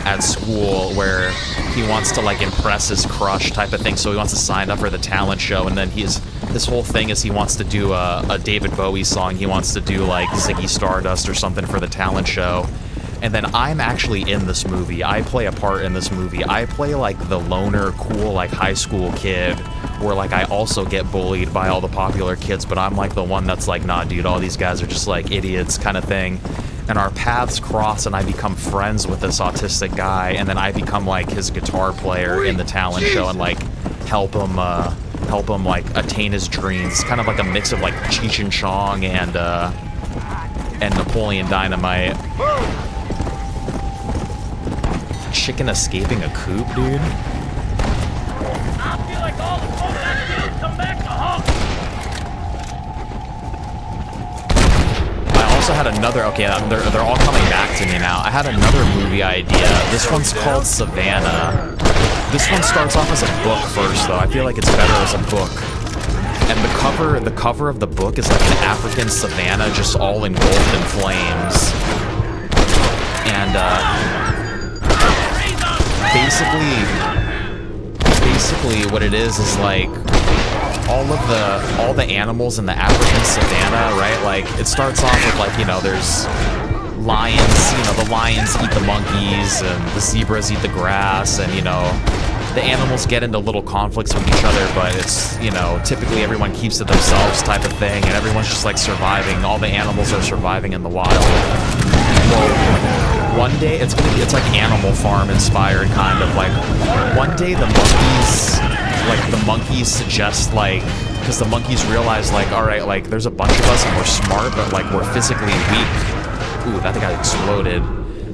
at school where he wants to, like, impress his crush type of thing. So he wants to sign up for the talent show, and then his whole thing is he wants to do a David Bowie song. He wants to do, like, Ziggy Stardust or something for the talent show. And then I'm actually in this movie. I play a part in this movie. I play like the loner, cool, like high school kid, where like I also get bullied by all the popular kids, but I'm like the one that's like, nah, dude, all these guys are just like idiots kind of thing. And our paths cross, and I become friends with this autistic guy, and then I become like his guitar player in the talent show and like help him like attain his dreams. It's kind of like a mix of like Cheech and Chong and Napoleon Dynamite. Chicken escaping a coop, dude. I feel like all the folks I did come back to haunt. also had another, okay, they're all coming back to me now. I had another movie idea. This one's called Savannah. This one starts off as a book first, though. I feel like it's better as a book. And the cover of the book is like an African savanna, just all engulfed in flames. And basically what it is like all the animals in the African savanna, right? Like it starts off with like, you know, there's lions, you know, the lions eat the monkeys and the zebras eat the grass, and you know, the animals get into little conflicts with each other, but it's, you know, typically everyone keeps to themselves type of thing, and everyone's just like surviving. All the animals are surviving in the wild. Well, one day it's like Animal Farm inspired, kind of like one day the monkeys suggest, like, because the monkeys realize like, all right, like there's a bunch of us and we're smart, but like we're physically weak. Ooh, that thing got exploded.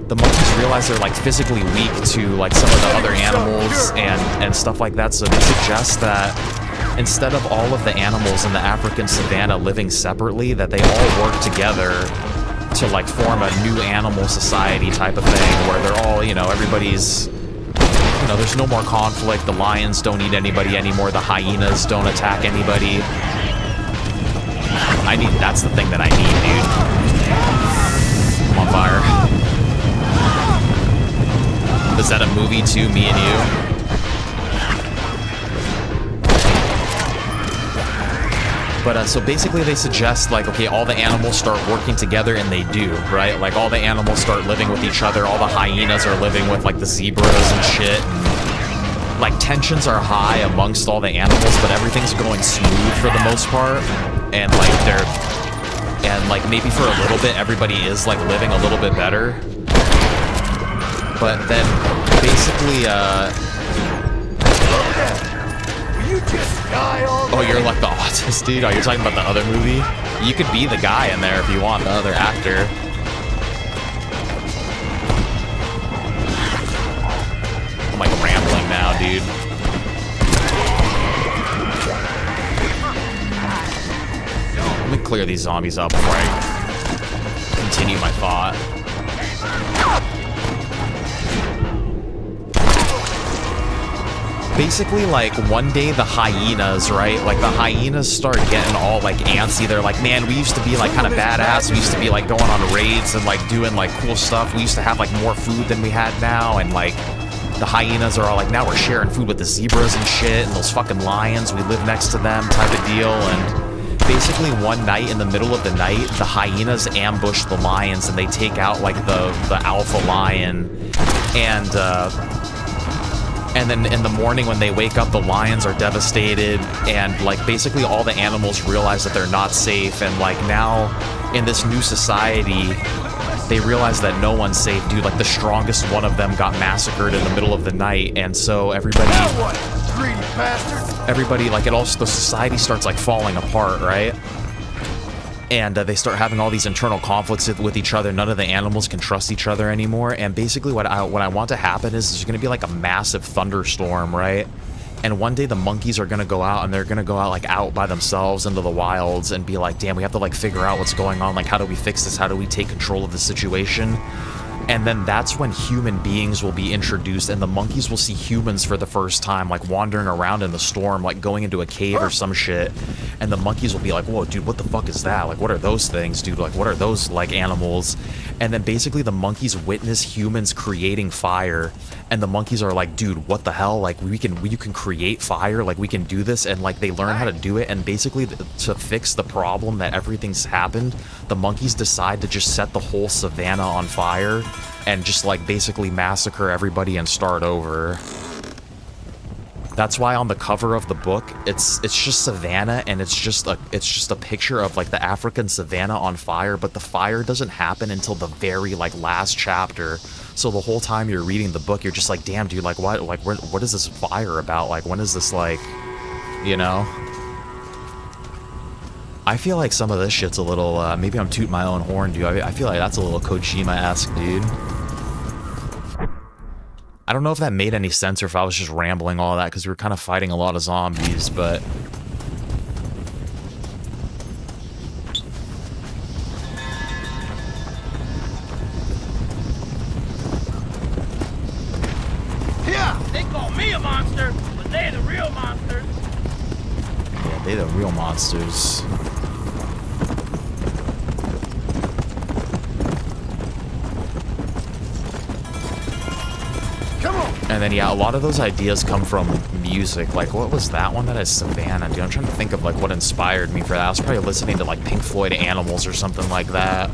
The monkeys realize they're like physically weak to like some of the other animals and stuff like that, so they suggest that instead of all of the animals in the African savanna living separately, that they all work together to like form a new animal society type of thing, where they're all, you know, everybody's, you know, there's no more conflict. The lions don't eat anybody anymore. The hyenas don't attack anybody. That's the thing that I need, dude. I'm on fire. Is that a movie too, me and you? But so basically they suggest like, okay, all the animals start working together, and they do, right? Like all the animals start living with each other. All the hyenas are living with like the zebras and shit. And, like tensions are high amongst all the animals, but everything's going smooth for the most part. And like maybe for a little bit everybody is like living a little bit better. But then basically oh, you're like the autist dude? Oh, you're talking about the other movie? You could be the guy in there if you want, the other actor. I'm like rambling now, dude. Let me clear these zombies up before I continue my thought. Basically, like, one day the hyenas, right? Like, the hyenas start getting all, like, antsy. They're like, man, we used to be, like, kind of badass. We used to be, like, going on raids and, like, doing, like, cool stuff. We used to have, like, more food than we had now. And, like, the hyenas are all like, now we're sharing food with the zebras and shit. And those fucking lions, we live next to them type of deal. And basically, one night, in the middle of the night, the hyenas ambush the lions. And they take out, like, the alpha lion. And then in the morning when they wake up, the lions are devastated, and like basically all the animals realize that they're not safe, and like now in this new society, they realize that no one's safe, dude. Like the strongest one of them got massacred in the middle of the night, and so everybody, like the society starts like falling apart, right? And they start having all these internal conflicts with each other. None of the animals can trust each other anymore. And basically what I want to happen is there's going to be like a massive thunderstorm, right? And one day the monkeys are going to go out, and they're going to go out like out by themselves into the wilds and be like, damn, we have to like figure out what's going on. Like, how do we fix this? How do we take control of the situation? And then that's when human beings will be introduced, and the monkeys will see humans for the first time, like wandering around in the storm, like going into a cave or some shit. And the monkeys will be like, whoa, dude, what the fuck is that? Like, what are those things, dude? Like, what are those, like, animals? And then basically the monkeys witness humans creating fire, and the monkeys are like, dude, what the hell? Like, you can create fire, like, we can do this, and like they learn how to do it. And basically to fix the problem that everything's happened, the monkeys decide to just set the whole savannah on fire and just like basically massacre everybody and start over. That's why on the cover of the book, it's just savannah, and it's just a picture of like the African savannah on fire, but the fire doesn't happen until the very like last chapter. So the whole time you're reading the book, you're just like, damn, dude, like what is this fire about? Like, when is this, like, you know? I feel like some of this shit's a little, maybe I'm tooting my own horn, dude. I feel like that's a little Kojima-esque, dude. I don't know if that made any sense or if I was just rambling all that, because we were kind of fighting a lot of zombies, but... They the real monsters. Come on. And then yeah, a lot of those ideas come from music. Like, what was that one that is Savannah? Dude, I'm trying to think of like what inspired me for that. I was probably listening to like Pink Floyd Animals or something like that.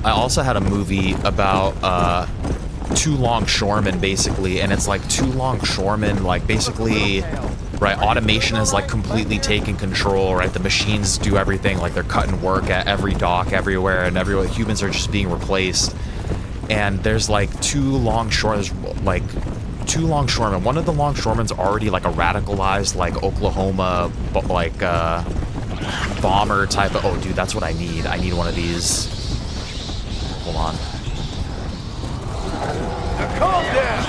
I also had a movie about two longshoremen basically, and it's like two longshoremen, like basically, right, automation has like completely taken control, right? The machines do everything, like they're cutting work at every dock everywhere, and everywhere humans are just being replaced. And there's like two longshoremen. One of the longshoremen's already like a radicalized like Oklahoma like bomber type of, oh dude, that's what I need. I need one of these. Hold on. Now calm down.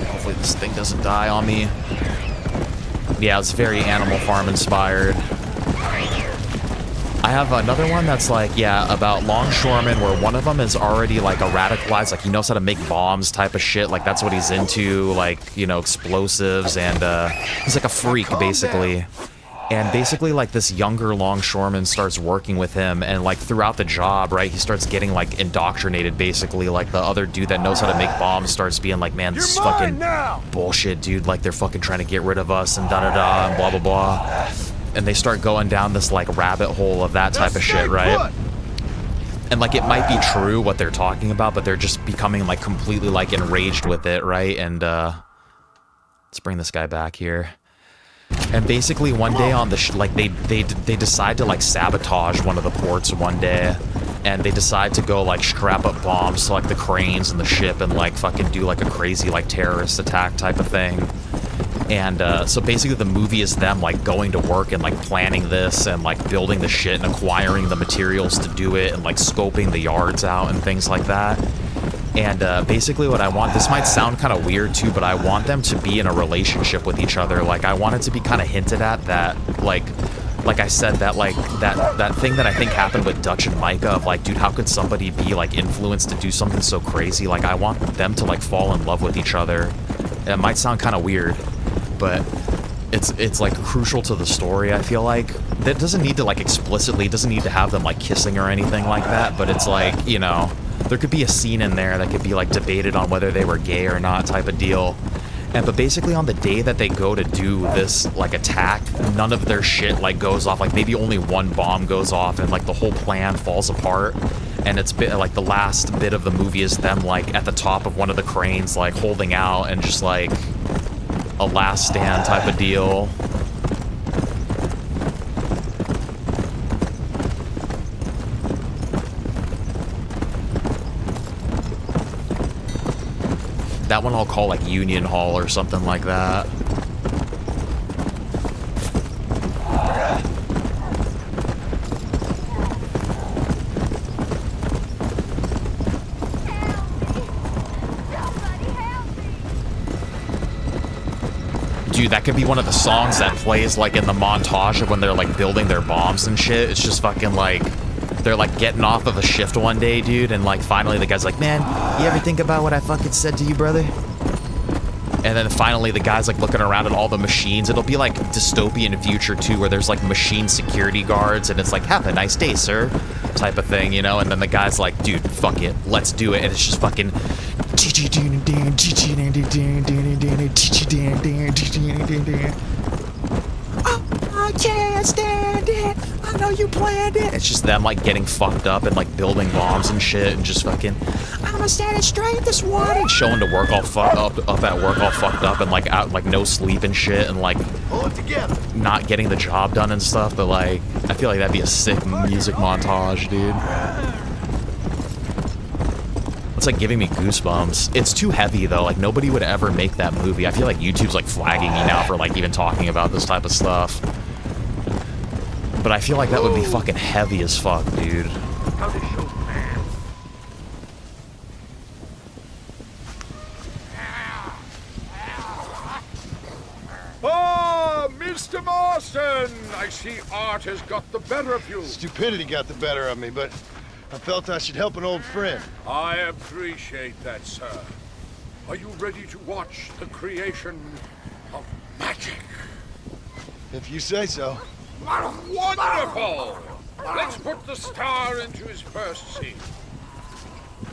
Hopefully this thing doesn't die on me. Yeah, it's very Animal Farm inspired. I have another one that's like, yeah, about longshoremen, where one of them is already like a radicalized, like he knows how to make bombs type of shit, like that's what he's into, like, you know, explosives, and he's like a freak basically. And basically like this younger longshoreman starts working with him, and like throughout the job, right, he starts getting like indoctrinated basically. Like the other dude that knows how to make bombs starts being like, man, this is fucking bullshit, dude, like they're fucking trying to get rid of us and da-da-da and blah blah blah. And they start going down this like rabbit hole of that type of shit, right? And like it might be true what they're talking about, but they're just becoming like completely like enraged with it, right? And let's bring this guy back here. And basically one day on the like they decide to like sabotage one of the ports one day, and they decide to go like strap up bombs to like the cranes and the ship and like fucking do like a crazy like terrorist attack type of thing. And so basically the movie is them like going to work and like planning this and like building the shit and acquiring the materials to do it and like scoping the yards out and things like that. And basically what I want, this might sound kind of weird too, but I want them to be in a relationship with each other. Like I want it to be kind of hinted at that, like I said, that like that thing that I think happened with Dutch and Micah of like, dude, how could somebody be like influenced to do something so crazy? Like I want them to like fall in love with each other. It might sound kind of weird, but it's like crucial to the story. I feel like that doesn't need to like explicitly, doesn't need to have them like kissing or anything like that, but it's like, you know, there could be a scene in there that could be like debated on whether they were gay or not type of deal. And but basically on the day that they go to do this like attack, none of their shit like goes off. Like maybe only one bomb goes off, and like the whole plan falls apart. And it's like the last bit of the movie is them like at the top of one of the cranes like holding out and just like a last stand type of deal. That one I'll call like Union Hall or something like that. Dude, that could be one of the songs that plays like in the montage of when they're like building their bombs and shit. It's just fucking like they're like getting off of a shift one day, dude, and like finally the guy's like, man, you ever think about what I fucking said to you, brother? And then finally the guy's like looking around at all the machines. It'll be like dystopian future too, where there's like machine security guards and it's like, have a nice day, sir, type of thing, you know? And then the guy's like, dude, fuck it, let's do it. And it's just fucking I can't stand it. I know you planned it. It's just them like getting fucked up and like building bombs and shit and just fucking, I'm gonna stand it straight this one, and showing to work all fucked up at work all fucked up and like out like no sleep and shit and like pull it together, not getting the job done and stuff. But like I feel like that'd be a sick music montage, dude. It's like giving me goosebumps. It's too heavy though. Like nobody would ever make that movie. I feel like YouTube's like flagging me now for like even talking about this type of stuff. But I feel like that would be fucking heavy as fuck, dude. Oh, Mr. Marston! I see art has got the better of you. Stupidity got the better of me, but I felt I should help an old friend. I appreciate that, sir. Are you ready to watch the creation of magic? If you say so. Wonderful! Let's put the star into his first scene.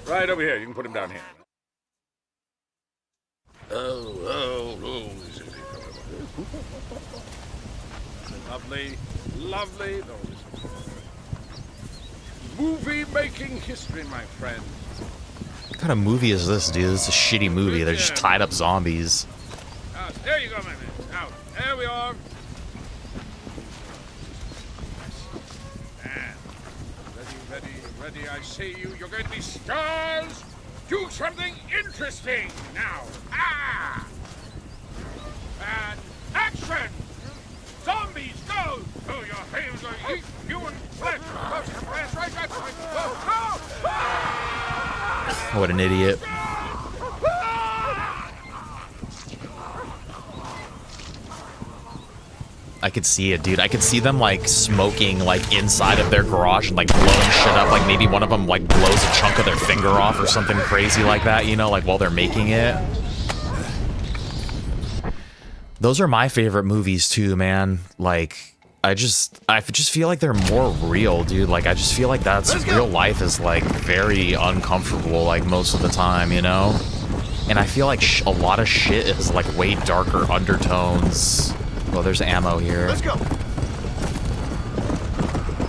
Right over here. You can put him down here. Oh. Lovely, lovely. Movie-making history, my friend. What kind of movie is this, dude? This is a shitty movie. They're just tied up zombies. There you go, my man. Out. There we are. And ready. I see you. You're going to be stars. Do something interesting now. And action! Zombies, go! Oh, your hands are eat human flesh. What an idiot. I could see it, dude. I could see them, like, smoking, like, inside of their garage and, like, blowing shit up. Like, maybe one of them, like, blows a chunk of their finger off or something crazy like that, you know, like, while they're making it. Those are my favorite movies, too, man. Like, I just feel like they're more real, dude. Like, I just feel like real life is, like, very uncomfortable, like, most of the time, you know? And I feel like a lot of shit is, like, way darker undertones. Well, there's ammo here. Let's go.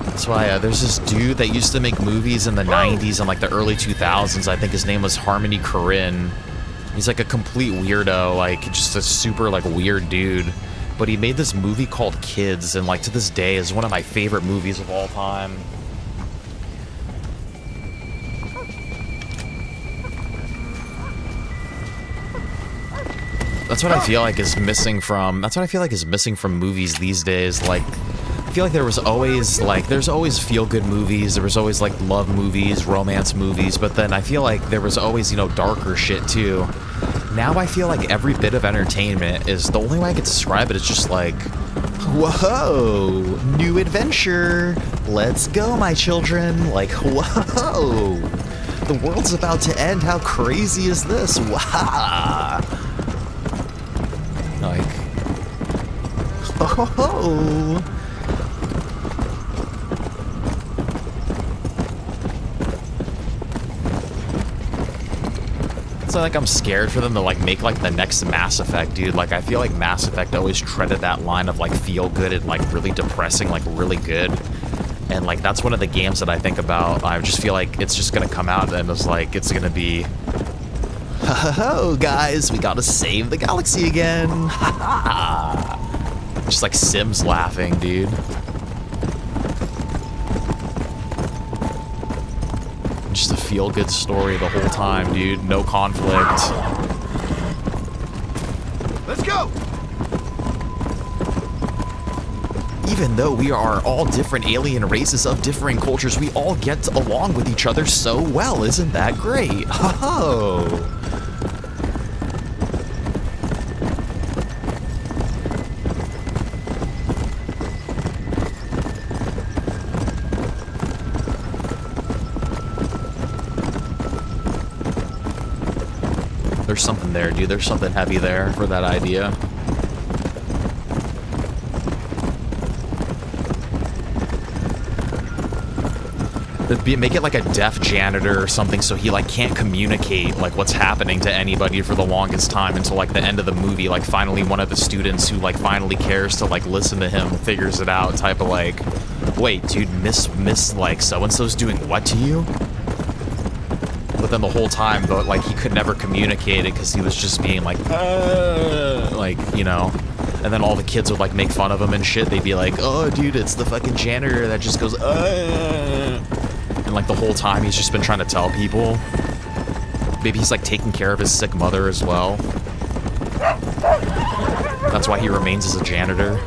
That's why there's this dude that used to make movies in the 90s and like the early 2000s. I think his name was Harmony Korine. He's like a complete weirdo, like just a super like weird dude. But he made this movie called Kids, and like to this day is one of my favorite movies of all time. That's what I feel like is missing from. That's what I feel like is missing from movies these days. Like, I feel like there's always feel-good movies. There was always like love movies, romance movies, but then I feel like there was always, you know, darker shit too. Now I feel like every bit of entertainment is, the only way I could describe it is just like, whoa, new adventure. Let's go, my children. Like, whoa, the world's about to end. How crazy is this? Wow. Like, oh. It's like I'm scared for them to like make like the next Mass Effect, dude. Like I feel like Mass Effect always treaded that line of like feel good and like really depressing, like really good. And like that's one of the games that I think about. I just feel like it's just gonna come out and it's like it's gonna be, oh guys, we gotta save the galaxy again. Just like Sims laughing, dude. Just a feel-good story the whole time, dude. No conflict. Let's go. Even though we are all different alien races of differing cultures, we all get along with each other so well. Isn't that great? Ho-ho! There's something there, dude. There's something heavy there for that idea. Make it like a deaf janitor or something so he like can't communicate like what's happening to anybody for the longest time until like the end of the movie. Like finally one of the students who like finally cares to like listen to him figures it out, type of like, wait, dude, miss like so-and-so's doing what to you? But then the whole time, though, like, he could never communicate it because he was just being like, you know. And then all the kids would, like, make fun of him and shit. They'd be like, oh, dude, it's the fucking janitor that just goes, And, like, the whole time, he's just been trying to tell people. maybe he's like taking care of his sick mother as well. That's why he remains as a janitor.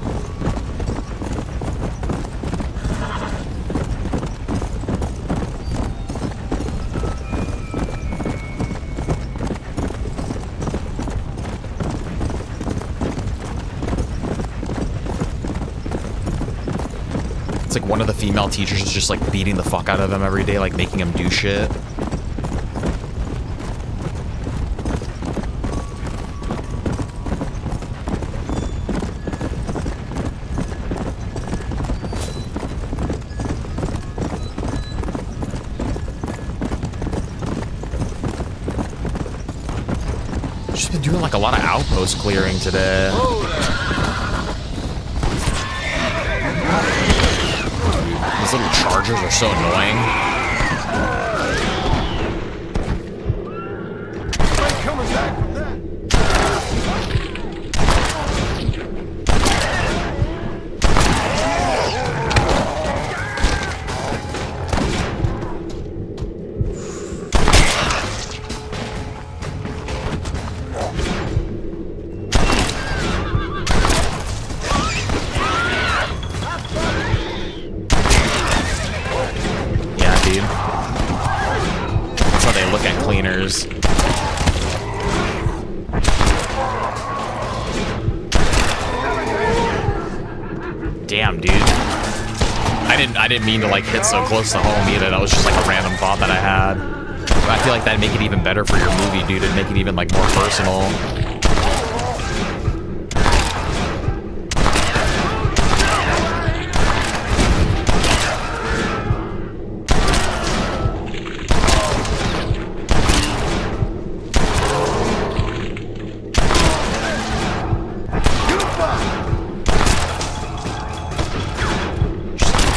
It's like one of the female teachers is just like beating the fuck out of him every day, like making him do shit. Just been doing like a lot of outpost clearing today. These little chargers are so annoying. Coming back from that. Yeah, dude. That's how they look at cleaners. Damn, dude. I didn't mean to like hit so close to home either. That was just like a random thought that I had. But I feel like that'd make it even better for your movie, dude. It'd make it even like more personal.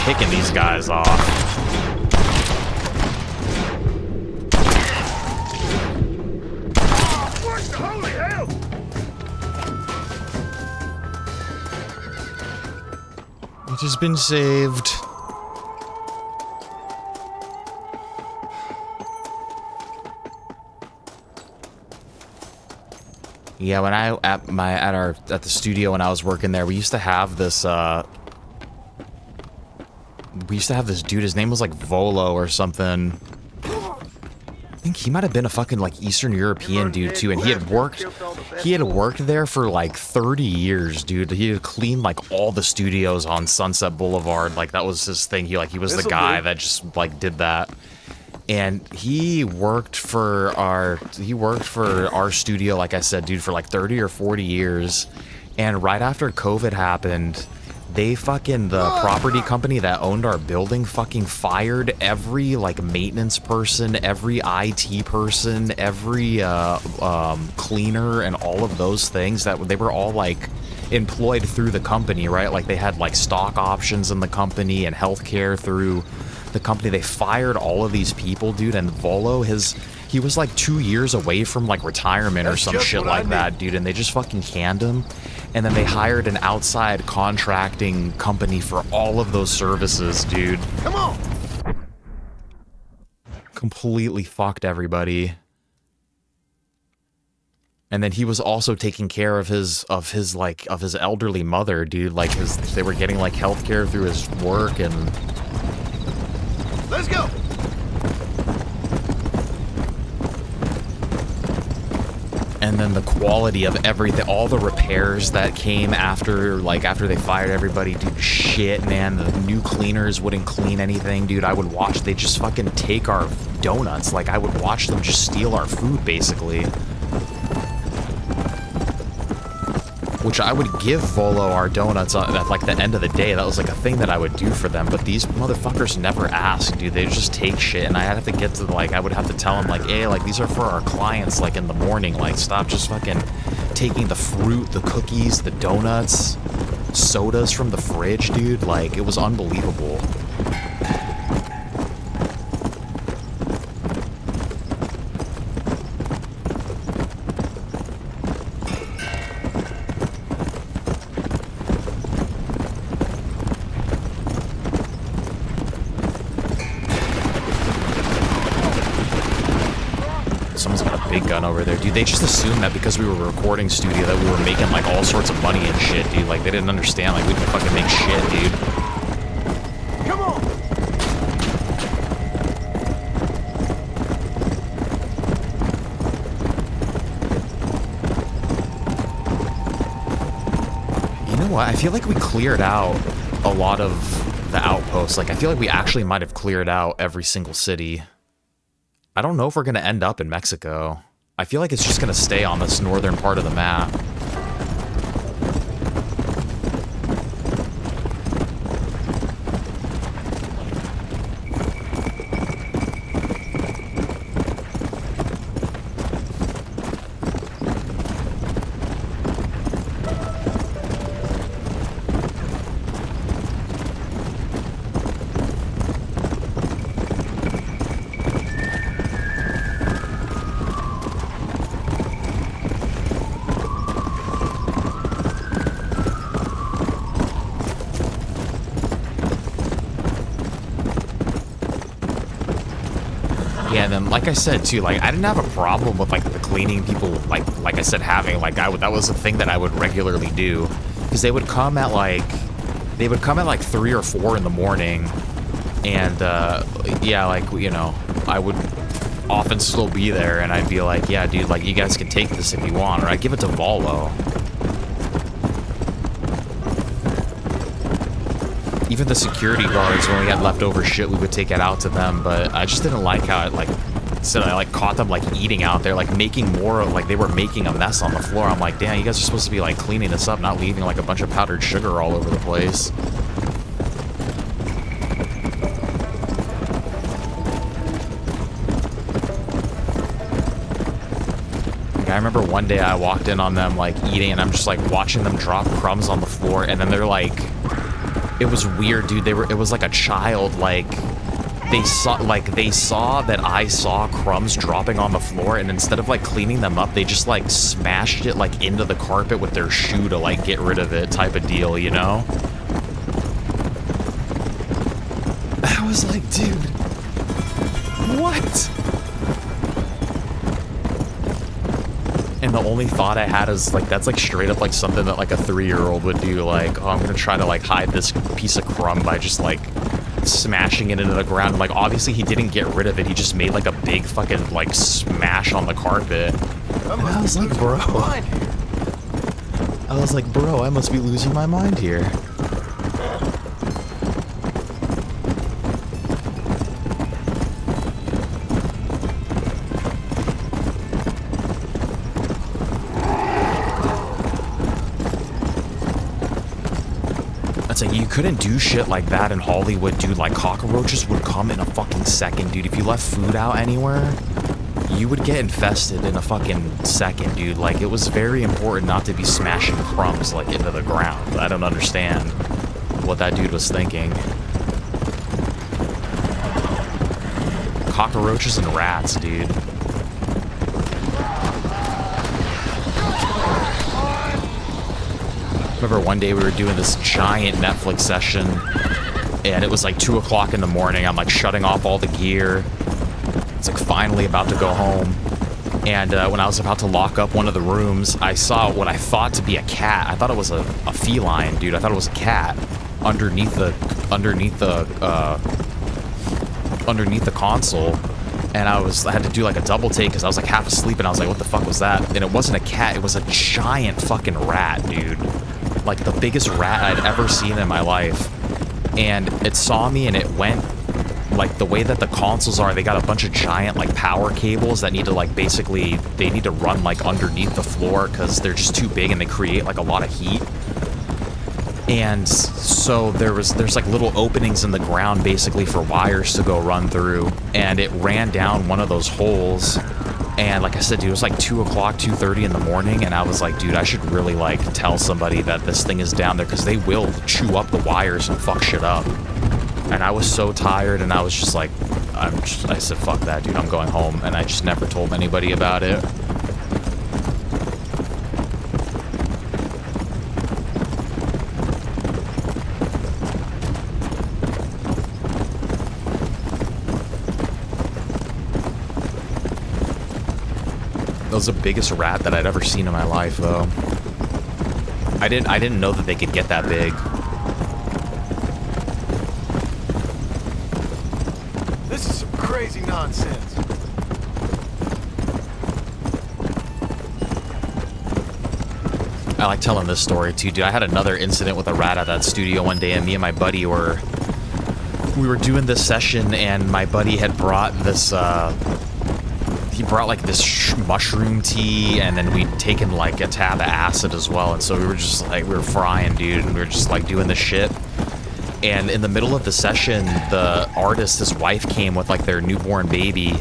Picking these guys off. Holy hell! It has been saved. Yeah, when I at the studio when I was working there, we used to have this dude, his name was like Volo or something. I think he might have been a fucking like Eastern European dude too, and he had worked there for like 30 years, dude. He had cleaned like all the studios on Sunset Boulevard. Like that was his thing. He was the guy that just like did that. And he worked for our studio, like I said, dude, for like 30 or 40 years. And right after COVID happened, the property company that owned our building fucking fired every like maintenance person, every IT person, every cleaner, and all of those things. That they were all like employed through the company, right? Like they had like stock options in the company and healthcare through the company. They fired all of these people, dude. And Volo, he was like 2 years away from like retirement or some shit like that, dude. And they just fucking canned him. And then they hired an outside contracting company for all of those services, dude. Come on. Completely fucked everybody. And then he was also taking care of his elderly mother, dude. Like they were getting like healthcare through his work and. Let's go. And then the quality of everything, all the repairs that came after they fired everybody, dude, shit, man. The new cleaners wouldn't clean anything, dude. I would watch, they just fucking take our donuts. Like, I would watch them just steal our food, basically. Which I would give Volo our donuts at, like, the end of the day. That was, like, a thing that I would do for them. But these motherfuckers never ask, dude. They just take shit. And I had to get to, like, I would have to tell them, like, hey, like, these are for our clients, like, in the morning. Like, stop just fucking taking the fruit, the cookies, the donuts, sodas from the fridge, dude. Like, it was unbelievable. Someone's gonna big gun over there, dude. They just assumed that because we were a recording studio that we were making like all sorts of money and shit, dude. Like they didn't understand, like we didn't fucking make shit, dude. Come on! You know what? I feel like we cleared out a lot of the outposts. Like I feel like we actually might have cleared out every single city. I don't know if we're gonna end up in Mexico. I feel like it's just gonna stay on this northern part of the map. Yeah, and then like I said too, like I didn't have a problem with like the cleaning people, like I said, having like that was a thing that I would regularly do, because they would come at like 3 or 4 in the morning, and yeah, like you know, I would often still be there, and I'd be like, yeah, dude, like you guys can take this if you want, or I'd give it to Volo. Even the security guards, when we had leftover shit, we would take it out to them, but I just didn't like how it, like, said I, like, caught them, like, eating out there, like, making more, like, they were making a mess on the floor. I'm like, damn, you guys are supposed to be, like, cleaning this up, not leaving, like, a bunch of powdered sugar all over the place. Like, I remember one day I walked in on them, like, eating, and I'm just, like, watching them drop crumbs on the floor, and then they're, like... It was weird, dude. It was like a child, like they saw that I saw crumbs dropping on the floor, and instead of like cleaning them up, they just like smashed it like into the carpet with their shoe to like get rid of it, type of deal, you know? I was like, dude, what? And the only thought I had is like, that's like straight up like something that like a 3-year-old would do. Like, oh, I'm gonna try to like hide this piece of crumb by just like smashing it into the ground. Like, obviously he didn't get rid of it. He just made like a big fucking like smash on the carpet. And I was like, bro. I was like, bro, I must be losing my mind here. Like, you couldn't do shit like that in Hollywood, dude. Like, cockroaches would come in a fucking second, dude. If you left food out anywhere, you would get infested in a fucking second, dude. Like, it was very important not to be smashing crumbs, like, into the ground. I don't understand what that dude was thinking. Cockroaches and rats, dude. Remember one day we were doing this giant Netflix session, and it was like 2 o'clock in the morning. I'm like shutting off all the gear. It's like finally about to go home. And when I was about to lock up one of the rooms, I saw what I thought to be a cat. I thought it was a feline, dude. I thought it was a cat underneath the console. And I had to do like a double take because I was like half asleep, and I was like, what the fuck was that? And it wasn't a cat, it was a giant fucking rat, dude. Like the biggest rat I'd ever seen in my life. And it saw me, and it went, like the way that the consoles are, they got a bunch of giant like power cables that need to like basically, they need to run like underneath the floor because they're just too big and they create like a lot of heat. And so there's like little openings in the ground basically for wires to go run through, and it ran down one of those holes. And like I said, dude, it was like 2 o'clock, 2:30 in the morning, and I was like, dude, I should really like tell somebody that this thing is down there, because they will chew up the wires and fuck shit up. And I was so tired, and I was just like, I said, fuck that, dude, I'm going home. And I just never told anybody about it. was the biggest rat that I'd ever seen in my life, though. I didn't know that they could get that big. This is some crazy nonsense. I like telling this story too, dude. I had another incident with a rat at that studio one day, and me and my buddy were doing this session, and my buddy had brought this he brought like this mushroom tea, and then we'd taken like a tab of acid as well, and so we were just like, we were frying, dude, and we were just like doing this shit. And in the middle of the session, the artist, his wife, came with like their newborn baby,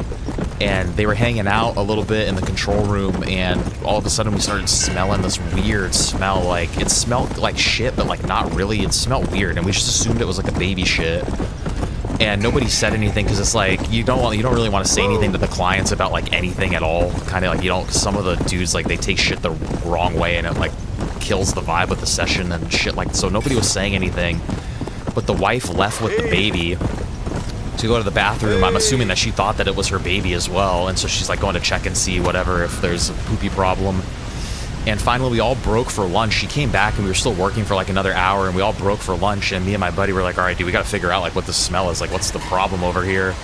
and they were hanging out a little bit in the control room, and all of a sudden we started smelling this weird smell. Like, it smelled like shit, but like not really. It smelled weird, and we just assumed it was like a baby shit. And nobody said anything, because it's like, you don't really want to say anything to the clients about like anything at all. Kind of like, you don't, 'cause some of the dudes, like, they take shit the wrong way, and it like kills the vibe of the session and shit. Like, so nobody was saying anything, but the wife left with the baby to go to the bathroom. I'm assuming that she thought that it was her baby as well, and so she's like going to check and see whatever, if there's a poopy problem. And finally we all broke for lunch. She came back, and we were still working for like another hour, and we all broke for lunch, and me and my buddy were like, all right, dude, we gotta figure out like what the smell is, like what's the problem over here.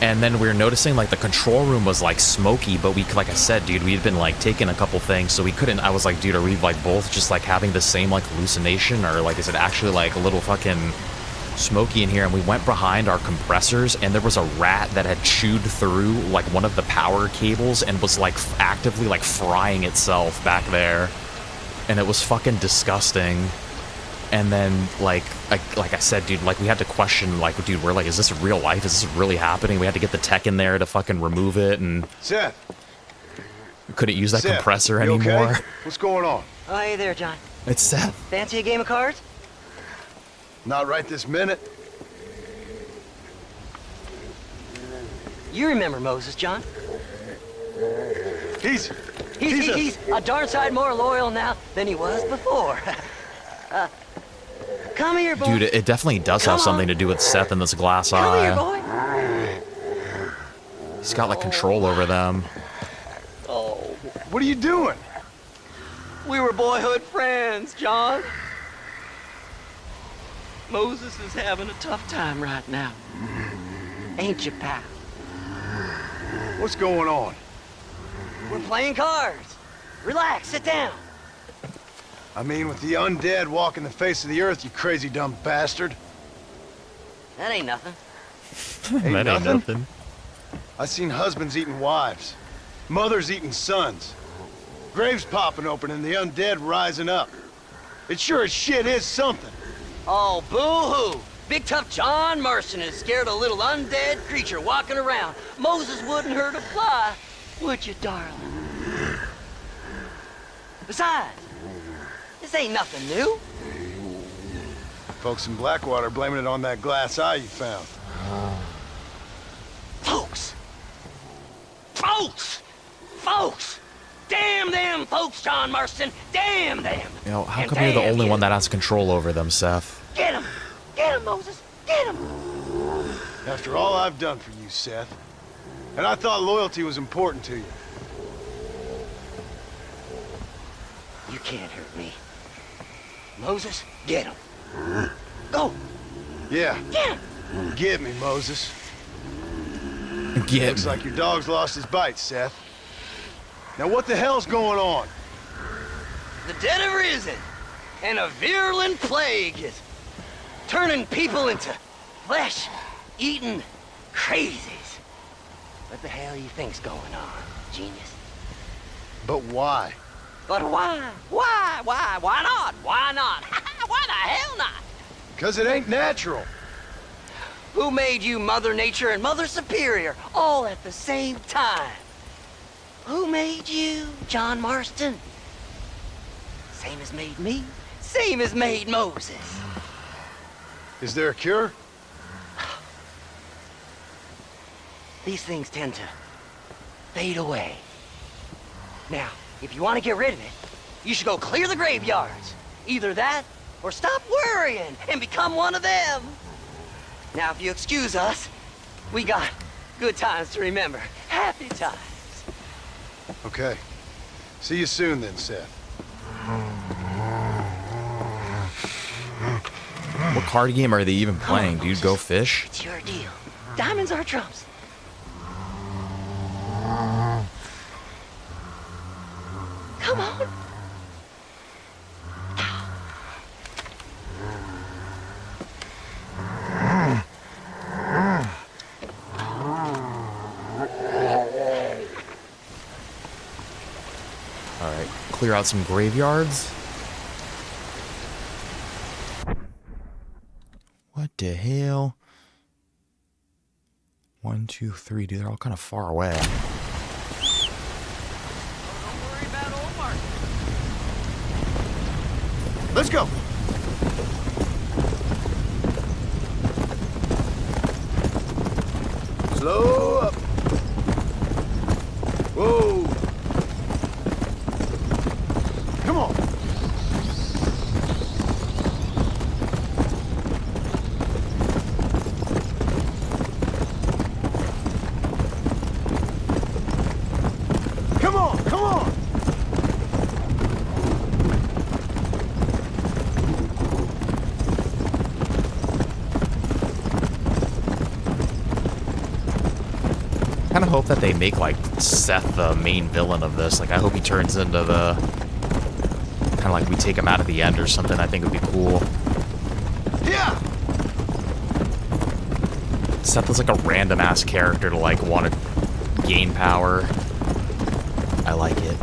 And then we were noticing like the control room was like smoky, but we, like I said, dude, we had been like taking a couple things, so we couldn't. I was like, dude, are we like both just like having the same like hallucination, or like is it actually like a little fucking smoky in here? And we went behind our compressors, and there was a rat that had chewed through like one of the power cables and was like actively like frying itself back there, and it was fucking disgusting. And then like I said, dude, like we had to question, like, dude, we're like, is this real life? Is this really happening? We had to get the tech in there to fucking remove it, and Seth, we couldn't use that Seth, compressor you okay? anymore. What's going on? Oh, hey there, John. It's Seth. Fancy a game of cards? Not right this minute. You remember Moses, John? He's a darn sight more loyal now than he was before. Come here, boy. Dude, it definitely does have something to do with Seth and this glass Come eye. here, boy. He's got like control over them. Oh, what are you doing? we were boyhood friends, John. Moses is having a tough time right now. Ain't you, pal? What's going on? We're playing cards. Relax, sit down. I mean, with the undead walking the face of the earth, you crazy dumb bastard. That ain't nothing. Ain't nothing. I seen husbands eating wives, mothers eating sons, graves popping open, and the undead rising up. It sure as shit is something. Oh, boo-hoo! Big tough John Marston has scared a little undead creature walking around. Moses wouldn't hurt a fly, would you, darling? Besides, this ain't nothing new. Folks in Blackwater blaming it on that glass eye you found. Folks! Folks! Folks! Damn them folks, John Marston! Damn them! You know, how And come you're the damn only you. one that has control over them, Seth? Get him! Get him, Moses! Get him! After all I've done for you, Seth. And I thought loyalty was important to you. You can't hurt me. Moses, get him. Go! Yeah. Get him! Get me, Moses. Get Looks like your dog's lost his bite, Seth. Now what the hell's going on? The dead have risen, and a virulent plague is turning people into flesh-eating crazies. What the hell you think's going on, genius? But why? But why? Why? Why? Why not? Why not? Why the hell not? 'Cause it ain't natural. Who made you Mother Nature and Mother Superior all at the same time? Who made you, John Marston? Same as made me, same as made Moses. Is there a cure? These things tend to fade away. Now, if you want to get rid of it, you should go clear the graveyards. Either that, or stop worrying and become one of them. Now, if you excuse us, we got good times to remember. Happy times. Okay. See you soon then, Seth. What card game are they even playing, dude? Go Fish? It's your deal. Diamonds are trumps. Come on. Alright, clear out some graveyards. What the hell? 1, 2, 3, dude, they're all kind of far away. Let's go. Slow up. Whoa. Come on. Come on, come on. I kind of hope that they make like Seth the main villain of this. Like, I hope he turns into the kind of like we take him out at the end or something. I think it would be cool. Yeah. Seth is like a random ass character to like want to gain power. I like it.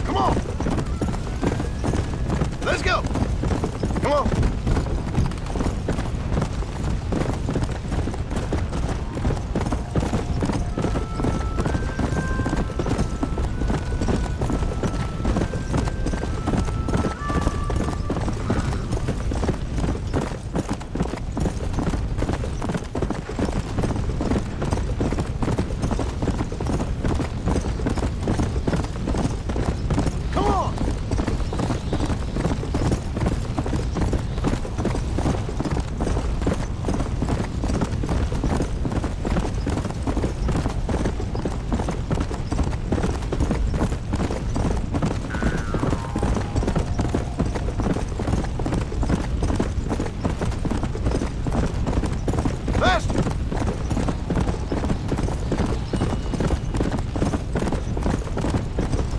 Come on. Let's go. Come on.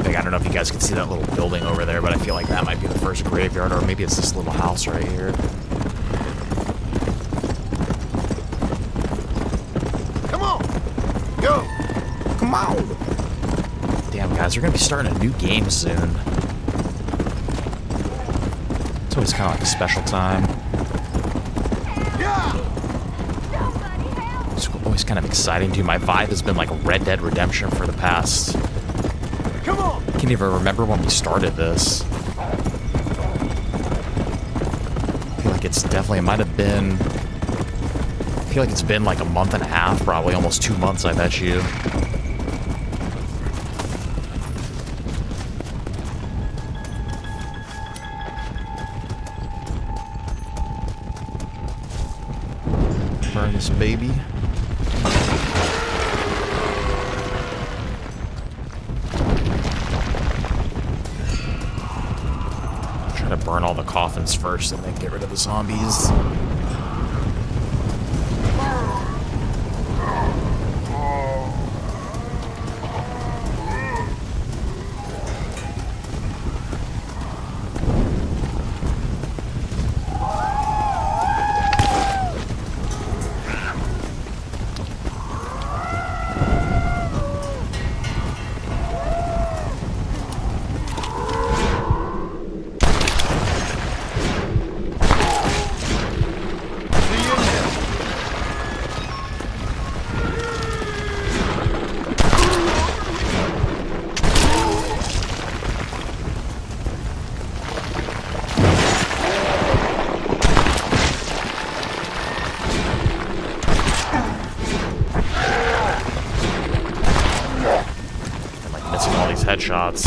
I don't know if you guys can see that little building over there, but I feel like that might be the first graveyard, or maybe it's this little house right here. Come on. Go. Come on. Damn, guys, we're going to be starting a new game soon. It's always kind of like a special time. It's always kind of exciting, too. My vibe has been like Red Dead Redemption for the past... Come on. I can't even remember when we started this. I feel like it's definitely, it might have been... I feel like it's been like a month and a half, probably almost 2 months, I bet you. Burn this baby. Try to burn all the coffins first and then get rid of the zombies. Headshots.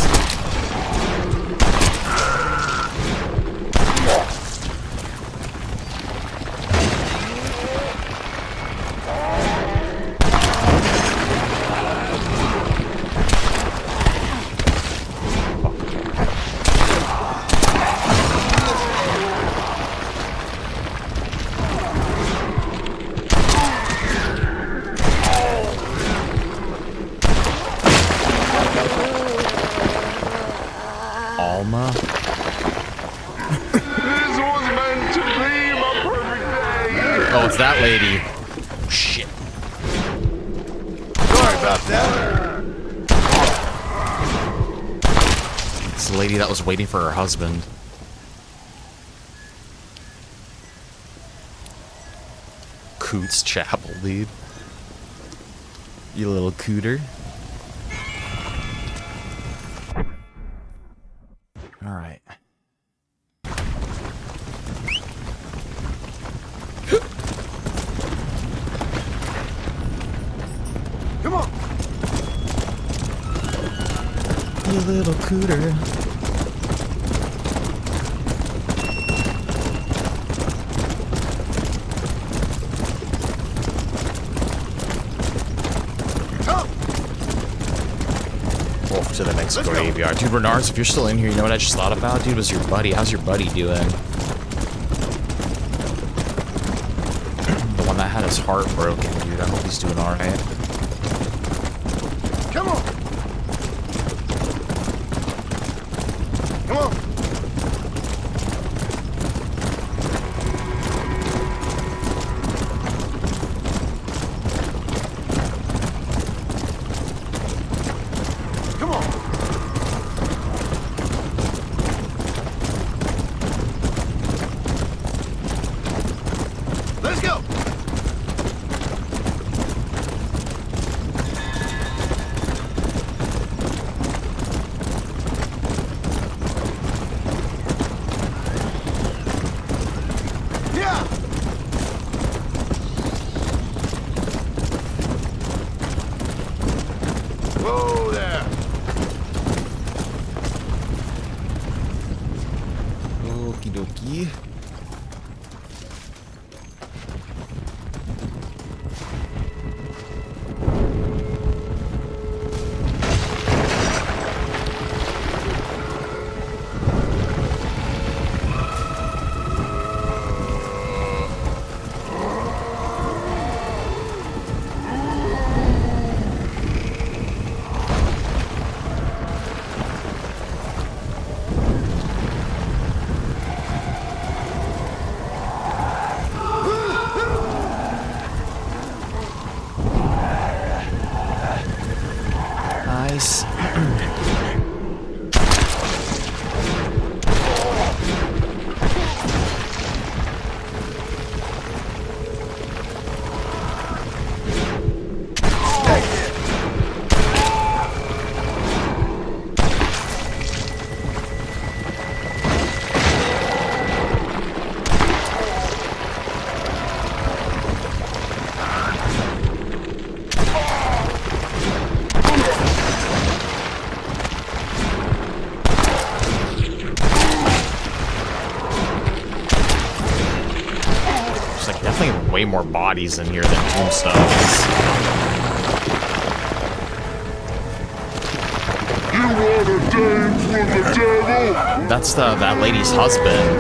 Oh, it's that lady. Oh, shit. Sorry about that. It's the lady that was waiting for her husband. Coots Chapel, dude. You little cooter. All right. Come on. You little cooter. Off to the next graveyard. Dude, Renards, if you're still in here, you know what I just thought about? Dude, was your buddy. How's your buddy doing? The one that had his heart broken, dude. I hope he's doing alright. Come on. Come on. Come on. Let's go. Yeah. Whoa there. Okie dokie. Nice. There's like definitely way more bodies in here than tombstones. You want a dame from the devil? That's that lady's husband.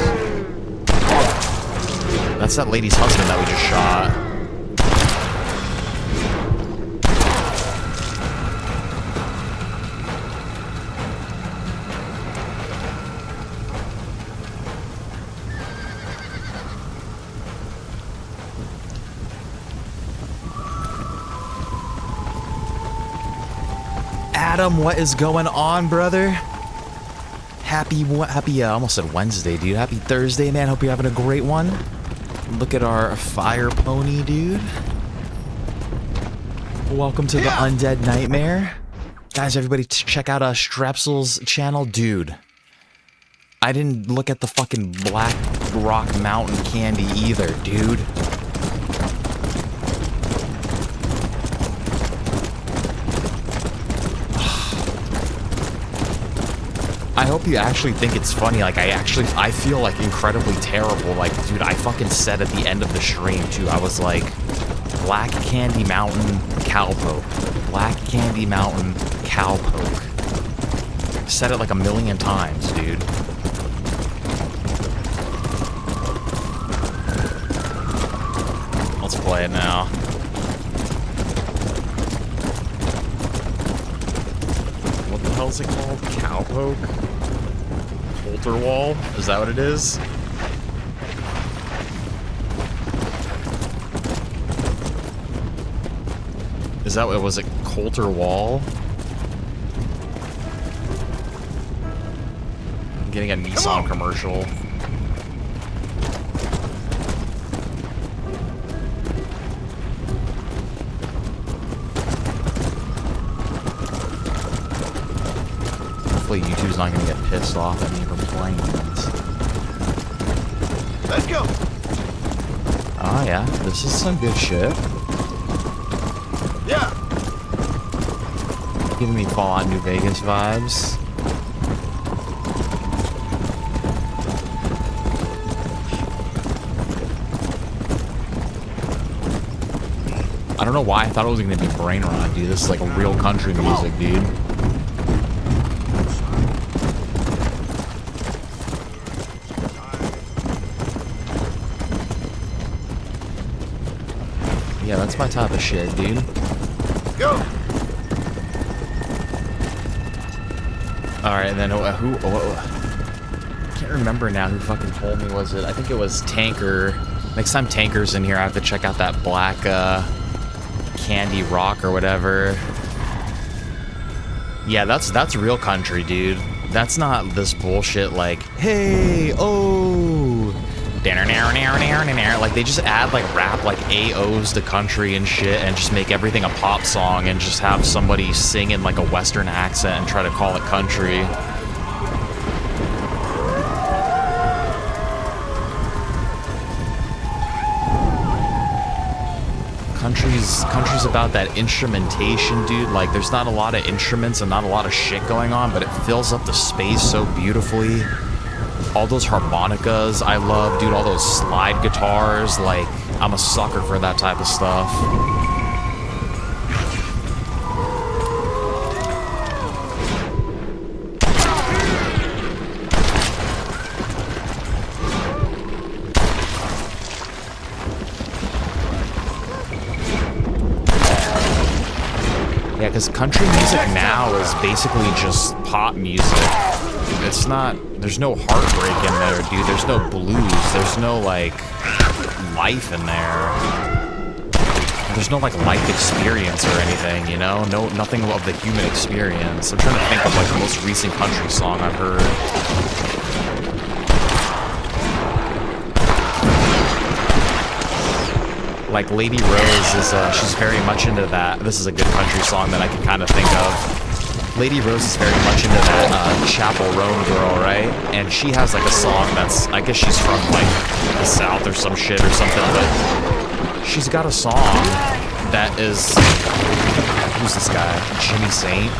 That's that lady's husband that we just shot. Adam, what is going on, brother? Happy, I almost said Wednesday, dude. Happy Thursday, man. Hope you're having a great one. Look at our fire pony, dude. Welcome to the Undead Nightmare. Guys, everybody check out Strepsil's channel. Dude, I didn't look at the fucking Black Rock Mountain candy either, dude. I hope you actually think it's funny. Like, I feel like incredibly terrible. Like, dude, I fucking said at the end of the stream, too, I was like, Black Candy Mountain Cowpoke. Black Candy Mountain Cowpoke. I said it like a million times, dude. Let's play it now. What the hell is it called? Cowpoke? Wall? Is that what it is? Is that what was it? Coulter Wall? I'm getting a Nissan commercial. Hopefully YouTube's not gonna get pissed off at me for playing this. Let's go. Oh yeah, this is some good shit. Yeah. Giving me Fallout New Vegas vibes. I don't know why I thought it was gonna be Brain Rot, dude. This is like a real country music, dude. Yeah, that's my type of shit, dude. Go. All right, and then who? I can't remember now who fucking told me. Was it? I think it was Tanker. Next time Tanker's in here, I have to check out that black Candy Rock or whatever. Yeah, that's real country, dude. That's not this bullshit like, hey, oh, like they just add like rap like AOs to country and shit and just make everything a pop song and just have somebody sing in like a Western accent and try to call it country. Country's about that instrumentation, dude. Like, there's not a lot of instruments and not a lot of shit going on, but it fills up the space so beautifully. All those harmonicas I love, dude. All those slide guitars. Like, I'm a sucker for that type of stuff. Yeah, because country music now is basically just pop music. It's not, there's no heartbreak in there, dude. There's no blues. There's no, like, life in there. There's no, like, life experience or anything, you know? No, nothing of the human experience. I'm trying to think of, like, the most recent country song I've heard. Like Lady Rose is, she's very much into that. This is a good country song that I can kind of think of. Lady Rose is very much into that Chapel Roan girl, right? And she has like a song that's, I guess she's from like the South or some shit or something, but she's got a song that is, who's this guy? Jimmy Saint?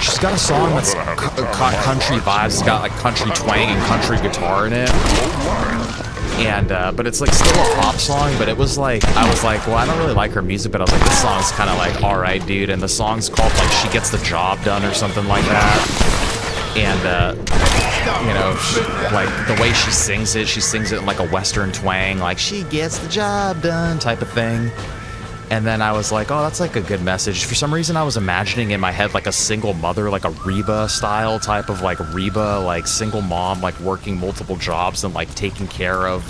She's got a song that's country vibes. It's got like country twang and country guitar in it. And, but it's like still a pop song, but it was like, I was like, well, I don't really like her music, but I was like, this song's kind of like, alright, dude. And the song's called like She Gets the Job Done or something like that. And, you know, like the way she sings it in like a Western twang, like she gets the job done type of thing. And then I was like, oh, that's like a good message. For some reason, I was imagining in my head like a single mother, like a Reba style type of like Reba, like single mom, like working multiple jobs and like taking care of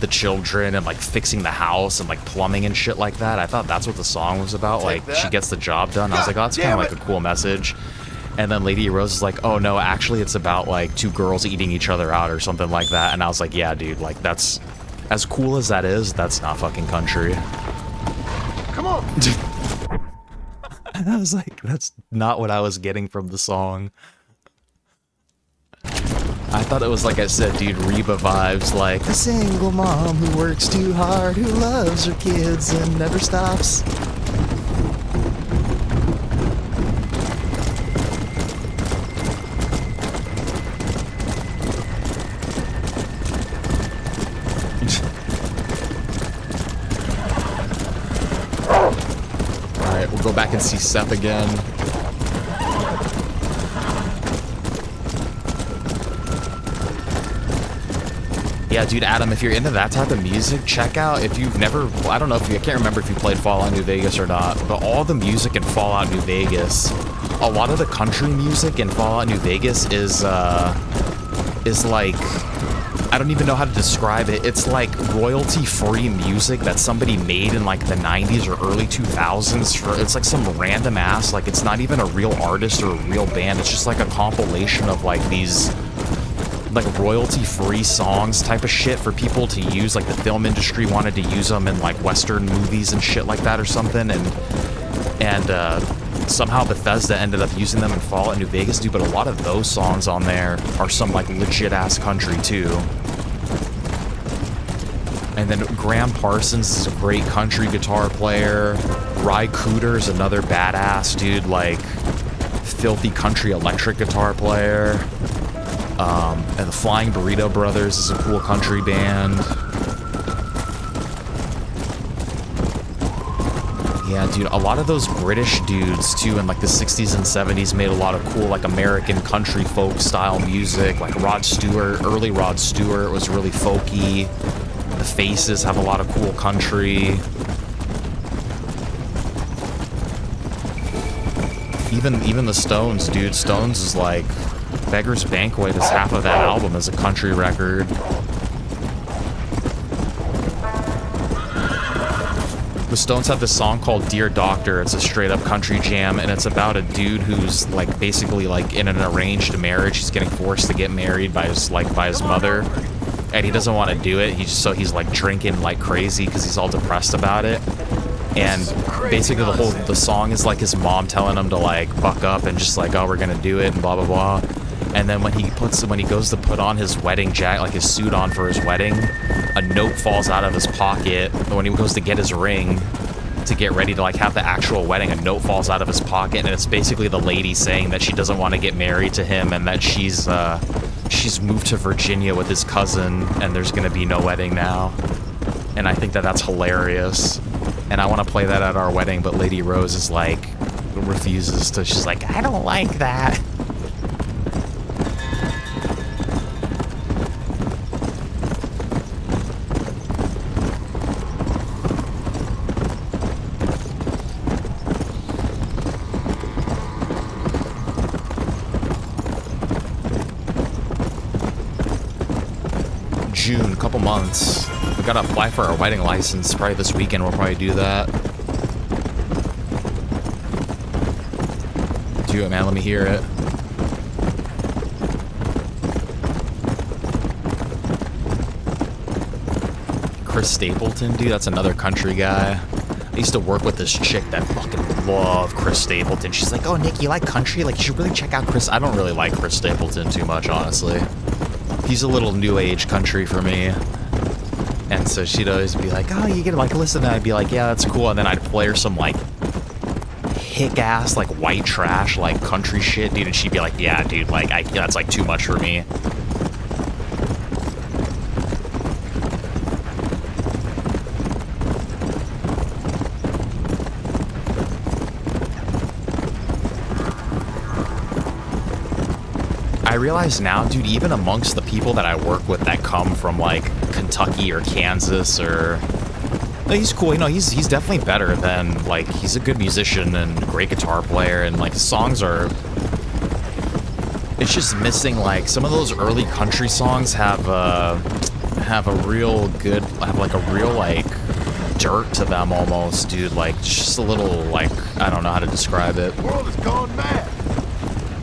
the children and like fixing the house and like plumbing and shit like that. I thought that's what the song was about. Like she gets the job done. I was like, oh, that's kind of like a cool message. And then Lady Rose is like, oh no, actually it's about like two girls eating each other out or something like that. And I was like, yeah, dude, like that's, as cool as that is, that's not fucking country. Come on. I was like, that's not what I was getting from the song. I thought it was, like I said, dude, Reba vibes, like a single mom who works too hard, who loves her kids and never stops. Go back and see Seth again. Yeah, dude, Adam, if you're into that type of music, check out, if you've never, I don't know if you, I can't remember if you played Fallout New Vegas or not, but all the music in Fallout New Vegas, a lot of the country music in Fallout New Vegas is like, I don't even know how to describe it. It's like royalty-free music that somebody made in like the 90s or early 2000s. It's like some random ass, like it's not even a real artist or a real band. It's just like a compilation of like these like royalty-free songs type of shit for people to use. Like the film industry wanted to use them in like Western movies and shit like that or something. And somehow Bethesda ended up using them in Fallout New Vegas, dude, but a lot of those songs on there are some, like, legit-ass country, too. And then Graham Parsons is a great country guitar player. Ry Cooter's another badass, dude, like, filthy country electric guitar player. And the Flying Burrito Brothers is a cool country band. Yeah, dude, a lot of those British dudes, too, in, like, the 60s and 70s made a lot of cool, like, American country folk-style music. Like, Rod Stewart, early Rod Stewart was really folky. The Faces have a lot of cool country. Even the Stones, dude. Stones is, like, Beggar's Banquet is half of that album as a country record. The Stones have this song called Dear Doctor. It's a straight up country jam, and it's about a dude who's like basically like in an arranged marriage. He's getting forced to get married by his mother, and he doesn't want to do it. He's like drinking like crazy because he's all depressed about it. And basically the song is like his mom telling him to like buck up and just like, oh, we're gonna do it and blah blah blah. And then when he goes to put on his wedding jacket, like his suit on for his wedding, a note falls out of his pocket. When he goes to get his ring to get ready to like have the actual wedding, a note falls out of his pocket, and it's basically the lady saying that she doesn't want to get married to him and that she's moved to Virginia with his cousin and there's gonna be no wedding now. And I think that that's hilarious. And I want to play that at our wedding, but Lady Rose is like refuses to. She's like, I don't like that. June, a couple months. We gotta apply for our wedding license probably this weekend. We'll probably do that. Do it, man. Let me hear it. Chris Stapleton, dude, that's another country guy. I used to work with this chick that fucking loved Chris Stapleton. She's like, oh, Nick, you like country? Like, you should really check out Chris. I don't really like Chris Stapleton too much, honestly. He's a little new age country for me. And so she'd always be like, oh, you can like listen, and I'd be like, yeah, that's cool. And then I'd play her some like hick ass, like white trash, like country shit, dude. And she'd be like, yeah, dude, like that's like too much for me. I realize now, dude, even amongst the people that I work with that come from like Kentucky or Kansas or he's cool, you know, he's definitely better than like he's a good musician and a great guitar player, and like his songs are, it's just missing like some of those early country songs have a real like dirt to them almost, dude, like just a little like, I don't know how to describe it. The world has gone mad.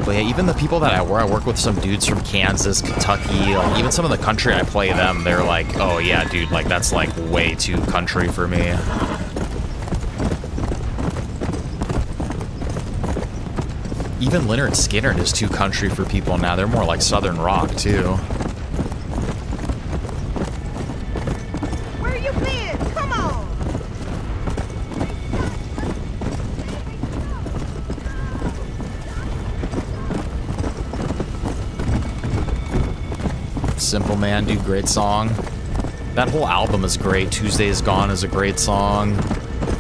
But yeah, even the people that I work with some dudes from Kansas, Kentucky, like even some of the country I play them, they're like, oh yeah, dude, like that's like way too country for me. Even Lynyrd Skynyrd is too country for people now. They're more like southern rock too. Where you been? Come on. Simple Man, dude, great song. That whole album is great. Tuesday Is Gone is a great song.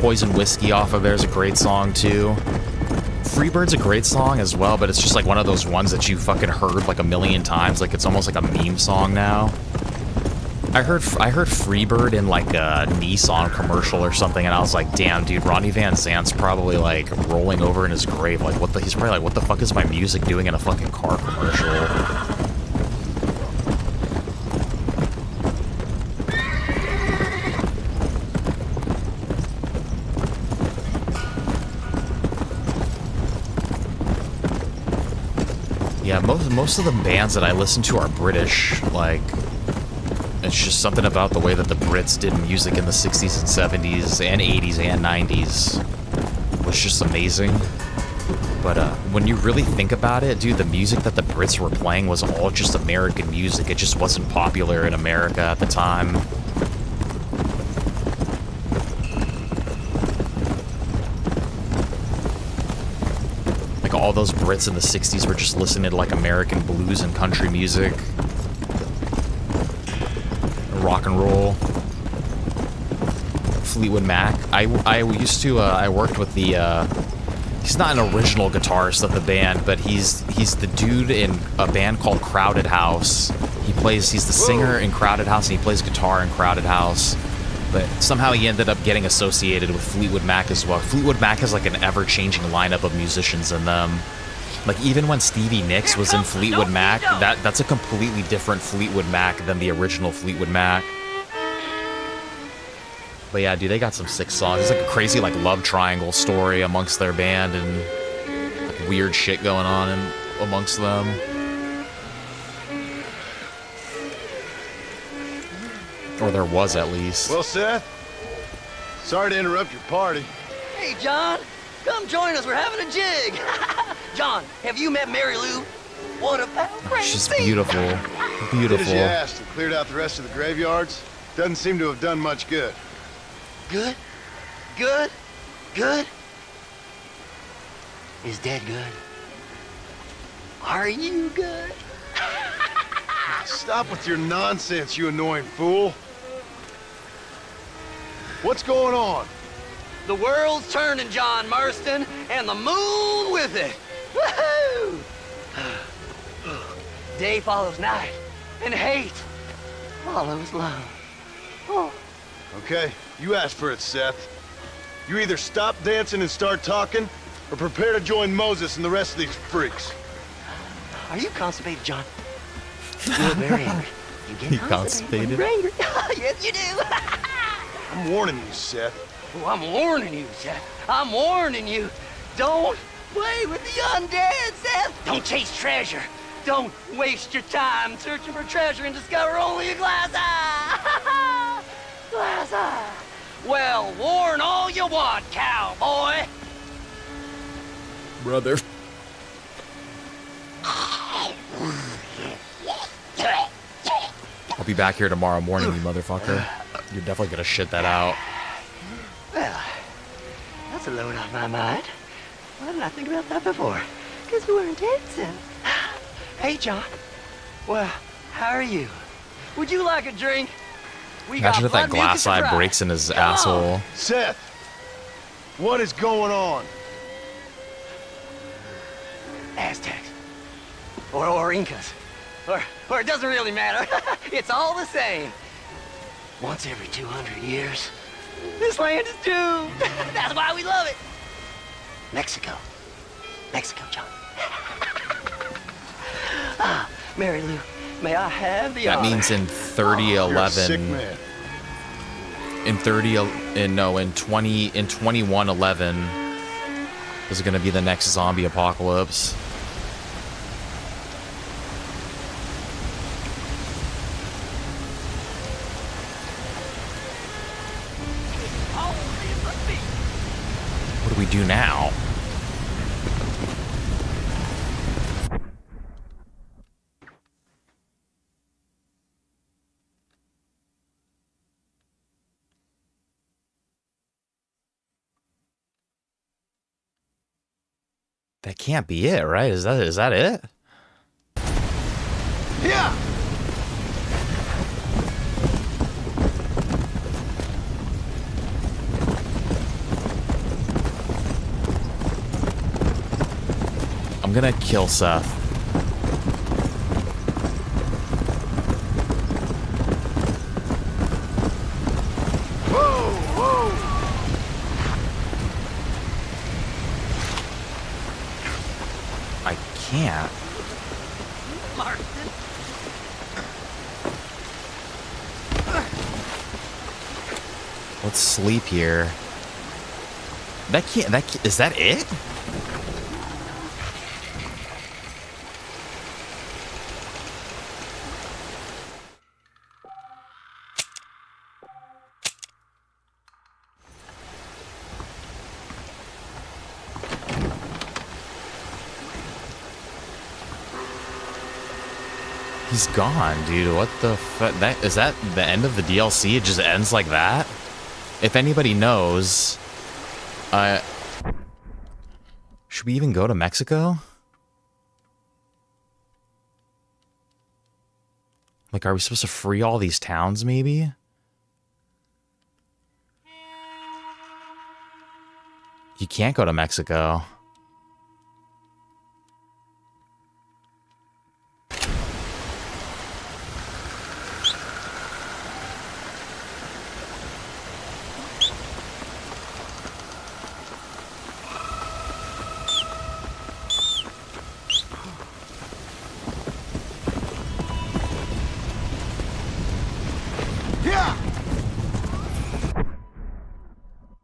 Poison Whiskey off of there is a great song too. Freebird's a great song as well, but it's just like one of those ones that you fucking heard like a million times. Like it's almost like a meme song now. I heard Freebird in like a Nissan commercial or something, and I was like, damn, dude, Ronnie Van Zant's probably like rolling over in his grave. Like he's probably like, what the fuck is my music doing in a fucking car commercial? Yeah, most of the bands that I listen to are British. Like, it's just something about the way that the Brits did music in the 60s and 70s and 80s and 90s was just amazing. But when you really think about it, dude, the music that the Brits were playing was all just American music. It just wasn't popular in America at the time. Like, all those Brits in the 60s were just listening to, like, American blues and country music. Rock and roll. Fleetwood Mac. I used to, I worked with the, he's not an original guitarist of the band, but he's the dude in a band called Crowded House. He's the singer in Crowded House, and he plays guitar in Crowded House. But somehow he ended up getting associated with Fleetwood Mac as well. Fleetwood Mac has like an ever-changing lineup of musicians in them. Like, even when Stevie Nicks was in Fleetwood Mac, that's a completely different Fleetwood Mac than the original Fleetwood Mac. But yeah, dude, they got some sick songs. It's like a crazy, like, love triangle story amongst their band, and like, weird shit going on amongst them. Or there was, at least. Well, Seth, sorry to interrupt your party. Hey, John, come join us. We're having a jig. John, have you met Mary Lou? What a pal friend. She's beautiful. Beautiful. Did as you asked and cleared out the rest of the graveyards. Doesn't seem to have done much good. Good? Good? Good? Is Dad good? Are you good? Stop with your nonsense, you annoying fool. What's going on? The world's turning, John Marston, and the moon with it. Woohoo! Day follows night, and hate follows love. Oh. Okay, you asked for it, Seth. You either stop dancing and start talking, or prepare to join Moses and the rest of these freaks. Are you constipated, John? You look very angry. You get constipated when you're angry. Yes, you do. I'm warning you, Seth. Oh, I'm warning you, Seth. I'm warning you. Don't play with the undead, Seth. Don't chase treasure. Don't waste your time searching for treasure and discover only a glass eye. Glass eye. Well, warn all you want, cowboy. Brother. I'll be back here tomorrow morning, you motherfucker. You're definitely gonna shit that out. Well, that's a load off my mind. Why didn't I think about that before? Because we weren't dancing. Hey, John. Well, how are you? Would you like a drink? We Imagine got if that blood glass mucus to eye fry. breaks in his Come on. asshole. Seth, what is going on? Aztecs. Or Incas. Or it doesn't really matter. It's all the same. Once every 200 years, this land is doomed. That's why we love it. Mexico. Mexico, John. Ah, Mary Lou, may I have the That honor? means in 3011. In 2111 is gonna be the next zombie apocalypse. What do we do now? That can't be it, right? Is that it? Yeah. I'm gonna kill Seth. Whoa, whoa. I can't. Marston. Let's sleep here. That can't. Is that it? He's gone, dude. What the fuck? Is that the end of the DLC? It just ends like that? If anybody knows, should we even go to Mexico? Like, are we supposed to free all these towns, maybe? You can't go to Mexico.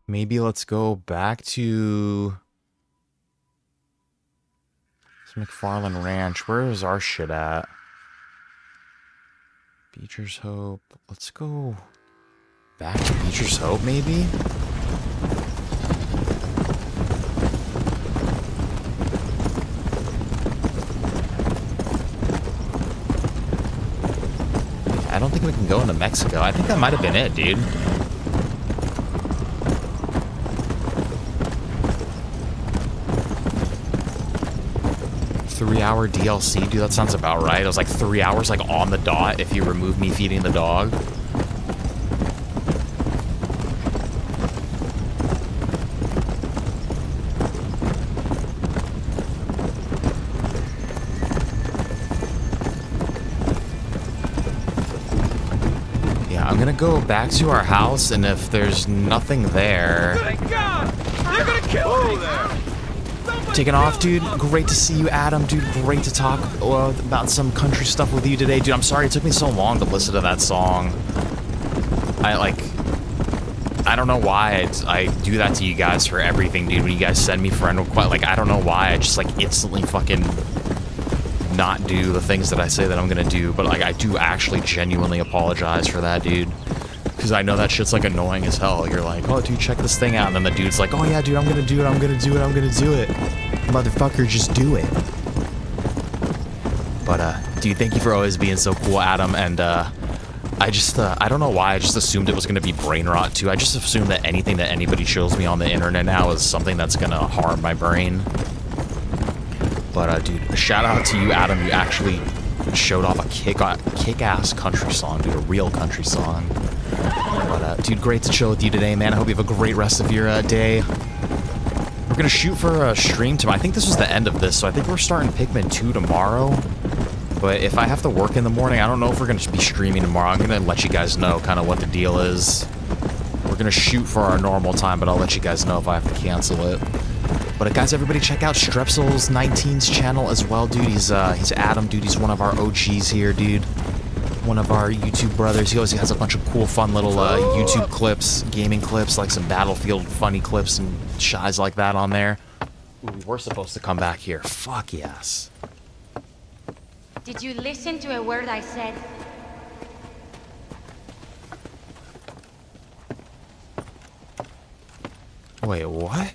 Maybe let's go back to McFarland Ranch. Where is our shit at? Beecher's Hope. Let's go back to Beecher's Hope, maybe? I don't think we can go into Mexico. I think that might have been it, dude. Three-hour DLC, dude, that sounds about right. It was like 3 hours, like, on the dot if you remove me feeding the dog. Yeah, I'm gonna go back to our house, and if there's nothing there... Thank God! You're gonna kill me! There. Taking off, dude. Great to see you, Adam, dude. Great to talk about some country stuff with you today, dude. I'm sorry it took me so long to listen to that song. I don't know why I do that to you guys for everything, dude. When you guys send me friend requests, like, I don't know why I just, like, instantly fucking not do the things that I say that I'm gonna do. But, like, I do actually genuinely apologize for that, dude. Because I know that shit's, like, annoying as hell. You're like, oh, dude, check this thing out. And then the dude's like, oh, yeah, dude, I'm gonna do it. I'm gonna do it. I'm gonna do it. Motherfucker, just do it. But, dude, thank you for always being so cool, Adam. And, I don't know why I just assumed it was gonna be brain rot, too. I just assumed that anything that anybody shows me on the internet now is something that's gonna harm my brain. But, dude, a shout out to you, Adam. You actually showed off a kick-ass country song, dude. A real country song. But, dude, great to chill with you today, man. I hope you have a great rest of your day. We're gonna shoot for a stream tomorrow. I think this was the end of this, so I think we're starting Pikmin 2 tomorrow. But if I have to work in the morning, I don't know if we're gonna be streaming tomorrow. I'm gonna let you guys know kind of what the deal is. We're gonna shoot for our normal time, but I'll let you guys know if I have to cancel it. But guys, everybody check out Strepsils19's channel as well, dude. He's Adam, dude. He's one of our OGs here, dude. One of our YouTube brothers. He always has a bunch of cool, fun little YouTube clips, gaming clips, like some Battlefield funny clips and shies like that on there. Ooh, we were supposed to come back here. Fuck yes. Did you listen to a word I said? Wait, what?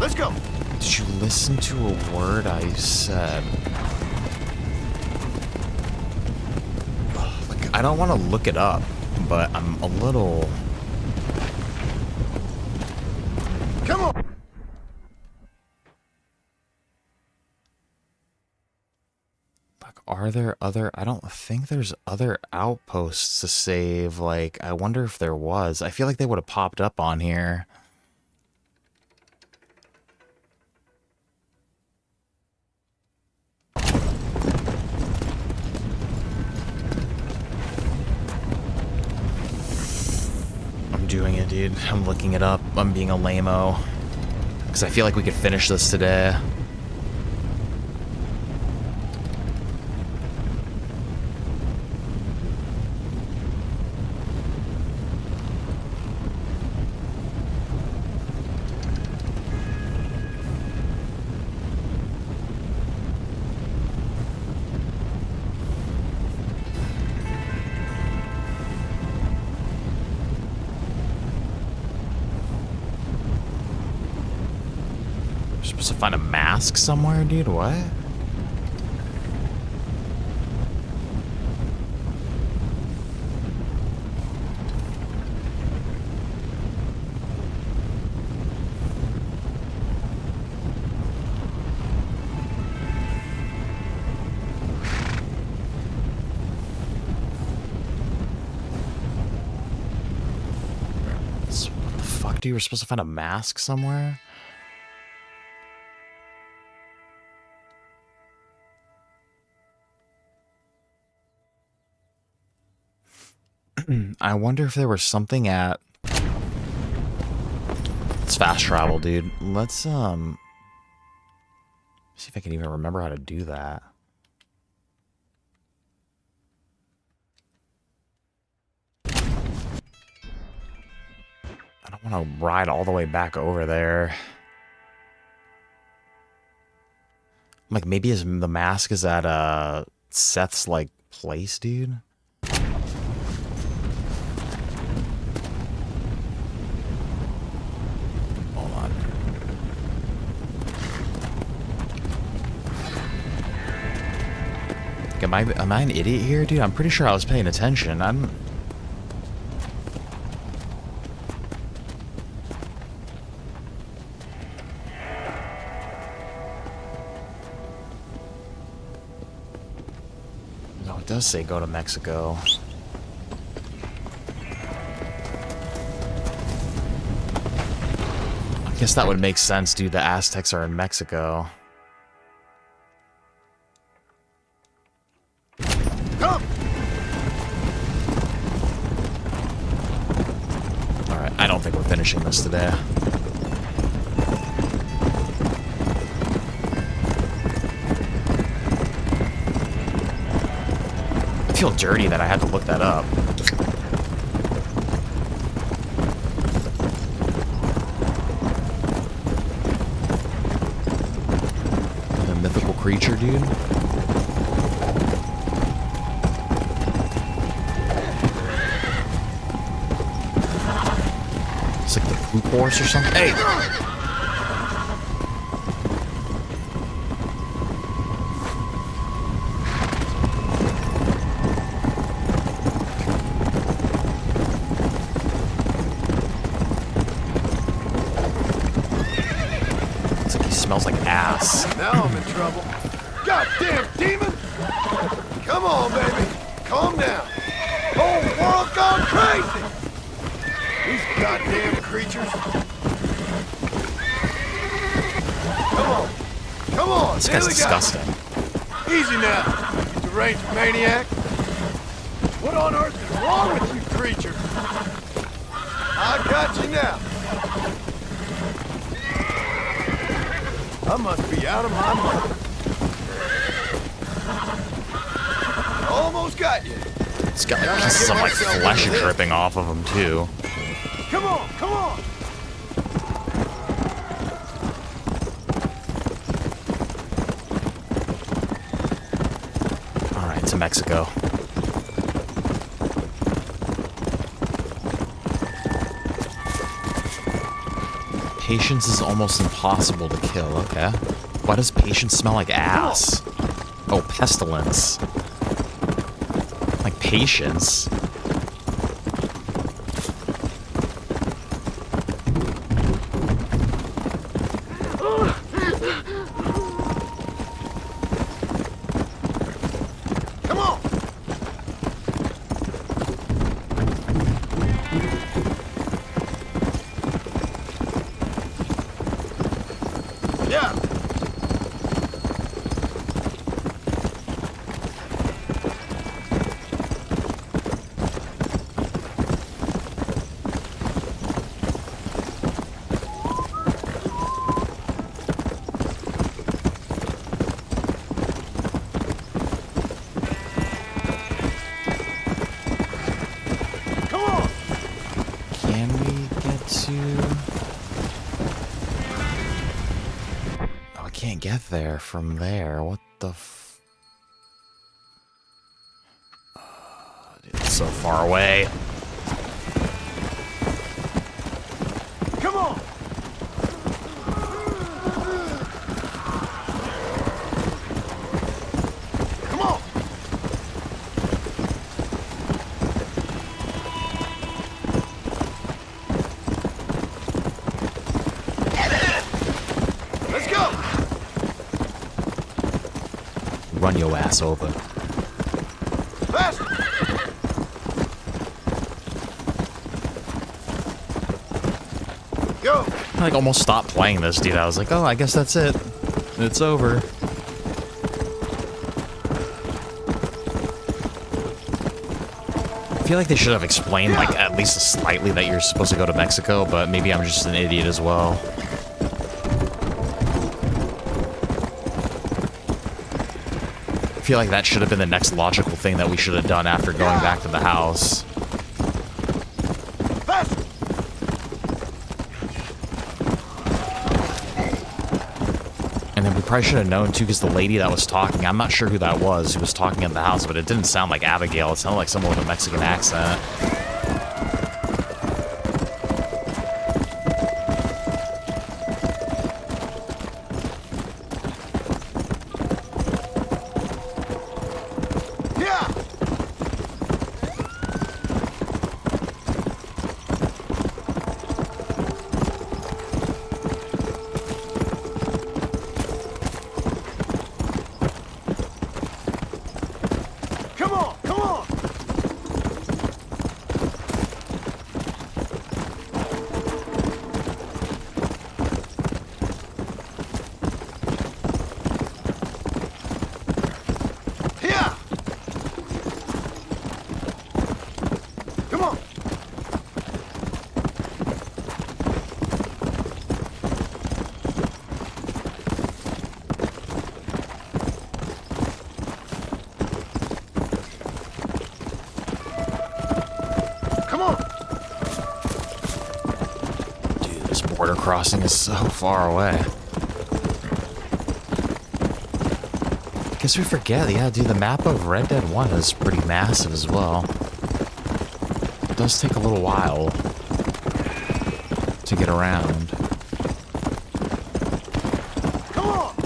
Let's go. Did you listen to a word I said? Like, I don't want to look it up, but I'm a little... Come on. Like, are there other... I don't think there's other outposts to save. Like, I wonder if there was. I feel like they would have popped up on here. Doing it, dude. I'm looking it up. I'm being a lame-o. Because I feel like we could finish this today. Supposed to find a mask somewhere, dude? What? What the fuck, dude? We're supposed to find a mask somewhere? I wonder if there was something at... It's fast travel, dude. Let's, see if I can even remember how to do that. I don't want to ride all the way back over there. Like, maybe the mask is at, Seth's, like, place, dude? Hold on. Am I an idiot here, dude? I'm pretty sure I was paying attention. No, it does say go to Mexico. I guess that would make sense, dude. The Aztecs are in Mexico. Come! Alright, I don't think we're finishing this today. I feel dirty that I had to look that up. The mythical creature, dude. It's like the poop horse or something. Hey! It's like he smells like ass. Now I'm in trouble. Goddamn demon! Come on, baby. Calm down. Whole world gone crazy! These goddamn creatures. Come on. Come on. This guy's disgusting. Easy now, you deranged maniac. What on earth is wrong with you creatures? I got you now. I must be out of my mind. Almost got you. It's got like pieces of like flesh dripping off of him too. Come on, come on. All right, to Mexico. Patience is almost impossible to kill. Okay. Why does patience smell like ass? Oh, pestilence. Like patience. Come on. Yeah. Can we get to... Oh, I can't get there from there. What the f... Dude, it's so far away. Come on. run your ass over. Fast! Go! I like almost stopped playing this, dude. I was like, oh, I guess that's it. It's over. I feel like they should have explained, like, at least slightly that you're supposed to go to Mexico, but maybe I'm just an idiot as well. I feel like that should have been the next logical thing that we should have done after going back to the house. And then we probably should have known too, because the lady that was talking, I'm not sure who that was who was talking in the house, but it didn't sound like Abigail. It sounded like someone with a Mexican accent. Border crossing is so far away. I guess we forget, yeah, dude, the map of Red Dead 1 is pretty massive as well. It does take a little while to get around. Come on!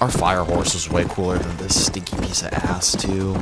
Our fire horse was way cooler than this stinky piece of ass, too.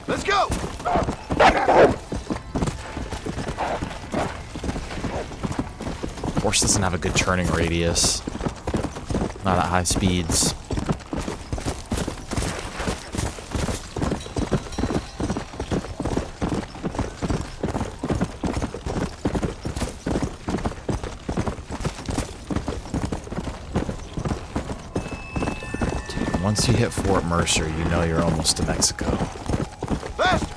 Let's go! Horse doesn't have a good turning radius. Not at high speeds. Dude, once you hit Fort Mercer, you know you're almost to Mexico. Faster!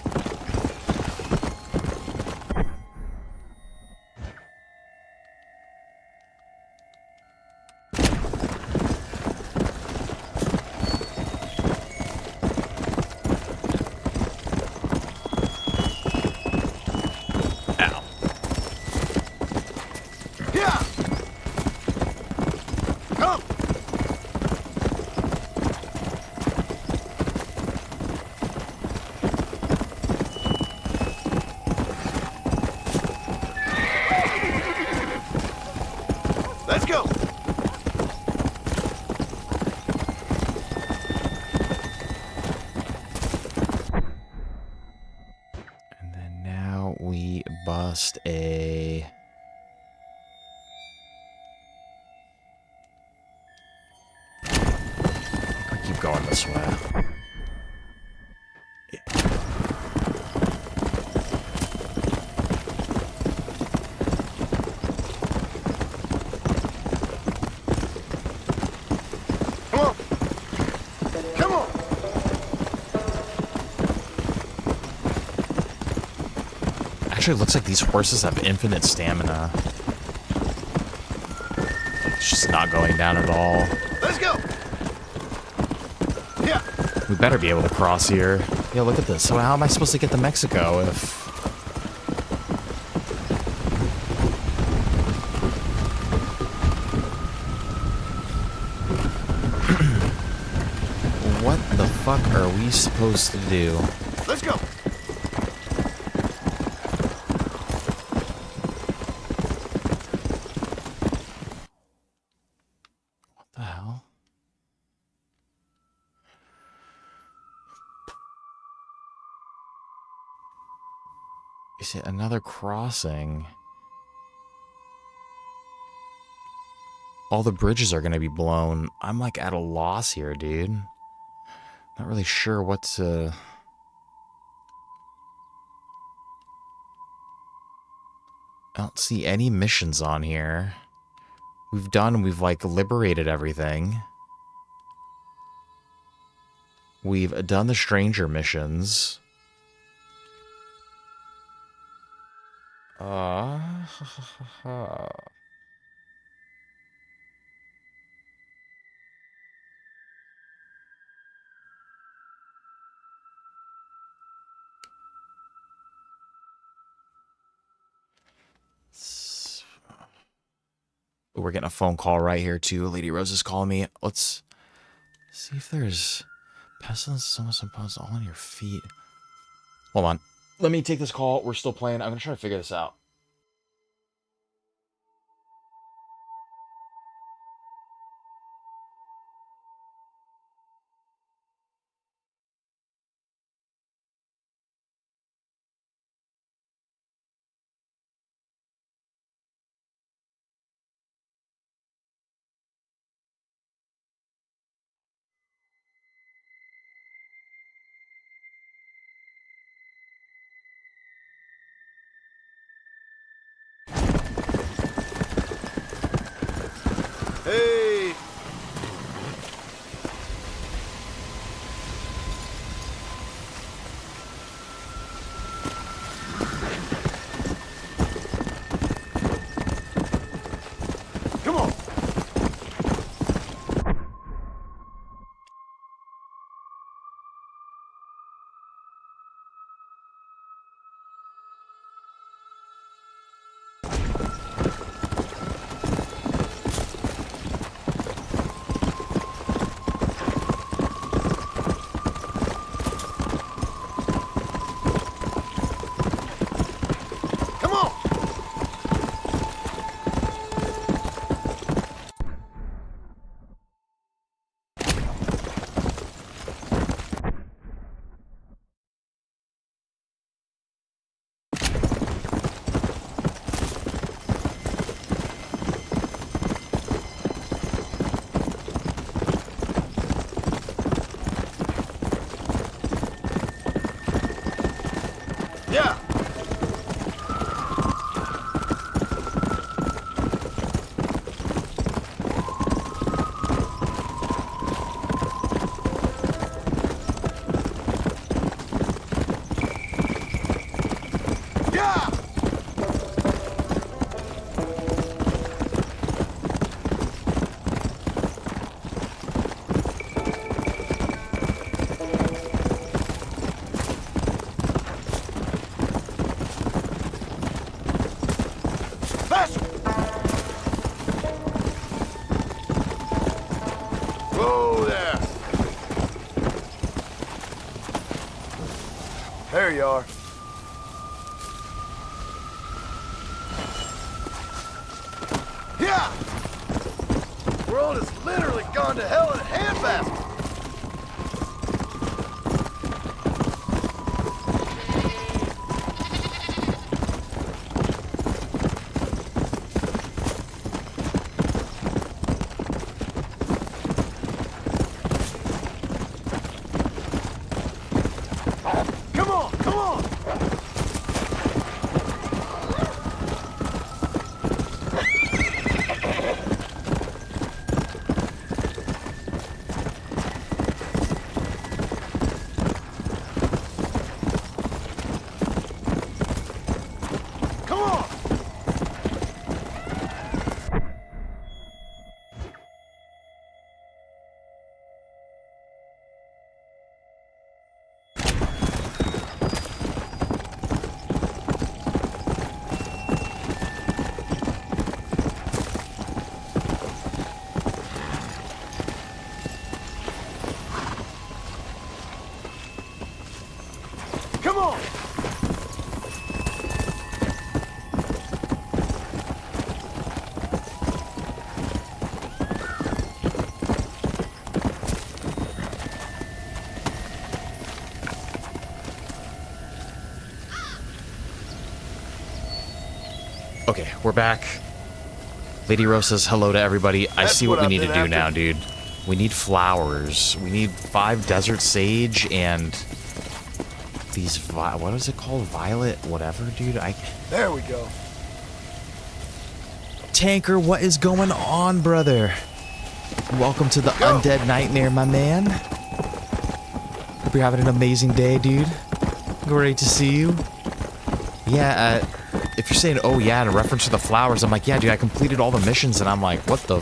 Let's go! And then now we bust a... I think we keep going this way. Actually, it looks like these horses have infinite stamina. It's just not going down at all. Let's go! Yeah! We better be able to cross here. Yeah, look at this. So how am I supposed to get to Mexico if... What the fuck are we supposed to do? Let's go. What the hell? Is it another crossing? All the bridges are gonna be blown. I'm like at a loss here, dude. Not really sure what to... I don't see any missions on here. We've like liberated everything. We've done the stranger missions. We're getting a phone call right here too. Lady Rose is calling me. Let's see if there's pestilence. Someone imposed all on your feet. Hold on. Let me take this call. We're still playing. I'm gonna try to figure this out. Hey! Come on! Yeah! Yeah! Faster! Whoa there! There you are. Yeah! The world has literally gone to hell in a handbasket. Come on, come on! Okay, we're back. Lady Rose says hello to everybody. I see what we need to do now, dude. We need flowers. We need 5 desert sage and these what is it called? Violet whatever, dude. There we go. Tanker, what is going on, brother? Welcome to the Undead Nightmare, my man. Hope you're having an amazing day, dude. Great to see you. Yeah, if you're saying, oh yeah, in reference to the flowers, I'm like, yeah, dude, I completed all the missions, and I'm like, what the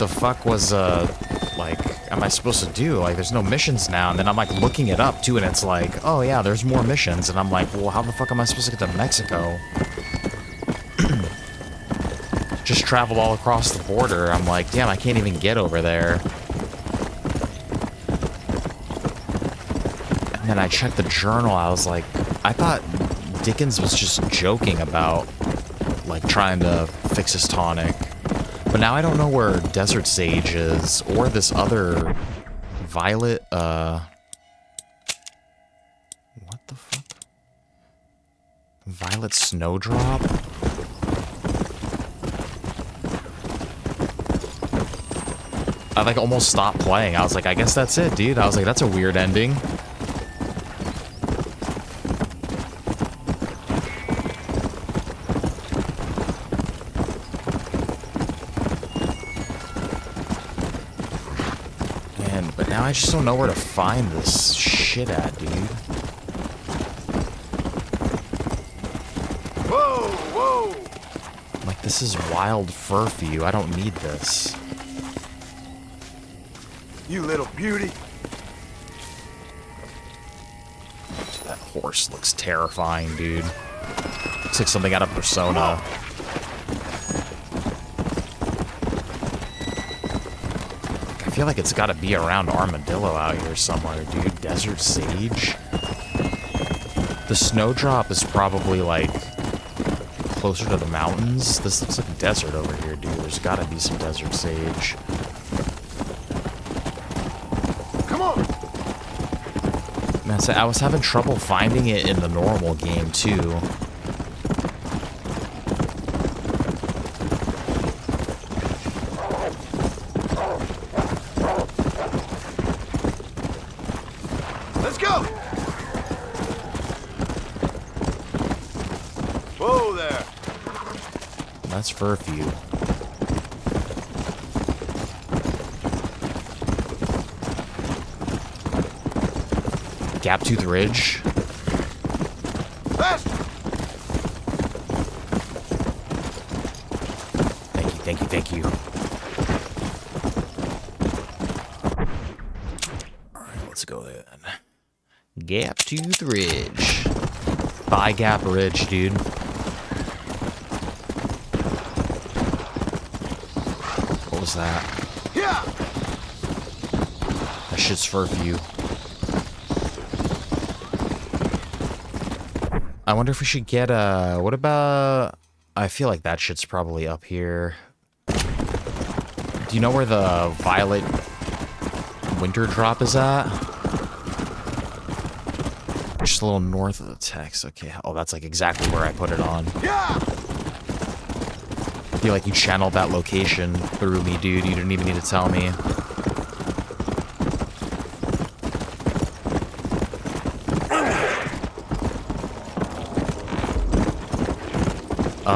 fuck was, like, am I supposed to do? Like, there's no missions now, and then I'm like looking it up too, and it's like, oh yeah, there's more missions, and I'm like, well, how the fuck am I supposed to get to Mexico? Just traveled all across the border. I'm like, damn, I can't even get over there. And then I checked the journal. I was like, I thought Dickens was just joking about, like, trying to fix his tonic. But now I don't know where Desert Sage is, or this other Violet, what the fuck? Violet Snowdrop? I, like, almost stopped playing. I was like, I guess that's it, dude. I was like, that's a weird ending. But now I just don't know where to find this shit at, dude. Whoa, whoa! Like, this is wild fur for you. I don't need this. You little beauty. That horse looks terrifying, dude. Looks like something out of Persona. I feel like it's got to be around Armadillo out here somewhere, dude. Desert Sage. The Snowdrop is probably, like, closer to the mountains. This looks like a desert over here, dude. There's got to be some Desert Sage. Come on! Man, so I was having trouble finding it in the normal game, too. Let's go! Whoa there! That's Furfew. Gaptooth Ridge. Faster! Thank you, thank you, thank you. Alright, let's go there then. Gaptooth Ridge. By Gap Ridge, dude. What was that? Yeah! That shit's Furfew. I wonder if we should get what about... I feel like that shit's probably up here. Do you know where the Violet Winter Drop is at? Just a little north of the text. Okay. Oh, that's like exactly where I put it on. Yeah! I feel like you channeled that location through me, dude. You didn't even need to tell me.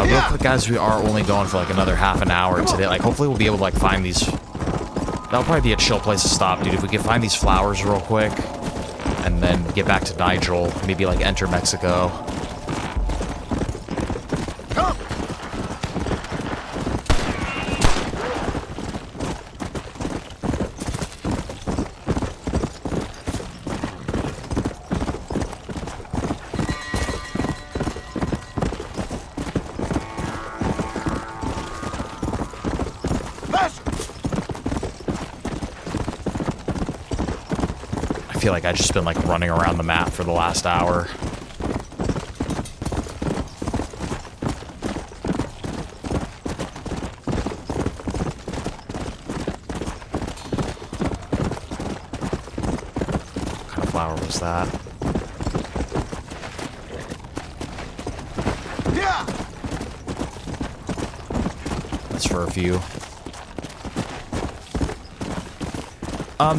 Real quick, guys, we are only going for like another half an hour today. Like, hopefully we'll be able to like find these. That'll probably be a chill place to stop, dude. If we can find these flowers real quick, and then get back to Nigel, maybe like enter Mexico. I feel like I've just been like running around the map for the last hour. What kind of flower was that? Yeah! this for a few.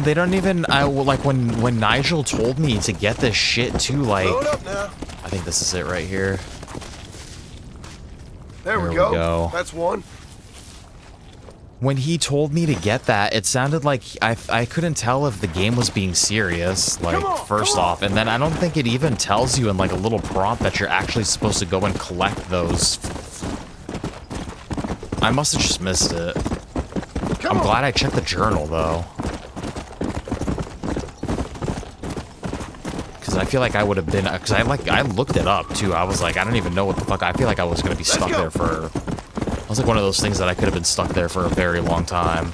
They don't even, like, when Nigel told me to get this shit too, like, Load up now. I think this is it right here. There we go. That's one. When he told me to get that, it sounded like I couldn't tell if the game was being serious, like, first off, and then I don't think it even tells you in, like, a little prompt that you're actually supposed to go and collect those. I must have just missed it. I'm glad I checked the journal, though. Because I feel like I would have been, because I looked it up, too. I was like, I don't even know what the fuck, I feel like I was going to be stuck there for... It was like one of those things that I could have been stuck there for a very long time.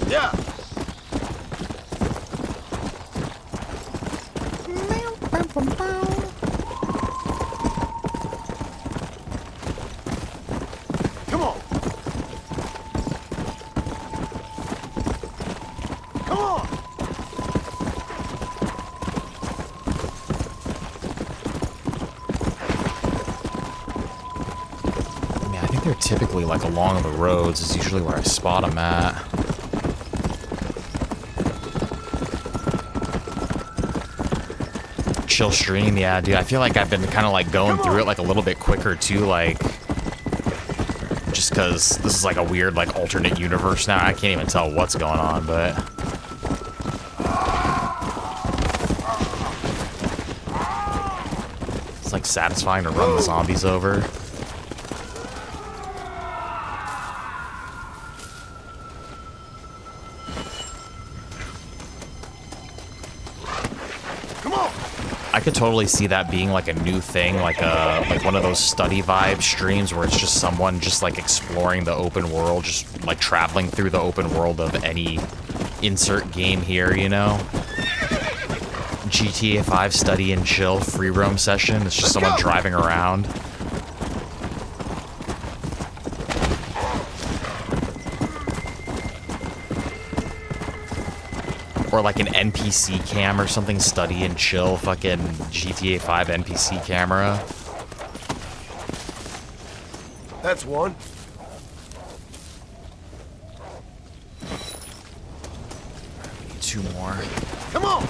Yeah. Come on. Come on. I mean, I think they're typically, like, along the roads is usually where I spot them at. Chill stream, yeah, dude. I feel like I've been kind of, like, going through it, like, a little bit quicker, too, like... Just because this is, like, a weird, like, alternate universe now. I can't even tell what's going on, but... It's, like, satisfying to run the zombies over. I could totally see that being like a new thing, like one of those study vibe streams where it's just someone just like exploring the open world, just like traveling through the open world of any insert game here, you know? GTA 5 study and chill free roam session. It's just someone driving around. Or like an NPC cam or something, study and chill, fucking GTA 5 NPC camera. That's one. Two more. Come on.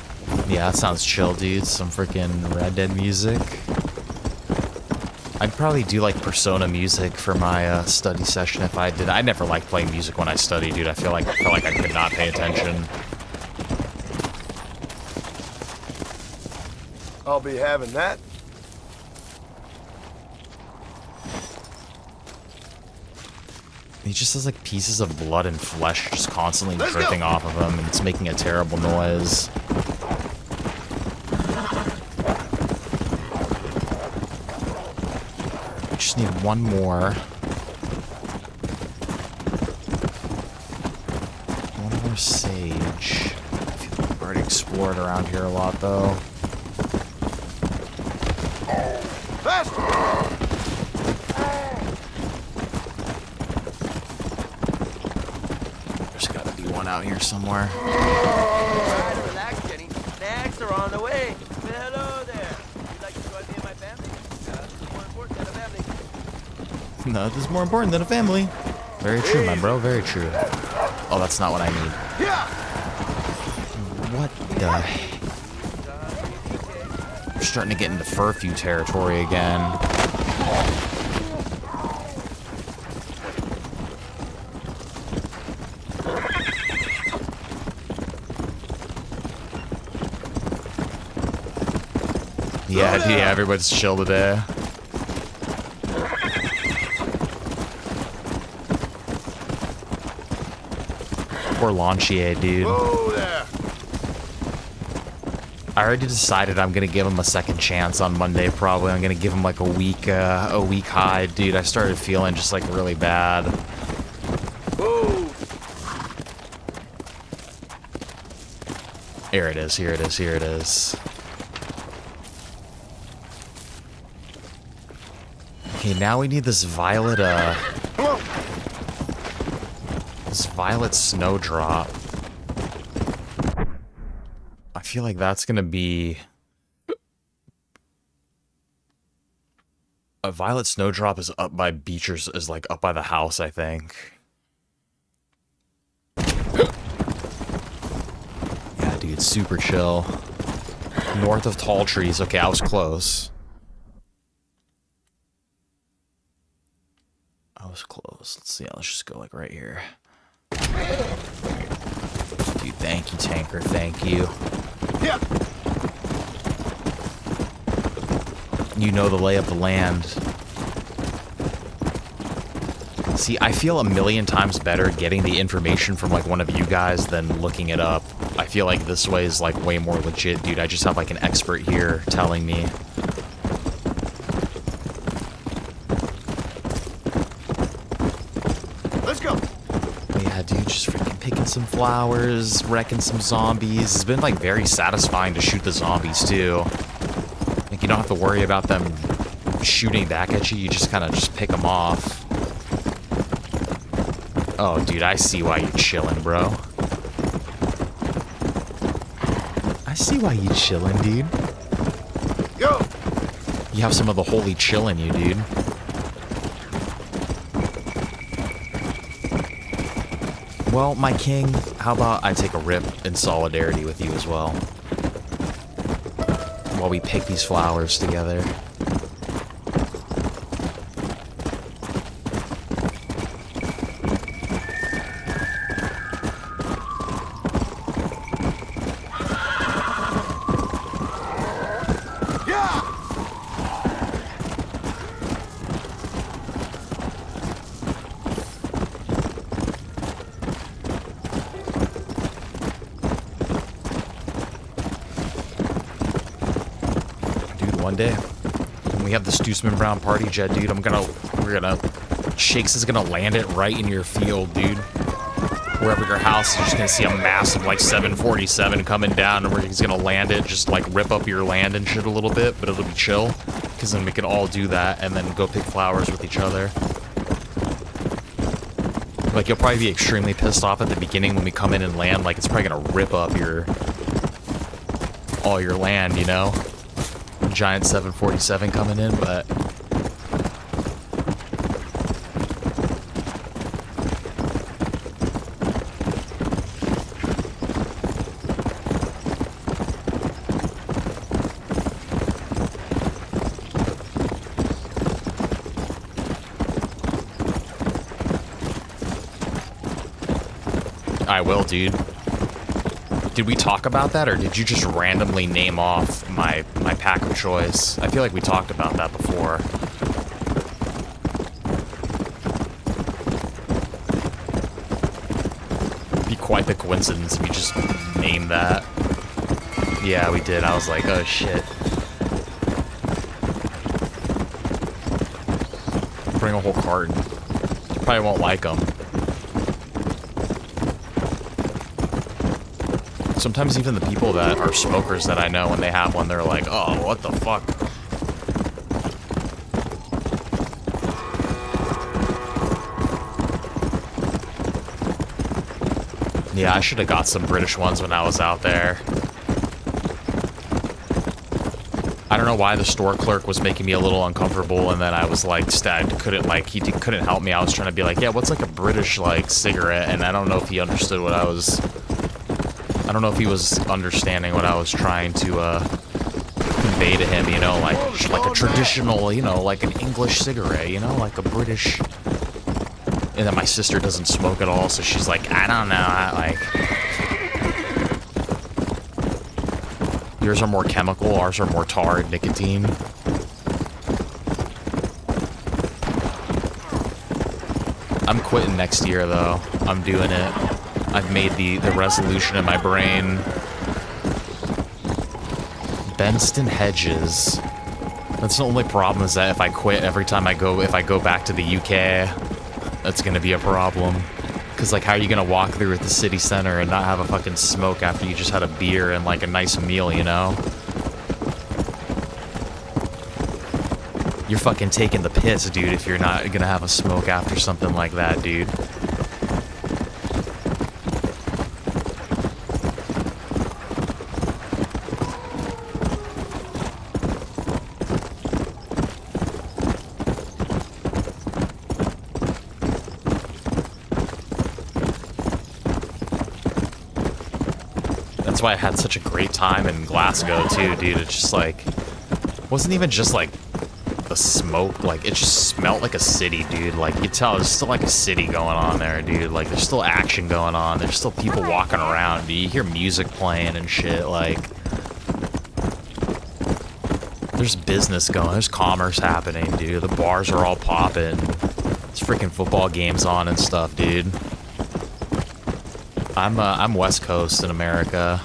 Yeah, that sounds chill, dude. Some freaking Red Dead music. I'd probably do like Persona music for my study session if I did. I never liked playing music when I study, dude. I felt like I could not pay attention. I'll be having that. He just has like pieces of blood and flesh just constantly dripping off of him, and it's making a terrible noise. We just need one more. One more sage. I feel like I've already explored around here a lot, though. There's gotta be one out here somewhere. Alright, relax, Jenny. Snacks are on the way. Well, hello there. You'd like to join me and my family? This is more important than a family. No, this is more important than a family. Very true, my bro. Very true. Oh, that's not what I need. What the... We're starting to get into furfu territory again. Yeah, dude, yeah, everybody's chill today. Poor Launchier, dude. Whoa there. I already decided I'm gonna give him a second chance on Monday. Probably I'm gonna give him like a week high, dude. I started feeling just like really bad. Whoa. Here it is. Here it is. Here it is. Okay, now we need this violet This violet snowdrop. I feel like that's gonna be... A violet snowdrop is up by Beecher's, is like up by the house, I think. Yeah, dude, super chill. North of tall trees. Okay, I was close. I was close. Let's see. Let's just go like right here. Dude, thank you, tanker. Thank you. Yeah. You know the lay of the land. See, I feel a million times better getting the information from like one of you guys than looking it up. I feel like this way is like way more legit, dude. I just have like an expert here telling me. Let's go. Yeah, dude, just freaking picking some flowers, wrecking some zombies. It's been like very satisfying to shoot the zombies too. Like you don't have to worry about them shooting back at you. You just kind of just pick them off. Oh, dude, I see why you're chilling, bro. I see why you chilling, dude. Yo. You have some of the holy chill in you, dude. Well, my king, how about I take a rip in solidarity with you as well? While we pick these flowers together. One day, when we have the Stoosman Brown party jet, dude, Shakes is gonna land it right in your field, dude. Wherever your house, you're just gonna see a massive, like, 747 coming down, and he's gonna land it, just, like, rip up your land and shit a little bit, but it'll be chill, because then we can all do that, and then go pick flowers with each other. Like, you'll probably be extremely pissed off at the beginning when we come in and land, like, it's probably gonna rip up all your land, you know? Giant 747 coming in, but I will, dude. Did we talk about that, or did you just randomly name off my pack of choice? I feel like we talked about that before. It'd be quite the coincidence if you just named that. Yeah, we did. I was like, oh shit. Bring a whole carton. You probably won't like them. Sometimes even the people that are smokers that I know, when they have one, they're like, oh, what the fuck? Yeah, I should have got some British ones when I was out there. I don't know why the store clerk was making me a little uncomfortable, and then I was like, he couldn't help me. I was trying to be like, yeah, what's like a British, like, cigarette? And I don't know if he understood what I don't know if he was understanding what I was trying to convey to him, you know, like a traditional, you know, like an English cigarette, you know, like a British. And then my sister doesn't smoke at all, so she's like, I don't know, yours are more chemical, ours are more tar and nicotine. I'm quitting next year, though. I'm doing it. I've made the resolution in my brain. Benston Hedges. That's the only problem, is that if I quit every time if I go back to the UK, that's gonna be a problem. Cause like, how are you gonna walk through the city center and not have a fucking smoke after you just had a beer and like a nice meal, you know? You're fucking taking the piss, dude, if you're not gonna have a smoke after something like that, dude. That's why I had such a great time in Glasgow too, dude. It's just like, wasn't even just like the smoke, like it just smelled like a city, dude. Like you tell there's still like a city going on there, dude. Like there's still action going on. There's still people walking around, dude. You hear music playing and shit. Like there's business going. There's commerce happening, dude. The bars are all popping. There's freaking football games on and stuff, dude. I'm West Coast in America.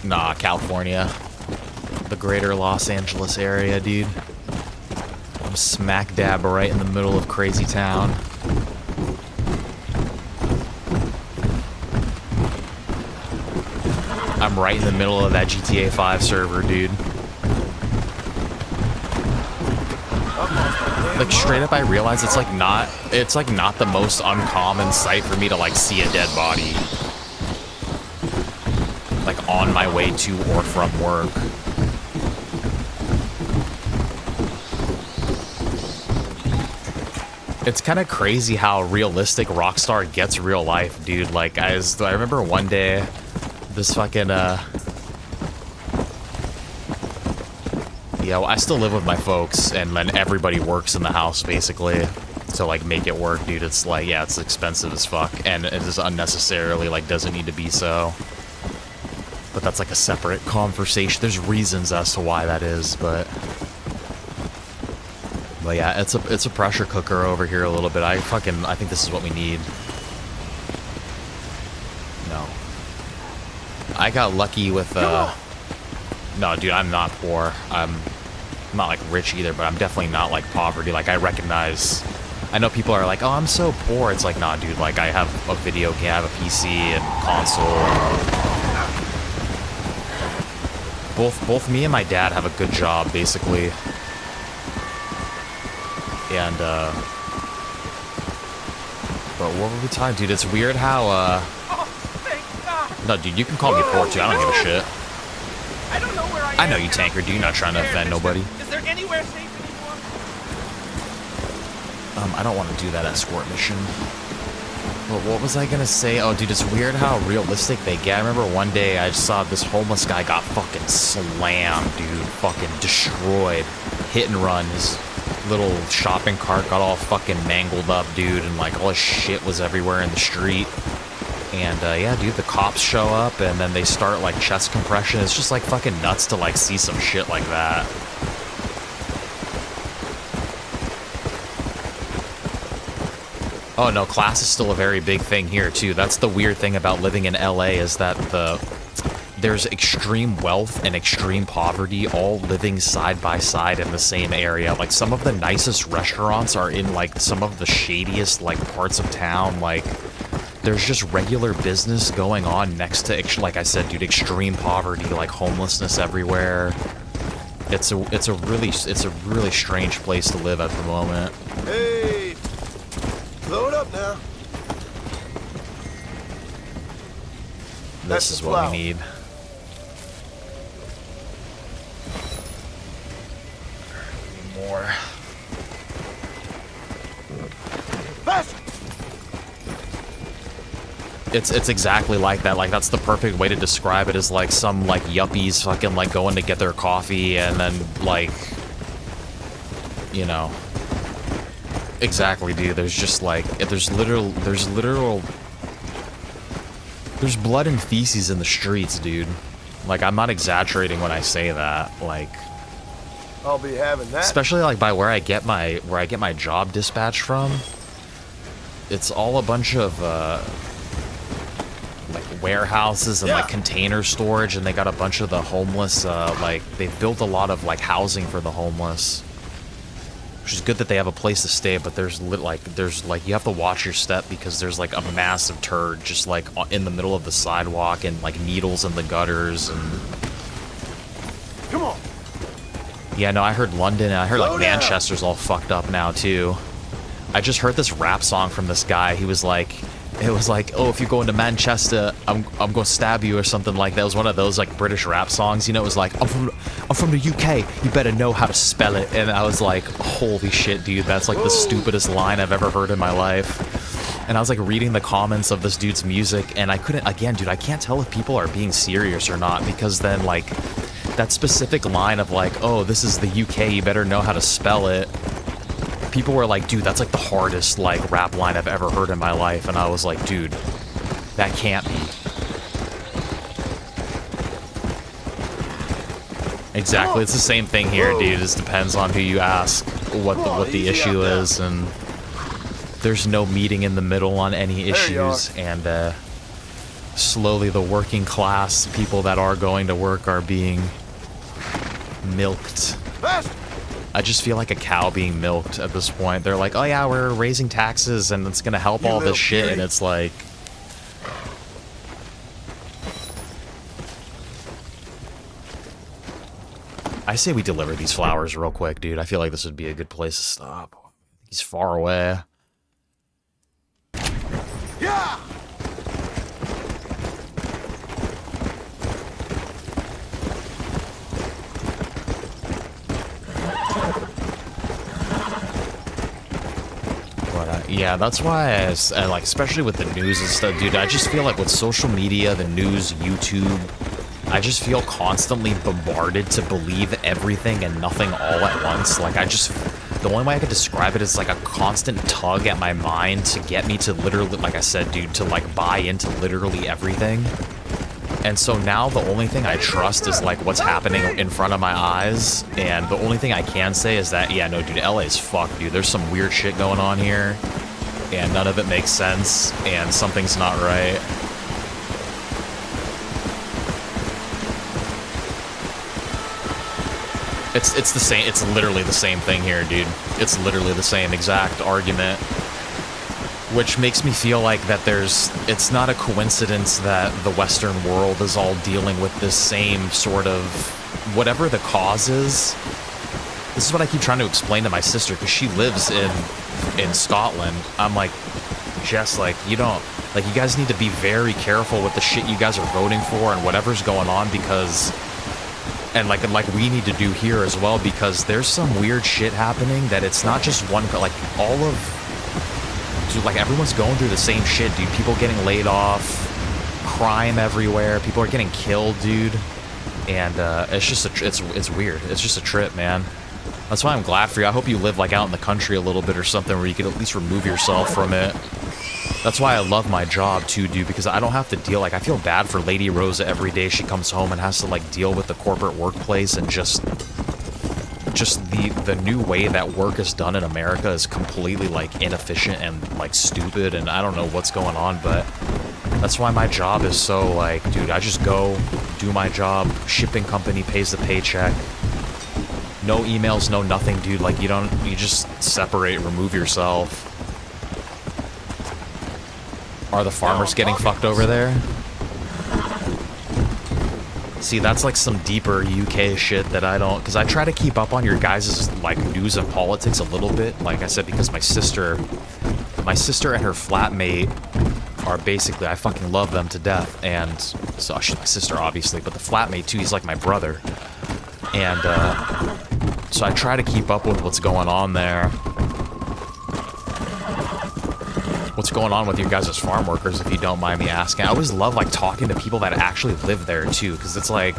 Nah, California. The greater Los Angeles area, dude. I'm smack dab right in the middle of crazy town. I'm right in the middle of that GTA 5 server, dude. Like straight up I realize it's like not the most uncommon sight for me to like see a dead body. Like on my way to or from work. It's kind of crazy how realistic Rockstar gets real life, dude. Like I remember one day this fucking yeah, well, I still live with my folks, and then everybody works in the house basically to like make it work, dude. It's like, yeah, it's expensive as fuck, and it is unnecessarily like doesn't need to be so. But that's like a separate conversation. There's reasons as to why that is, but yeah, it's a pressure cooker over here a little bit. I think this is what we need. No. I got lucky with no, dude, I'm not poor. I'm not like rich either, but I'm definitely not like poverty. Like I know people are like, oh, I'm so poor. It's like, nah, dude, like I have a video game, I have a PC and console. Both me and my dad have a good job basically. And but what were we talking, dude? It's weird how no, dude, you can call me poor too. I don't give a shit. I don't know where I know you, tanker, dude. You're not trying to offend nobody. Is there anywhere safe anymore? I don't want to do that escort mission. But what was I gonna say? Oh, dude, it's weird how realistic they get. I remember one day I just saw this homeless guy got fucking slammed, dude. Fucking destroyed. Hit and run. His little shopping cart got all fucking mangled up, dude, and like all his shit was everywhere in the street. And yeah, dude, the cops show up and then they start like chest compression. It's just like fucking nuts to like see some shit like that. Oh no, class is still a very big thing here too. That's the weird thing about living in LA is that there's extreme wealth and extreme poverty all living side by side in the same area. Like some of the nicest restaurants are in like some of the shadiest like parts of town. Like there's just regular business going on next to, like I said, dude, extreme poverty, like homelessness everywhere. It's a really strange place to live at the moment. Hey, load up now. This is what we need. More. Faster! It's exactly like that. Like that's the perfect way to describe it. Is like some like yuppies fucking like going to get their coffee and then like, you know. Exactly, dude. There's just like there's blood and feces in the streets, dude. Like I'm not exaggerating when I say that. Like I'll be having that. Especially like by where I get my job dispatch from. It's all a bunch of like warehouses and like container storage, and they got a bunch of the homeless like they've built a lot of like housing for the homeless, which is good that they have a place to stay, but there's you have to watch your step because there's like a massive turd just like in the middle of the sidewalk and like needles in the gutters and come on. Yeah, no, I heard London and I heard like Manchester's all fucked up now too. I just heard this rap song from this guy. He was like, It was like, oh, if you go into Manchester, I'm gonna stab you or something like that. It was one of those like British rap songs, you know. It was like, I'm from the UK. You better know how to spell it. And I was like, holy shit, dude, that's like the stupidest line I've ever heard in my life. And I was like reading the comments of this dude's music, and I couldn't. Again, dude, I can't tell if people are being serious or not, because then like that specific line of like, oh, this is the UK. You better know how to spell it. People were like, dude, that's like the hardest like rap line I've ever heard in my life. And I was like, dude, that can't be. Exactly, it's the same thing here, dude. It just depends on who you ask what the issue is, and there's no meeting in the middle on any issues. And slowly the working class people that are going to work are being milked. I just feel like a cow being milked at this point. They're like, oh yeah, we're raising taxes and it's gonna help all this shit, and it's like... I say we deliver these flowers real quick, dude. I feel like this would be a good place to stop. He's far away. Yeah! Yeah, that's why I like, especially with the news and stuff, dude, I just feel like with social media, the news, YouTube, I just feel constantly bombarded to believe everything and nothing all at once. Like, the only way I could describe it is like a constant tug at my mind to get me to literally, like I said, dude, to like buy into literally everything. And so now the only thing I trust is like what's happening in front of my eyes. And the only thing I can say is that, yeah, no, dude, LA is fucked, dude. There's some weird shit going on here, and none of it makes sense, and something's not right. It's the same. It's literally the same thing here, dude. It's literally the same exact argument. Which makes me feel like that it's not a coincidence that the Western world is all dealing with this same sort of, whatever the cause is. This is what I keep trying to explain to my sister, because she lives in Scotland. I'm like, Jess, like, you guys need to be very careful with the shit you guys are voting for and whatever's going on, because, and like we need to do here as well, because there's some weird shit happening that it's not just one, like all of, dude, like everyone's going through the same shit, dude. People getting laid off, crime everywhere, people are getting killed, dude. And it's just it's weird. It's just a trip, man. That's why I'm glad for you. I hope you live like out in the country a little bit or something where you could at least remove yourself from it. That's why I love my job too, dude, because I don't have to deal, like, I feel bad for Lady Rosa every day she comes home and has to like deal with the corporate workplace, and just the new way that work is done in America is completely like inefficient and like stupid, and I don't know what's going on, but that's why my job is so like, dude, I just go do my job, shipping company pays the paycheck, no emails, no nothing, dude. Like, you just separate, remove yourself. Are the farmers getting fucked over there? See, that's like some deeper UK shit that I don't, because I try to keep up on your guys' like news and politics a little bit, like I said, because my sister and her flatmate are basically, I fucking love them to death, and so she's my sister obviously, but the flatmate too, he's like my brother, and so I try to keep up with what's going on there. What's going on with your guys' farm workers, if you don't mind me asking. I always love like talking to people that actually live there too, because it's like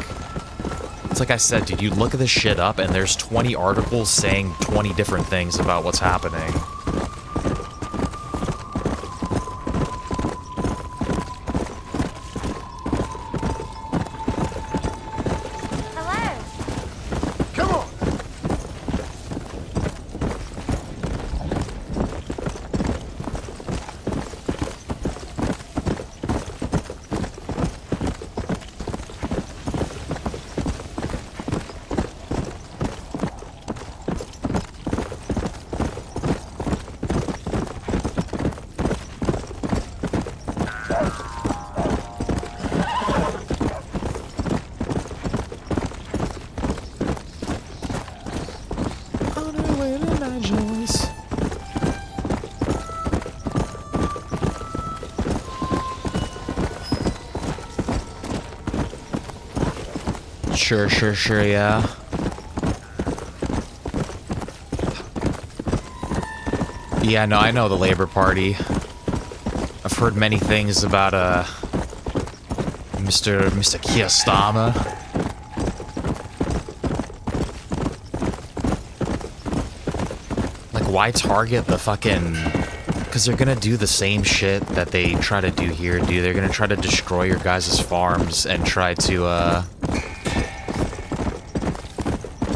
I said, dude, you look at this shit up and there's 20 articles saying 20 different things about what's happening. Sure, yeah. Yeah, no, I know the Labor Party. I've heard many things about, Mr. Keir Starmer. Like, why target the fucking... Because they're gonna do the same shit that they try to do here, dude. They're gonna try to destroy your guys' farms and try to,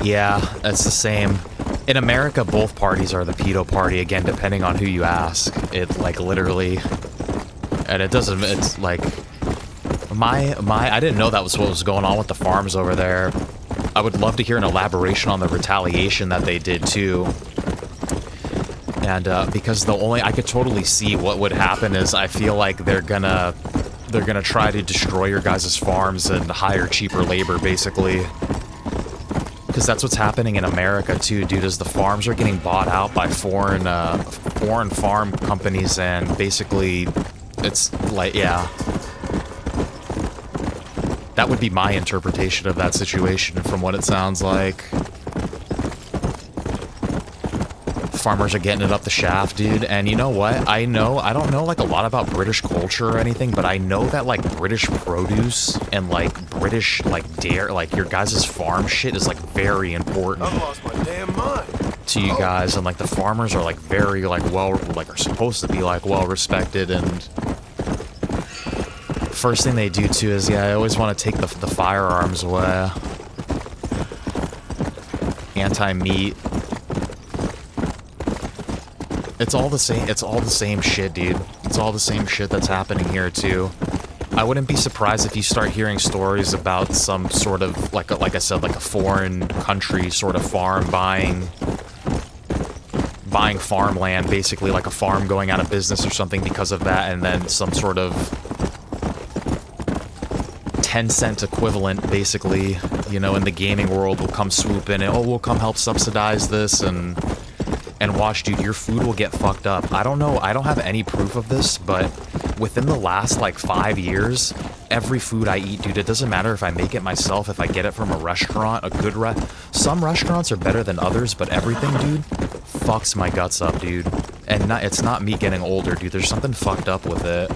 Yeah, that's the same. In America, both parties are the pedo party, again, depending on who you ask. It, like, literally... And it doesn't... It's, like... I didn't know that was what was going on with the farms over there. I would love to hear an elaboration on the retaliation that they did, too. And, because I could totally see what would happen is I feel like they're gonna try to destroy your guys' farms and hire cheaper labor, basically. Because that's what's happening in America, too, dude, is the farms are getting bought out by foreign farm companies, and basically, it's like, yeah. That would be my interpretation of that situation from what it sounds like. Farmers are getting it up the shaft, dude, and you know what? I don't know, like, a lot about British culture or anything, but I know that, like, British produce and, like, British, like, dairy, like, your guys' farm shit is, like, very important. I lost my damn mind. To you guys, and, like, the farmers are, like, very, like, are supposed to be, like, well-respected, and... First thing they do, too, is, yeah, I always want to take the firearms away. Anti-meat. It's all the same shit, dude. It's all the same shit that's happening here, too. I wouldn't be surprised if you start hearing stories about some sort of, like I said, like a foreign country sort of farm buying farmland, basically, like a farm going out of business or something because of that, and then some sort of 10-cent equivalent, basically, you know, in the gaming world will come swoop in and, oh, we'll come help subsidize this, and watch, dude, your food will get fucked up. I don't know, I don't have any proof of this, but within the last, like, 5 years, every food I eat, dude, it doesn't matter if I make it myself, if I get it from a restaurant, some restaurants are better than others, but everything, dude, fucks my guts up, dude. And it's not me getting older, dude, there's something fucked up with it.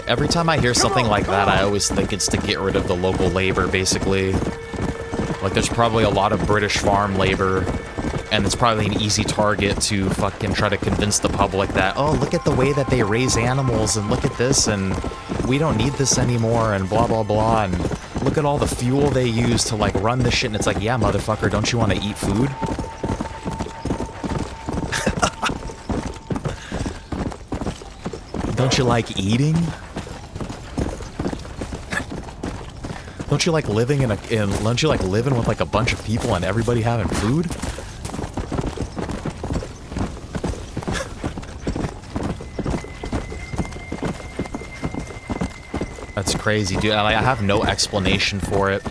Every time I hear something like that, I always think it's to get rid of the local labor, basically. Like, there's probably a lot of British farm labor, and it's probably an easy target to fucking try to convince the public that, oh, look at the way that they raise animals, and look at this, and we don't need this anymore, and blah, blah, blah, and look at all the fuel they use to, like, run this shit, and it's like, yeah, motherfucker, don't you want to eat food? Don't you like eating? Don't you like living don't you like living with like a bunch of people and everybody having food? That's crazy, dude. I have no explanation for it.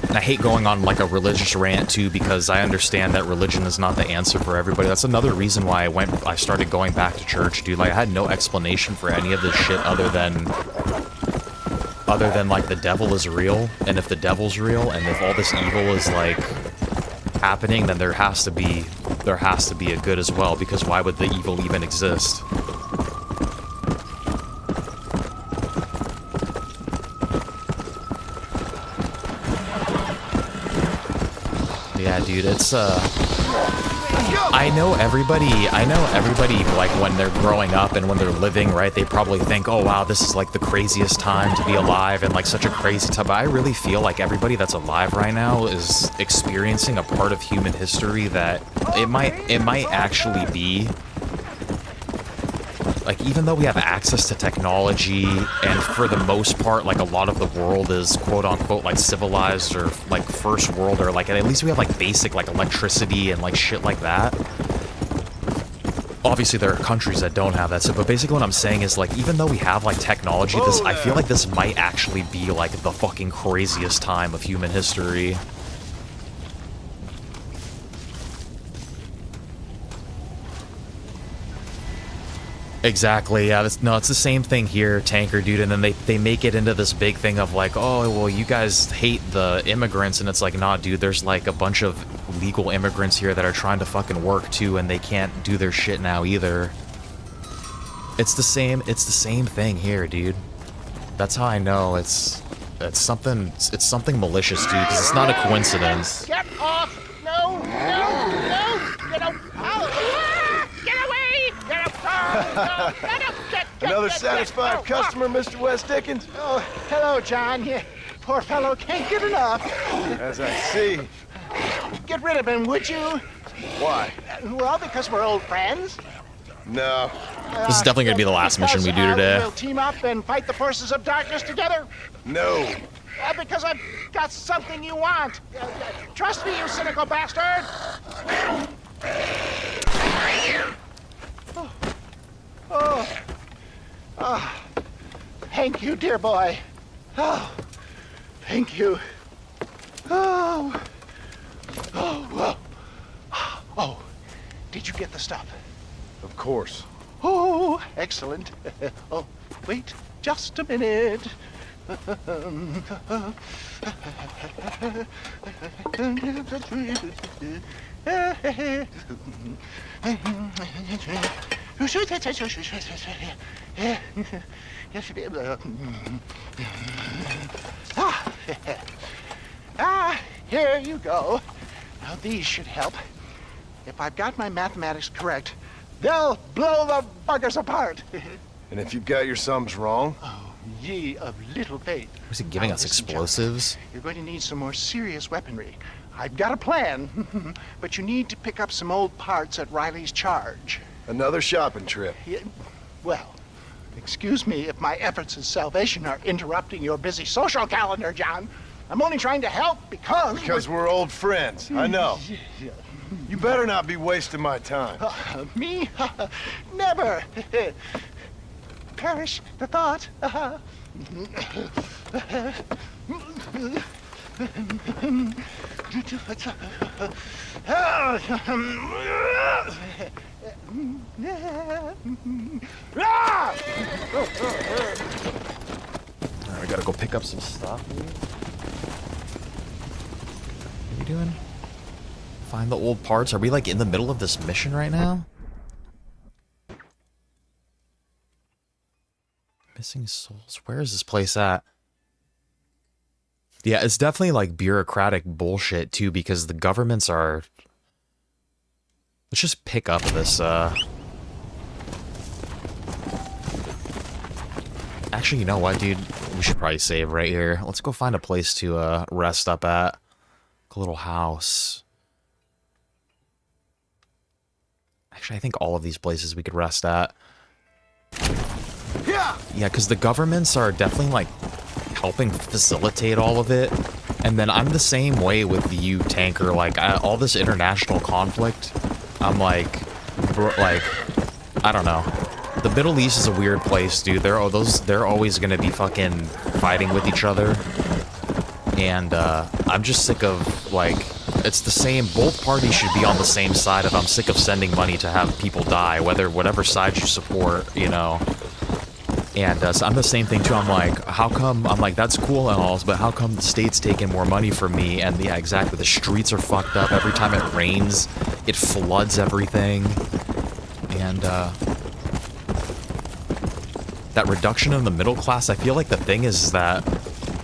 And I hate going on like a religious rant too, because I understand that religion is not the answer for everybody. That's another reason why I started going back to church, dude. Like, I had no explanation for any of this shit other than like the devil is real, and if the devil's real, and if all this evil is like happening, then there has to be a good as well, because why would the evil even exist? Yeah, dude, it's I know everybody, like, when they're growing up and when they're living, right, they probably think, oh, wow, this is, like, the craziest time to be alive and, like, such a crazy time. But I really feel like everybody that's alive right now is experiencing a part of human history that it might actually be, like, even though we have access to technology, and for the most part, like, a lot of the world is quote-unquote, like, civilized, or, like, first world, or, like, at least we have, like, basic, like, electricity and, like, shit like that. Obviously, there are countries that don't have that, so, but basically what I'm saying is, like, even though we have, like, technology, I feel like this might actually be, like, the fucking craziest time of human history. Exactly, yeah. No, it's the same thing here, tanker dude, and then they make it into this big thing of like, oh, well, you guys hate the immigrants, and it's like, nah, dude, there's like a bunch of legal immigrants here that are trying to fucking work too, and they can't do their shit now either. It's the same thing here, dude. That's how I know it's something malicious, dude, because it's not a coincidence. Get off! No! Get out! Get away! Get up! Another satisfied customer, Mr. West Dickens? Oh, hello, John. Yeah, poor fellow can't get enough. As I see. Get rid of him, would you? Why? Well, because we're old friends. No. This is definitely going to be the last mission we do today. We'll team up and fight the forces of darkness together. No. Because I've got something you want. Trust me, you cynical bastard. Oh. Thank you, dear boy. Oh, thank you. Oh. Did you get the stuff? Of course. Oh, excellent. Oh, wait just a minute. Here you go. Now these should help. If I've got my mathematics correct, they'll blow the buggers apart. And if you've got your sums wrong? Oh, ye of little faith. Was he giving us explosives? You're going to need some more serious weaponry. I've got a plan, but you need to pick up some old parts at Riley's charge. Another shopping trip. Yeah, well, excuse me if my efforts at salvation are interrupting your busy social calendar, John. I'm only trying to help because... Because we're old friends, I know. You better not be wasting my time. Me? Never. Perish the thought. I gotta go pick up some stuff. What are you doing? Find the old parts. Are we like in the middle of this mission right now? Missing souls. Where is this place at? Yeah, it's definitely like bureaucratic bullshit too, because the governments are... Let's just pick up this, Actually, you know what, dude? We should probably save right here. Let's go find a place to, rest up at. A little house. Actually, I think all of these places we could rest at. Yeah, because the governments are definitely, like, helping facilitate all of it. And then I'm the same way with you, tanker. Like, all this international conflict, I'm like, I don't know. The Middle East is a weird place, dude. They're always gonna be fucking fighting with each other. And, I'm just sick of, like, it's the same, both parties should be on the same side of I'm sick of sending money to have people die, whatever side you support, you know. And so I'm the same thing too. I'm like, how come, I'm like, that's cool and all, but how come the state's taking more money from me? And yeah, exactly, the streets are fucked up. Every time it rains, it floods everything. And that reduction in the middle class, I feel like the thing is that,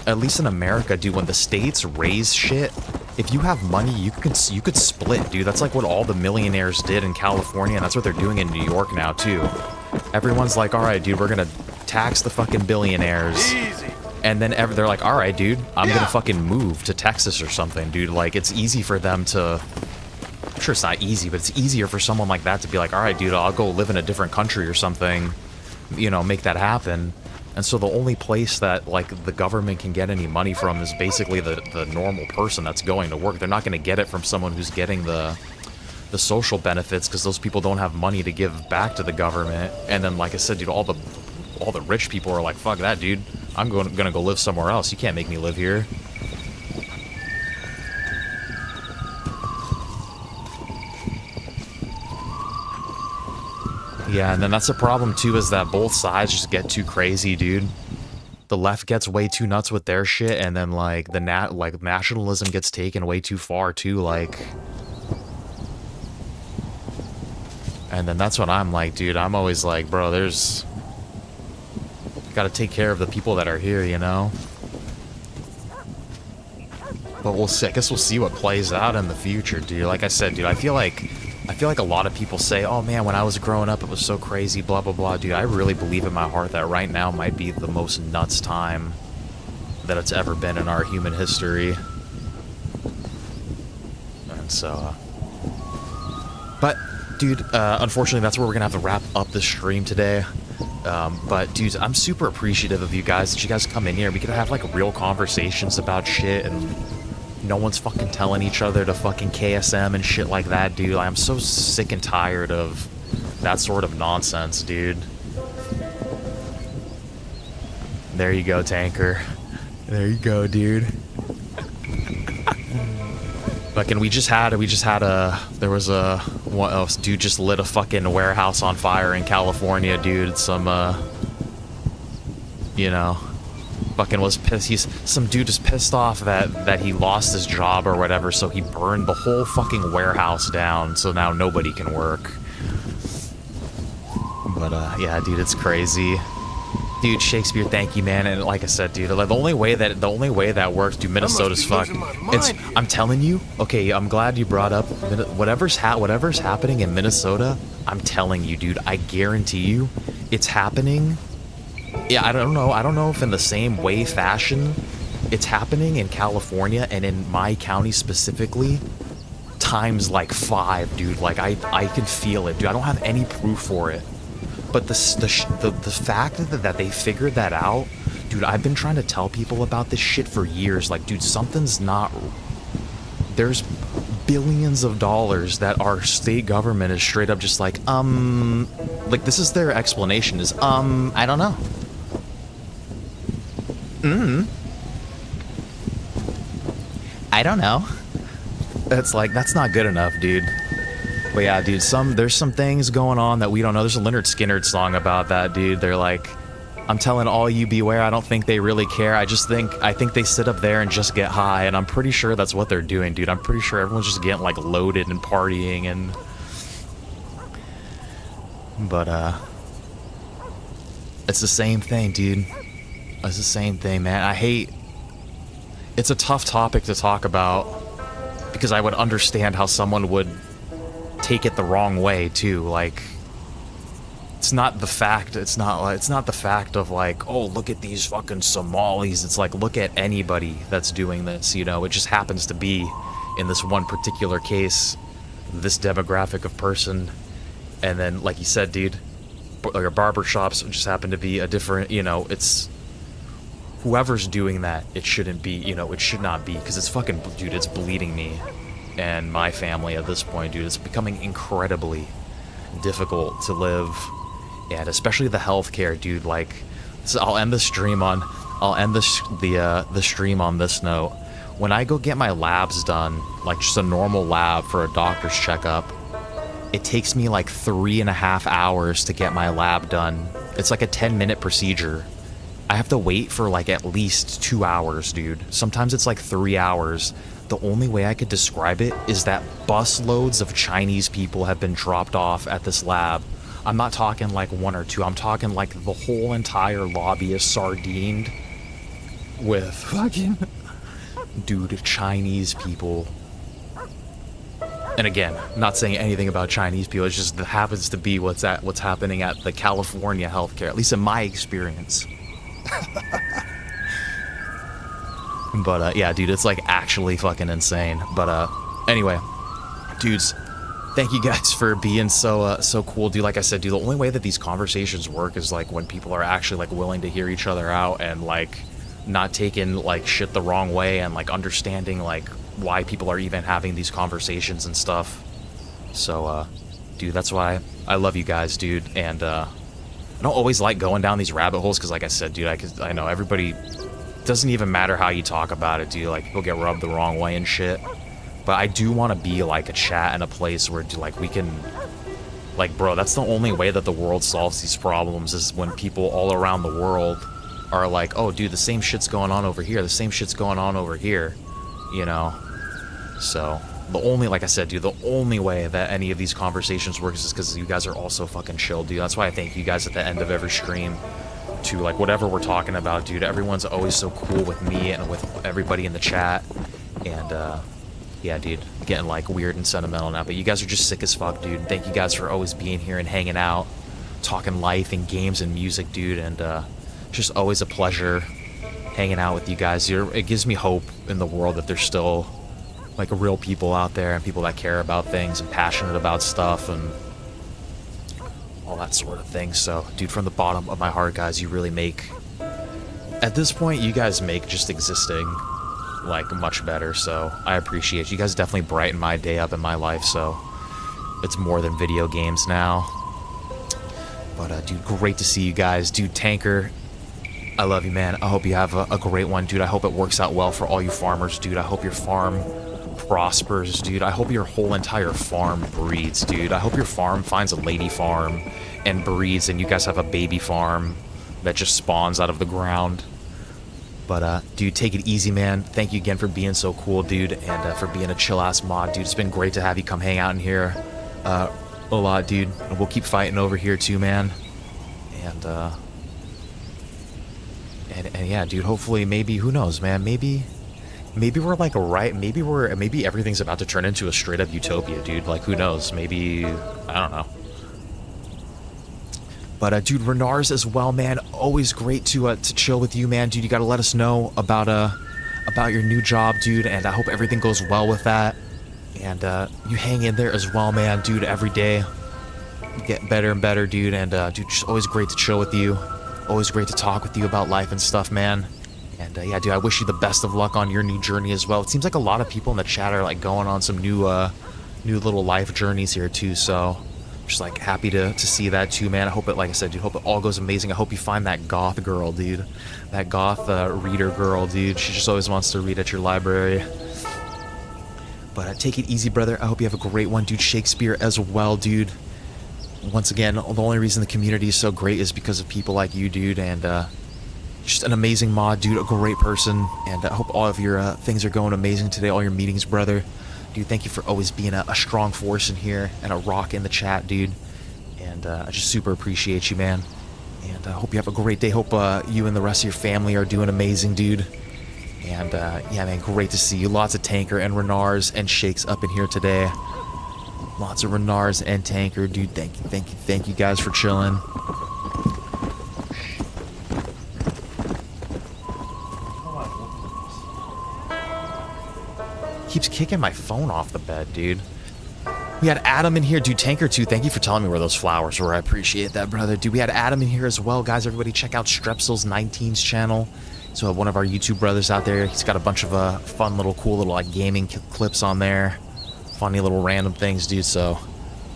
at least in America, dude, when the states raise shit, if you have money, you could split, dude. That's like what all the millionaires did in California, and that's what they're doing in New York now, too. Everyone's like, all right, dude, we're gonna tax the fucking billionaires. Easy. And then they're like, all right, dude, I'm gonna fucking move to Texas or something, dude. Like, it's easy for them to... I'm sure it's not easy, but it's easier for someone like that to be like, all right, dude, I'll go live in a different country or something, you know, make that happen. And so the only place that, like, the government can get any money from is basically the normal person that's going to work. They're not going to get it from someone who's getting the social benefits, because those people don't have money to give back to the government. And then, like I said, dude, all the rich people are like, fuck that, dude. I'm gonna go live somewhere else. You can't make me live here. Yeah, and then that's the problem too, is that both sides just get too crazy, dude. The left gets way too nuts with their shit, and then like the nationalism gets taken way too far too, like. And then that's what I'm like, dude. I'm always like, bro, there's gotta take care of the people that are here, you know? But we'll see. I guess we'll see what plays out in the future, dude. Like I said, dude, I feel like a lot of people say, oh man, when I was growing up, it was so crazy, blah, blah, blah. Dude, I really believe in my heart that right now might be the most nuts time that it's ever been in our human history. And so, but, dude, unfortunately, that's where we're gonna have to wrap up the stream today. But, dude, I'm super appreciative of you guys, that you guys come in here. We could have, like, real conversations about shit, and no one's fucking telling each other to fucking KSM and shit like that, dude. I'm so sick and tired of that sort of nonsense, dude. There you go, Tanker. There you go, dude. Fucking, there was a dude just lit a fucking warehouse on fire in California, dude. Some, you know, fucking was pissed. Some dude is pissed off that he lost his job or whatever, so he burned the whole fucking warehouse down, so now nobody can work. But, yeah, dude, it's crazy. Dude, Shakespeare, thank you, man. And like I said, dude, like, the only way that works, dude, Minnesota's fucked. I'm telling you. Okay, I'm glad you brought up whatever's happening in Minnesota. I'm telling you, dude. I guarantee you, it's happening. Yeah, I don't know if in the same way fashion, it's happening in California and in my county specifically, times like 5, dude. Like I can feel it, dude. I don't have any proof for it. But the fact that they figured that out, dude, I've been trying to tell people about this shit for years. Like, dude, something's not... There's billions of dollars that our state government is straight up just like, this is their explanation is, I don't know. I don't know. It's like, that's not good enough, dude. But yeah, dude, there's some things going on that we don't know. There's a Leonard Skinner song about that, dude. They're like, I'm telling all you beware, I don't think they really care. I think they sit up there and just get high, and I'm pretty sure that's what they're doing, dude. I'm pretty sure everyone's just getting like loaded and partying and... But, it's the same thing, dude. It's the same thing, man. It's a tough topic to talk about because I would understand how someone would take it the wrong way too. Like, it's not the fact of like, oh, look at these fucking Somalis. It's like, look at anybody that's doing this, you know. It just happens to be in this one particular case, this demographic of person. And then, like you said, dude, like barbershops just happen to be a different, you know, it's whoever's doing that, it shouldn't be, you know, it should not be, because it's fucking, dude, it's bleeding me and my family at this point, dude. It's becoming incredibly difficult to live, and especially the healthcare, dude. Like, so I'll end the stream on this note. When I go get my labs done, like just a normal lab for a doctor's checkup, it takes me like 3.5 hours to get my lab done. It's like a 10-minute procedure. I have to wait for like at least 2 hours, dude. Sometimes it's like 3 hours. The only way I could describe it is that bus loads of Chinese people have been dropped off at this lab. I'm not talking like 1 or 2. I'm talking like the whole entire lobby is sardined with fucking, dude, Chinese people. And again, not saying anything about Chinese people. It's just that happens to be what's happening at the California healthcare, at least in my experience. But yeah, dude, it's like actually fucking insane. But anyway, dudes, thank you guys for being so cool, dude. Like I said, dude, the only way that these conversations work is like when people are actually like willing to hear each other out and like not taking like shit the wrong way and like understanding like why people are even having these conversations and stuff. So dude, that's why I love you guys, dude. And I don't always like going down these rabbit holes because, like I said, dude, I know everybody, doesn't even matter how you talk about it, dude. Like, people get rubbed the wrong way and shit. But I do want to be like a chat and a place where, like, we can Like, bro, that's the only way that the world solves these problems, is when people all around the world are like, oh, dude, the same shit's going on over here, the same shit's going on over here, you know? So, the only, like I said, dude, the only way that any of these conversations works is because you guys are all so fucking chill, dude. That's why I thank you guys at the end of every stream to, like, whatever we're talking about, dude. Everyone's always so cool with me and with everybody in the chat. And, yeah, dude, getting, like, weird and sentimental now. But you guys are just sick as fuck, dude. Thank you guys for always being here and hanging out, talking life and games and music, dude. And, just always a pleasure hanging out with you guys. It gives me hope in the world that there's still, like, real people out there and people that care about things and passionate about stuff and all that sort of thing. So, dude, from the bottom of my heart, guys, you really make, at this point, you guys make just existing, like, much better. So I appreciate you. You guys definitely brighten my day up in my life. So it's more than video games now. But, dude, great to see you guys. Dude, Tanker, I love you, man. I hope you have a great one, dude. I hope it works out well for all you farmers, dude. I hope your farm prospers, dude. I hope your whole entire farm breeds, dude. I hope your farm finds a lady farm and breeds, and you guys have a baby farm that just spawns out of the ground. But, dude, take it easy, man. Thank you again for being so cool, dude, and for being a chill-ass mod, dude. It's been great to have you come hang out in here a lot, dude. And we'll keep fighting over here, too, man. And yeah, dude, hopefully, maybe, who knows, man, maybe we're like maybe everything's about to turn into a straight up utopia, dude. Like, who knows? Maybe, I don't know. But, dude, Renars as well, man. Always great to chill with you, man. Dude, you gotta let us know about your new job, dude, and I hope everything goes well with that. And, you hang in there as well, man, dude, every day. Get better and better, dude, and, dude, just always great to chill with you. Always great to talk with you about life and stuff, man. And, yeah, dude, I wish you the best of luck on your new journey as well. It seems like a lot of people in the chat are, like, going on some new little life journeys here, too, so just, like, happy to see that, too, man. I hope it, like I said, dude, hope it all goes amazing. I hope you find that goth girl, dude. That goth reader girl, dude. She just always wants to read at your library. But, take it easy, brother. I hope you have a great one, dude. Shakespeare as well, dude. Once again, the only reason the community is so great is because of people like you, dude, and just an amazing mod, dude, a great person, and I hope all of your things are going amazing today, all your meetings, brother. Dude, thank you for always being a strong force in here and a rock in the chat, dude, and I just super appreciate you, man, and I hope you have a great day. Hope you and the rest of your family are doing amazing, dude, and yeah, man, great to see you. Lots of Tanker and Renars and Shakes up in here today. Lots of Renars and Tanker, dude. Thank you guys for chilling. Keeps kicking my phone off the bed, dude. We had Adam in here, dude. Tanker 2, thank you for telling me where those flowers were. I appreciate that, brother. Dude, we had Adam in here as well, guys. Everybody check out Strepsils19's channel. So one of our YouTube brothers out there, he's got a bunch of fun little, cool little, like, gaming clips on there. Funny little random things, dude, so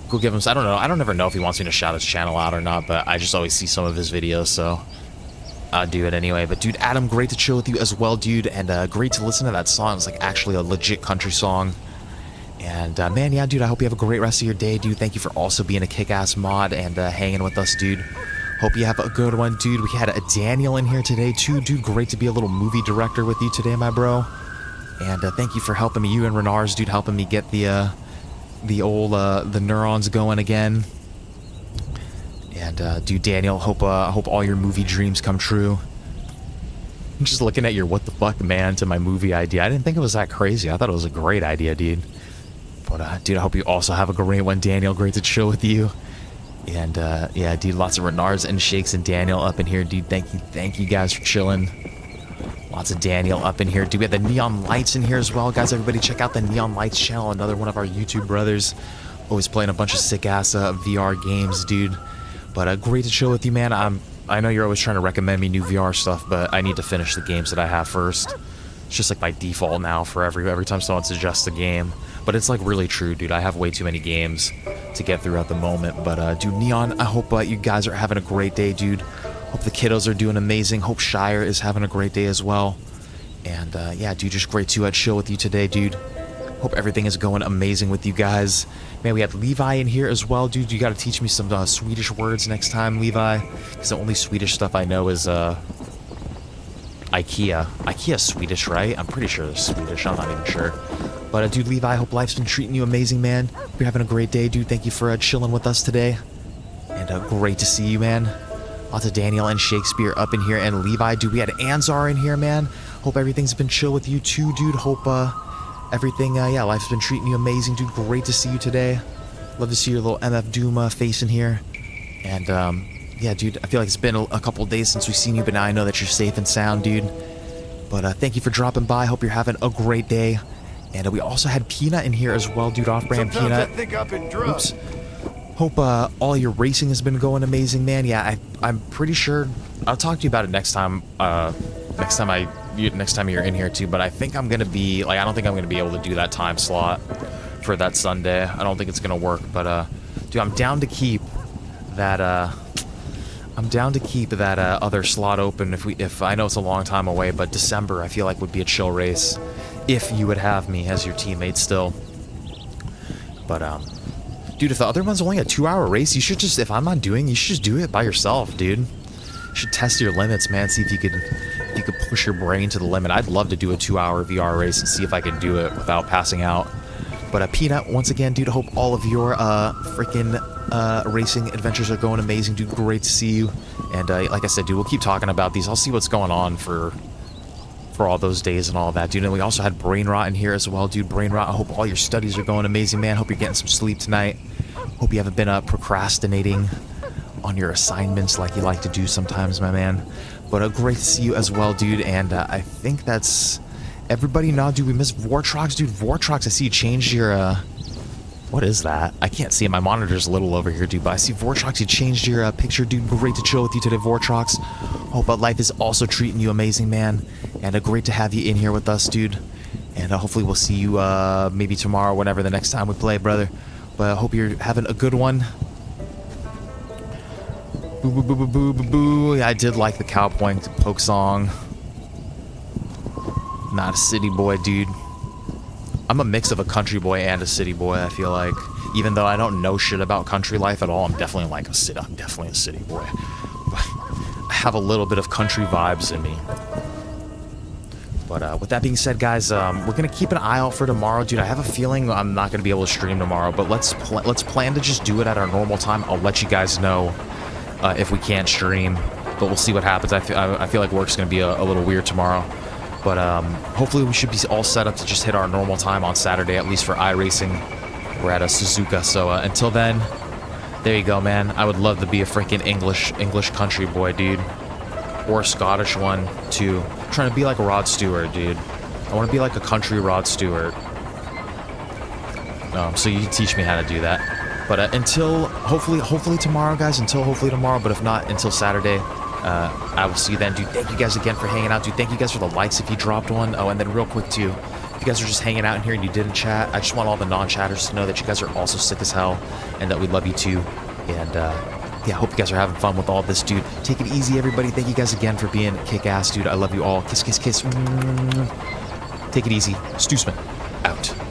go give him, I don't ever know if he wants me to shout his channel out or not, but I just always see some of his videos, so I'll do it anyway. But, dude, Adam, great to chill with you as well, dude, and great to listen to that song. It's, like, actually a legit country song. And, man, yeah, dude, I hope you have a great rest of your day, dude. Thank you for also being a kick-ass mod and hanging with us, dude. Hope you have a good one, dude. We had a Daniel in here today, too, dude. Great to be a little movie director with you today, my bro. And thank you for helping me, you and Renars, dude, helping me get the neurons going again. And dude, Daniel, hope all your movie dreams come true. I'm just looking at your what the fuck, man, to my movie idea. I didn't think it was that crazy. I thought it was a great idea, dude. But dude, I hope you also have a great one, Daniel. Great to chill with you. And yeah, dude, lots of Renars and Shakes and Daniel up in here, dude. Thank you guys for chilling. Lots of Daniel up in here. Dude, we have the Neon Lights in here as well. Guys, everybody check out the Neon Lights channel. Another one of our YouTube brothers. Always playing a bunch of sick-ass VR games, dude. But great to chill with you, man. I know you're always trying to recommend me new VR stuff, but I need to finish the games that I have first. It's just like my default now for every time someone suggests a game. But it's like really true, dude. I have way too many games to get through at the moment. But dude, Neon, I hope you guys are having a great day, dude. Hope the kiddos are doing amazing. Hope Shire is having a great day as well. And yeah, dude, just great to chill with you today, dude. Hope everything is going amazing with you guys. Man, we had Levi in here as well. Dude, you got to teach me some Swedish words next time, Levi. Because the only Swedish stuff I know is IKEA. IKEa's Swedish, right? I'm pretty sure it's Swedish. I'm not even sure. But dude, Levi, I hope life's been treating you amazing, man. Hope you're having a great day, dude. Thank you for chilling with us today. And great to see you, man. Lots of Daniel and Shakespeare up in here. And Levi, dude, we had Anzar in here, man. Hope everything's been chill with you too, dude. Hope everything, yeah, life's been treating you amazing, dude. Great to see you today. Love to see your little MF Doom face in here. And yeah, dude, I feel like it's been a couple days since we've seen you, but now I know that you're safe and sound, dude. But thank you for dropping by. Hope you're having a great day. And we also had Peanut in here as well, dude. Off-brand Peanut. Sometimes I think I've been drugged. Oops. Hope all your racing has been going amazing, man. Yeah, I'm pretty sure I'll talk to you about it next time. Next time you're in here too. But I think I'm gonna be like, I don't think I'm gonna be able to do that time slot for that Sunday. I don't think it's gonna work. But dude, I'm down to keep that. I'm down to keep that other slot open if I know it's a long time away. But December I feel like would be a chill race if you would have me as your teammate still. But dude, if the other one's only a 2-hour race, you should just, if I'm not doing, you should just do it by yourself, dude. You should test your limits, man. See if you could push your brain to the limit. I'd love to do a 2-hour VR race and see if I could do it without passing out. But Peanut, once again, dude, I hope all of your freaking racing adventures are going amazing, dude. Great to see you. And like I said, dude, we'll keep talking about these. I'll see what's going on for all those days and all that, dude. And we also had Brain Rot in here as well, dude. Brain Rot, I hope all your studies are going amazing, man. Hope you're getting some sleep tonight. Hope you haven't been procrastinating on your assignments like you like to do sometimes, my man. But great to see you as well, dude. And I think that's everybody now, dude. We missed Vortrox, dude. Vortrox, I see you changed your what is that? I can't see it. My monitor's a little over here, dude. But I see Vortrox, you changed your picture, dude. Great to chill with you today, Vortrox. Hope life is also treating you amazing, man. And great to have you in here with us, dude. And hopefully we'll see you maybe tomorrow, whenever the next time we play, brother. But I hope you're having a good one. Boo, boo, boo, boo, boo, boo, boo. Yeah, I did like the Cowpoke song. Not a city boy, dude. I'm a mix of a country boy and a city boy, I feel like. Even though I don't know shit about country life at all, I'm definitely like I'm definitely a city boy. But I have a little bit of country vibes in me. But with that being said, guys, we're gonna keep an eye out for tomorrow, dude. I have a feeling I'm not gonna be able to stream tomorrow, but let's plan to just do it at our normal time. I'll let you guys know if we can't stream, but we'll see what happens. I feel like work's gonna be a little weird tomorrow. But hopefully we should be all set up to just hit our normal time on Saturday, at least for iRacing. We're at a Suzuka, so until then, there you go, man. I would love to be a freaking English country boy, dude. Or a Scottish one, too. I'm trying to be like Rod Stewart, dude. I want to be like a country Rod Stewart. So you can teach me how to do that. But until, hopefully tomorrow, guys. Until hopefully tomorrow, but if not, until Saturday. I will see you then, dude. Thank you guys again for hanging out, dude. Thank you guys for the likes if you dropped one. Oh, and then real quick, too, if you guys are just hanging out in here and you didn't chat, I just want all the non-chatters to know that you guys are also sick as hell and that we love you, too. And, yeah, I hope you guys are having fun with all this, dude. Take it easy, everybody. Thank you guys again for being kick-ass, dude. I love you all. Kiss, kiss, kiss. Take it easy. Stoosman, out.